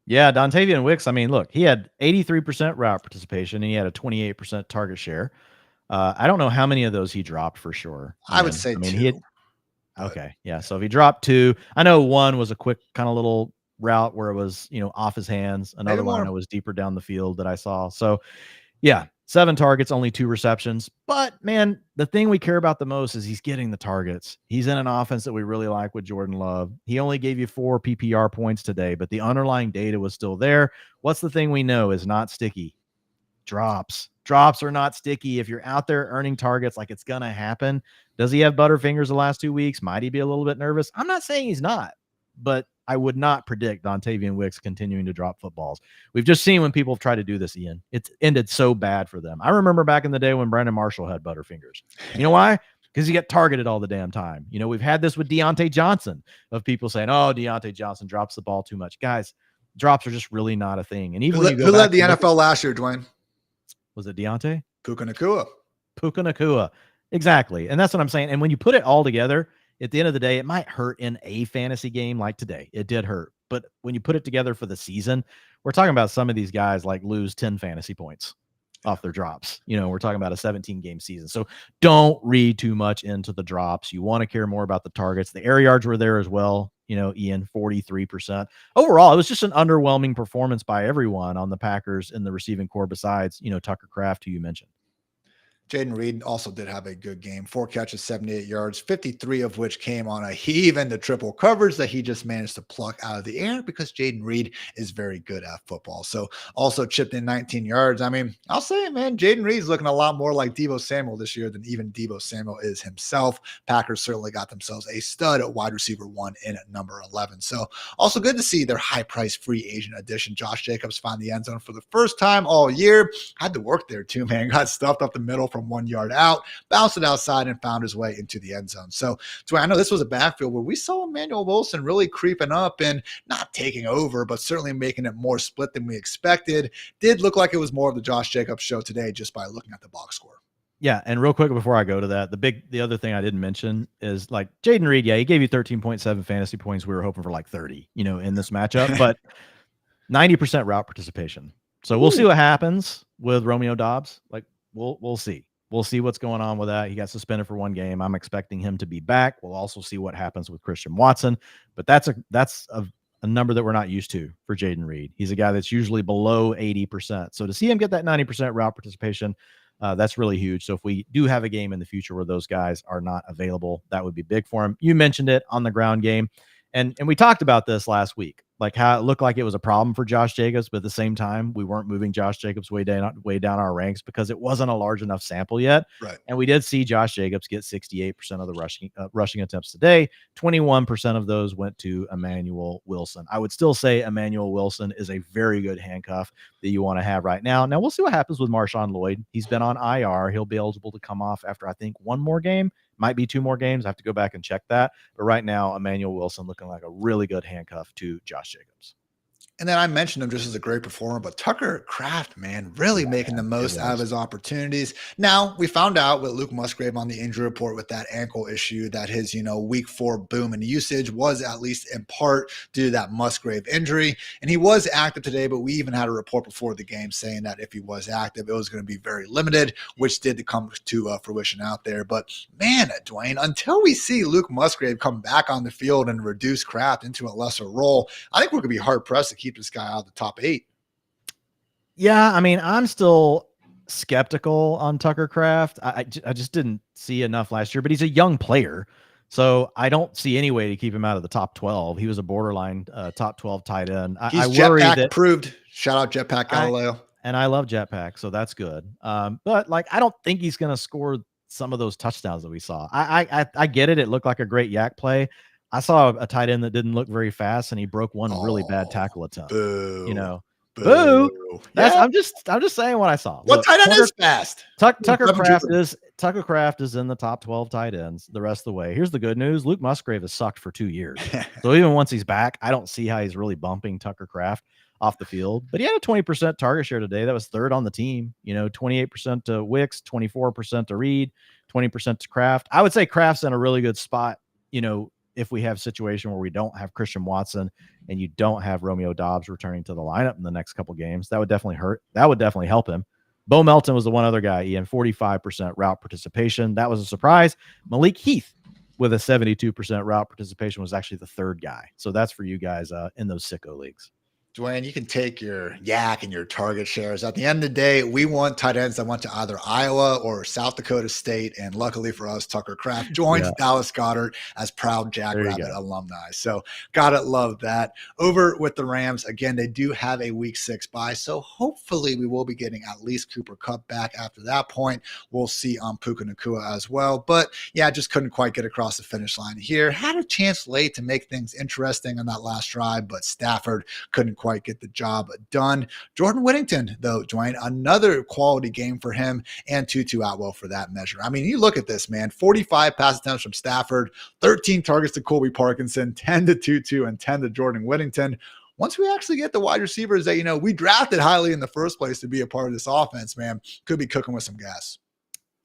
Yeah, Dontavian Wicks, I mean, look, he had 83% route participation and he had a 28% target share. I don't know how many of those he dropped for sure. I would say 2. Okay, yeah, so if he dropped 2, I know one was a quick kind of little route where it was, off his hands. Another one was deeper down the field that I saw. So yeah, 7 targets, only 2 receptions. But man, the thing we care about the most is he's getting the targets. He's in an offense that we really like with Jordan Love. He only gave you 4 PPR points today, but the underlying data was still there. What's the thing we know is not sticky? Drops. Drops are not sticky. If you're out there earning targets like it's going to happen, does he have butterfingers the last 2 weeks? Might he be a little bit nervous? I'm not saying he's not, but I would not predict Dontavian Wicks continuing to drop footballs. We've just seen when people try to do this, Ian, it's ended so bad for them. I remember back in the day when Brandon Marshall had butterfingers. You know why? Because he got targeted all the damn time. We've had this with Deontay Johnson of people saying, oh, Deontay Johnson drops the ball too much. Guys, drops are just really not a thing. And even who led the NFL last year, Dwayne? Was it Deontay? Puka Nacua. Exactly. And that's what I'm saying. And when you put it all together, at the end of the day, it might hurt in a fantasy game like today. It did hurt. But when you put it together for the season, we're talking about some of these guys like lose 10 fantasy points off their drops. We're talking about a 17-game season. So don't read too much into the drops. You want to care more about the targets. The air yards were there as well. Ian, 43%. Overall, it was just an underwhelming performance by everyone on the Packers in the receiving core besides, Tucker Kraft, who you mentioned. Jaden Reed also did have a good game. 4 catches, 78 yards, 53 of which came on a heave into triple coverage that he just managed to pluck out of the air because Jaden Reed is very good at football. So also chipped in 19 yards. I mean, I'll say it, man. Jaden Reed's looking a lot more like Deebo Samuel this year than even Deebo Samuel is himself. Packers certainly got themselves a stud at wide receiver 1 in at number 11. So also good to see their high-priced free agent addition. Josh Jacobs found the end zone for the first time all year. Had to work there too, man. Got stuffed up the middle from 1 yard out, bounced it outside, and found his way into the end zone. So I know this was a backfield where we saw Emmanuel Wilson really creeping up and not taking over, but certainly making it more split than we expected. Did look like it was more of the Josh Jacobs show today just by looking at the box score. Yeah, and real quick before I go to that, the other thing I didn't mention is like Jaden Reed, yeah, he gave you 13.7 fantasy points. We were hoping for like 30, in this matchup, but 90% route participation. So we'll see what happens with Romeo Doubs. Like we'll see. We'll see what's going on with that. He got suspended for 1 game. I'm expecting him to be back. We'll also see what happens with Christian Watson, but that's a number that we're not used to for Jaden Reed. He's a guy that's usually below 80%. So to see him get that 90% route participation, that's really huge. So if we do have a game in the future where those guys are not available, that would be big for him. You mentioned it on the ground game. And we talked about this last week. like how it looked like it was a problem for Josh Jacobs, but at the same time, we weren't moving Josh Jacobs way down our ranks because it wasn't a large enough sample yet. Right. And we did see Josh Jacobs get 68% of the rushing attempts today. 21% of those went to Emmanuel Wilson. I would still say Emmanuel Wilson is a very good handcuff that you want to have right now. Now we'll see what happens with Marshawn Lloyd. He's been on IR. He'll be eligible to come off after I think one more game. Might be two more games. I have to go back and check that. But right now, Emmanuel Wilson looking like a really good handcuff to Josh Jacobs. And then I mentioned him just as a great performer, but Tucker Kraft, man, really making the most out of his opportunities. Now, we found out with Luke Musgrave on the injury report with that ankle issue that his, week 4 boom in usage was at least in part due to that Musgrave injury. And he was active today, but we even had a report before the game saying that if he was active, it was going to be very limited, which did come to fruition out there. But man, Dwain, until we see Luke Musgrave come back on the field and reduce Kraft into a lesser role, I think we're going to be hard pressed to keep this guy out of the top 8. Yeah, I mean, I'm still skeptical on Tucker Kraft. I just didn't see enough last year, but he's a young player, so I don't see any way to keep him out of the top 12. He was a borderline top 12 tight end. He's Jetpack approved. Shout out Jetpack Galileo. And I love Jetpack, so that's good. But like, I don't think he's going to score some of those touchdowns that we saw. I get it. It looked like a great yak play. I saw a tight end that didn't look very fast, and he broke one really bad tackle attempt. Boo. Boo. I'm just saying what I saw. What tight end is fast? Tucker Kraft is in the top 12 tight ends the rest of the way. Here's the good news. Luke Musgrave has sucked for 2 years. So even once he's back, I don't see how he's really bumping Tucker Kraft off the field. But he had a 20% target share today. That was third on the team. 28% to Wicks, 24% to Reed, 20% to Kraft. I would say Kraft's in a really good spot, if we have a situation where we don't have Christian Watson and you don't have Romeo Doubs returning to the lineup in the next couple games, that would definitely hurt. That would definitely help him. Bo Melton was the one other guy, Ian, 45% route participation. That was a surprise. Malik Heath with a 72% route participation was actually the third guy. So that's for you guys in those sicko leagues. Dwain, you can take your yak and your target shares. At the end of the day, we want tight ends that went to either Iowa or South Dakota State. And luckily for us, Tucker Kraft joins Dallas Goedert as proud Jackrabbit alumni. So gotta love that. Over with the Rams, again, they do have a week 6 bye. So hopefully we will be getting at least Cooper Kupp back after that point. We'll see on Puka Nacua as well. But yeah, just couldn't quite get across the finish line here. Had a chance late to make things interesting on that last drive, but Stafford couldn't quite get the job done. Jordan Whittington, though, Dwain, another quality game for him, and Tutu Atwell for that measure. I mean, you look at this, man, 45 pass attempts from Stafford, 13 targets to Colby Parkinson, 10 to Tutu, and 10 to Jordan Whittington. Once we actually get the wide receivers that, we drafted highly in the first place to be a part of this offense, man, could be cooking with some gas.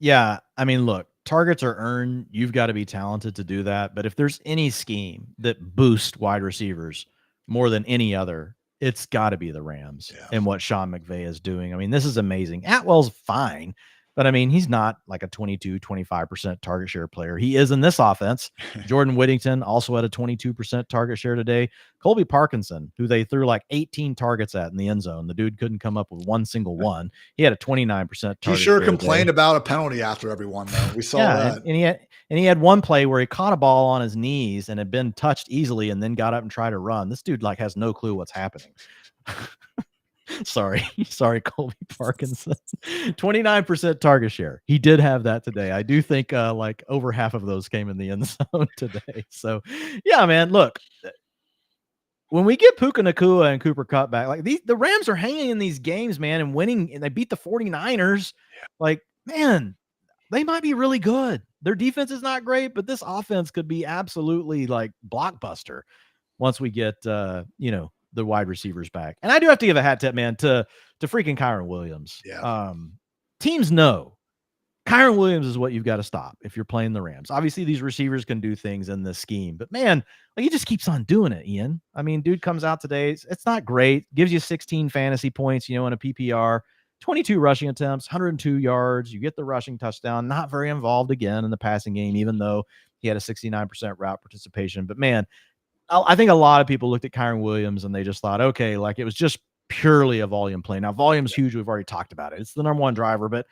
Yeah, I mean, look, targets are earned. You've got to be talented to do that. But if there's any scheme that boosts wide receivers more than any other, it's got to be the Rams and what Sean McVay is doing. I mean, this is amazing. Atwell's fine, but I mean, he's not like a 25% target share player. He is in this offense. Jordan Whittington also had a 22% target share today. Colby Parkinson, who they threw like 18 targets at in the end zone. The dude couldn't come up with one single one. He had a 29% target He sure share complained today. about a penalty after every one, though. We saw that. And he had one play where he caught a ball on his knees and had been touched easily and then got up and tried to run. This dude has no clue what's happening. Sorry, Colby Parkinson. 29% target share. He did have that today. I do think over half of those came in the end zone today. So yeah, man, look, when we get Puka Nacua and Cooper Kupp back, the Rams are hanging in these games, man, and winning, and they beat the 49ers. Man, they might be really good. Their defense is not great, but this offense could be absolutely blockbuster once we get the wide receivers back. And I do have to give a hat tip, man, to freaking Kyren Williams. Yeah. Teams know Kyren Williams is what you've got to stop if you're playing the Rams. Obviously, these receivers can do things in this scheme, but man, he just keeps on doing it, Ian. I mean, dude comes out today. It's not great. Gives you 16 fantasy points, in a PPR, 22 rushing attempts, 102 yards. You get the rushing touchdown. Not very involved again in the passing game, even though he had a 69% route participation. But man, I think a lot of people looked at Kyren Williams and they just thought, okay, it was just purely a volume play. Now, volume's huge. We've already talked about it. It's the number one driver, but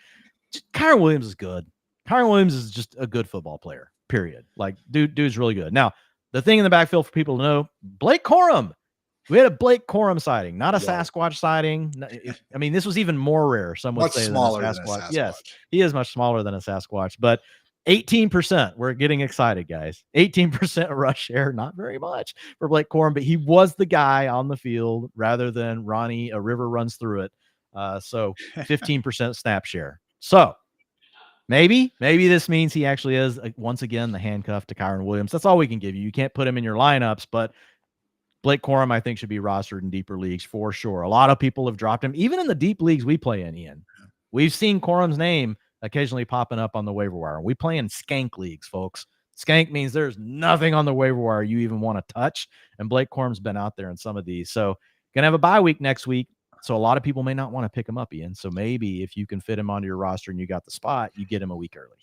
Kyren Williams is good. Kyren Williams is just a good football player, period. Dude's really good. Now, the thing in the backfield for people to know, Blake Corum We had a Blake Corum sighting, not a Whoa. Sasquatch sighting. I mean, this was even more rare. Some would Much say smaller than a than a Sasquatch. Sasquatch. Yes, he is much smaller than a Sasquatch, but 18%. We're getting excited, guys. 18% rush share, not very much for Blake Corum, but he was the guy on the field rather than Ronnie, a river runs through it. So 15% snap share. So maybe this means he actually is, once again, the handcuff to Kyron Williams. That's all we can give you. You can't put him in your lineups, but Blake Corum, I think, should be rostered in deeper leagues for sure. A lot of people have dropped him, even in the deep leagues we play in, Ian. We've seen Corum's name occasionally popping up on the waiver wire. We play in skank leagues, folks. Skank means there's nothing on the waiver wire you even want to touch, and Blake Corum's been out there in some of these. So gonna have a bye week next week, so a lot of people may not want to pick him up, Ian. So maybe if you can fit him onto your roster and you got the spot, you get him a week early.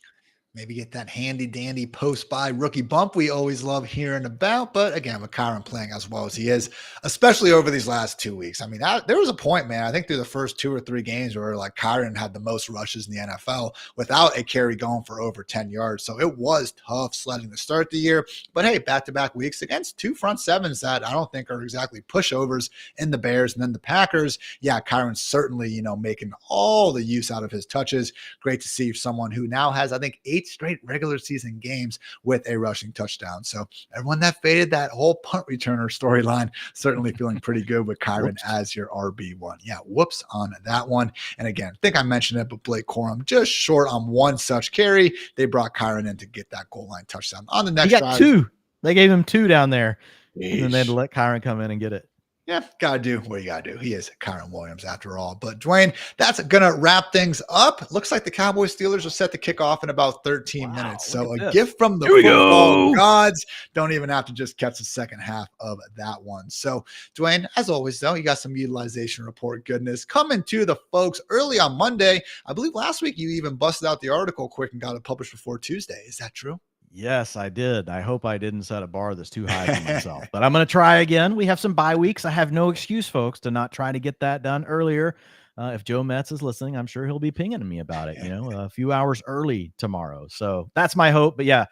Maybe get that handy dandy post-buy rookie bump we always love hearing about. But again, with Kyron playing as well as he is, especially over these last 2 weeks. I mean, there was a point, man, I think through the first 2 or 3 games where like Kyron had the most rushes in the NFL without a carry going for over 10 yards. So it was tough sledding to start the year. But hey, back-to-back weeks against 2 front sevens that I don't think are exactly pushovers in the Bears and then the Packers. Yeah, Kyron's certainly, making all the use out of his touches. Great to see someone who now has, I think, 8 straight regular season games with a rushing touchdown. So everyone that faded that whole punt returner storyline, certainly feeling pretty good with Kyron as your RB1. Yeah, whoops on that one. And again, I think I mentioned it, but Blake Corum just short on one such carry. They brought Kyron in to get that goal line touchdown on the next drive. He got 2. They gave him 2 down there. Yeesh. And then they had to let Kyron come in and get it. Yeah, gotta do what you gotta do. He is Kyron Williams after all. But Dwain, that's gonna wrap things up. Looks like the Cowboys Steelers are set to kick off in about 13 minutes. So a gift from the football gods. Don't even have to just catch the second half of that one. So Dwain, as always, though, you got some utilization report goodness coming to the folks early on Monday. I believe last week you even busted out the article quick and got it published before Tuesday. Is that true? Yes, I did. I hope I didn't set a bar that's too high for myself, but I'm going to try again. We have some bye weeks. I have no excuse, folks, to not try to get that done earlier. If Joe Metz is listening, I'm sure he'll be pinging me about it, a few hours early tomorrow. So that's my hope. But yeah,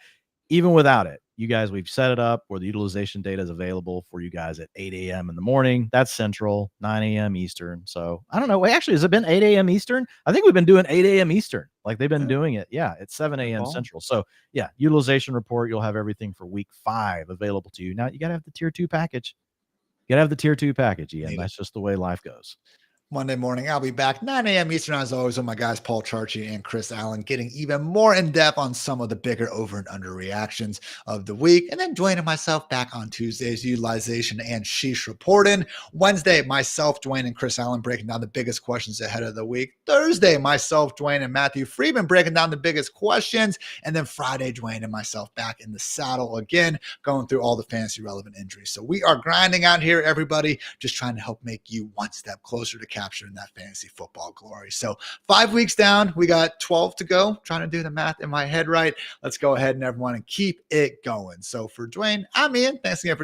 even without it, you guys, we've set it up where the utilization data is available for you guys at 8 a.m. in the morning. That's Central, 9 a.m. Eastern. So I don't know. Wait, actually, has it been 8 a.m. Eastern? I think we've been doing 8 a.m. Eastern. Like they've been doing it. Yeah, it's 7 a.m. Central. So yeah, utilization report. You'll have everything for week 5 available to you. Now you got to have the tier 2 package. You got to have the tier 2 package, Ian. That's just the way life goes. Monday morning, I'll be back 9 a.m. Eastern, as always, with my guys Paul Charchi and Chris Allen, getting even more in depth on some of the bigger over and under reactions of the week. And then Dwain and myself back on Tuesdays, utilization and sheesh reporting. Wednesday, myself, Dwain, and Chris Allen breaking down the biggest questions ahead of the week. Thursday, myself, Dwain, and Matthew Friedman breaking down the biggest questions. And then Friday, Dwain and myself back in the saddle again, going through all the fantasy relevant injuries. So we are grinding out here, everybody, just trying to help make you one step closer to capturing that fantasy football glory. So 5 weeks down, we got 12 to go. Trying to do the math in my head right. Let's go ahead and everyone and keep it going. So for Dwain, I'm Ian. Thanks again for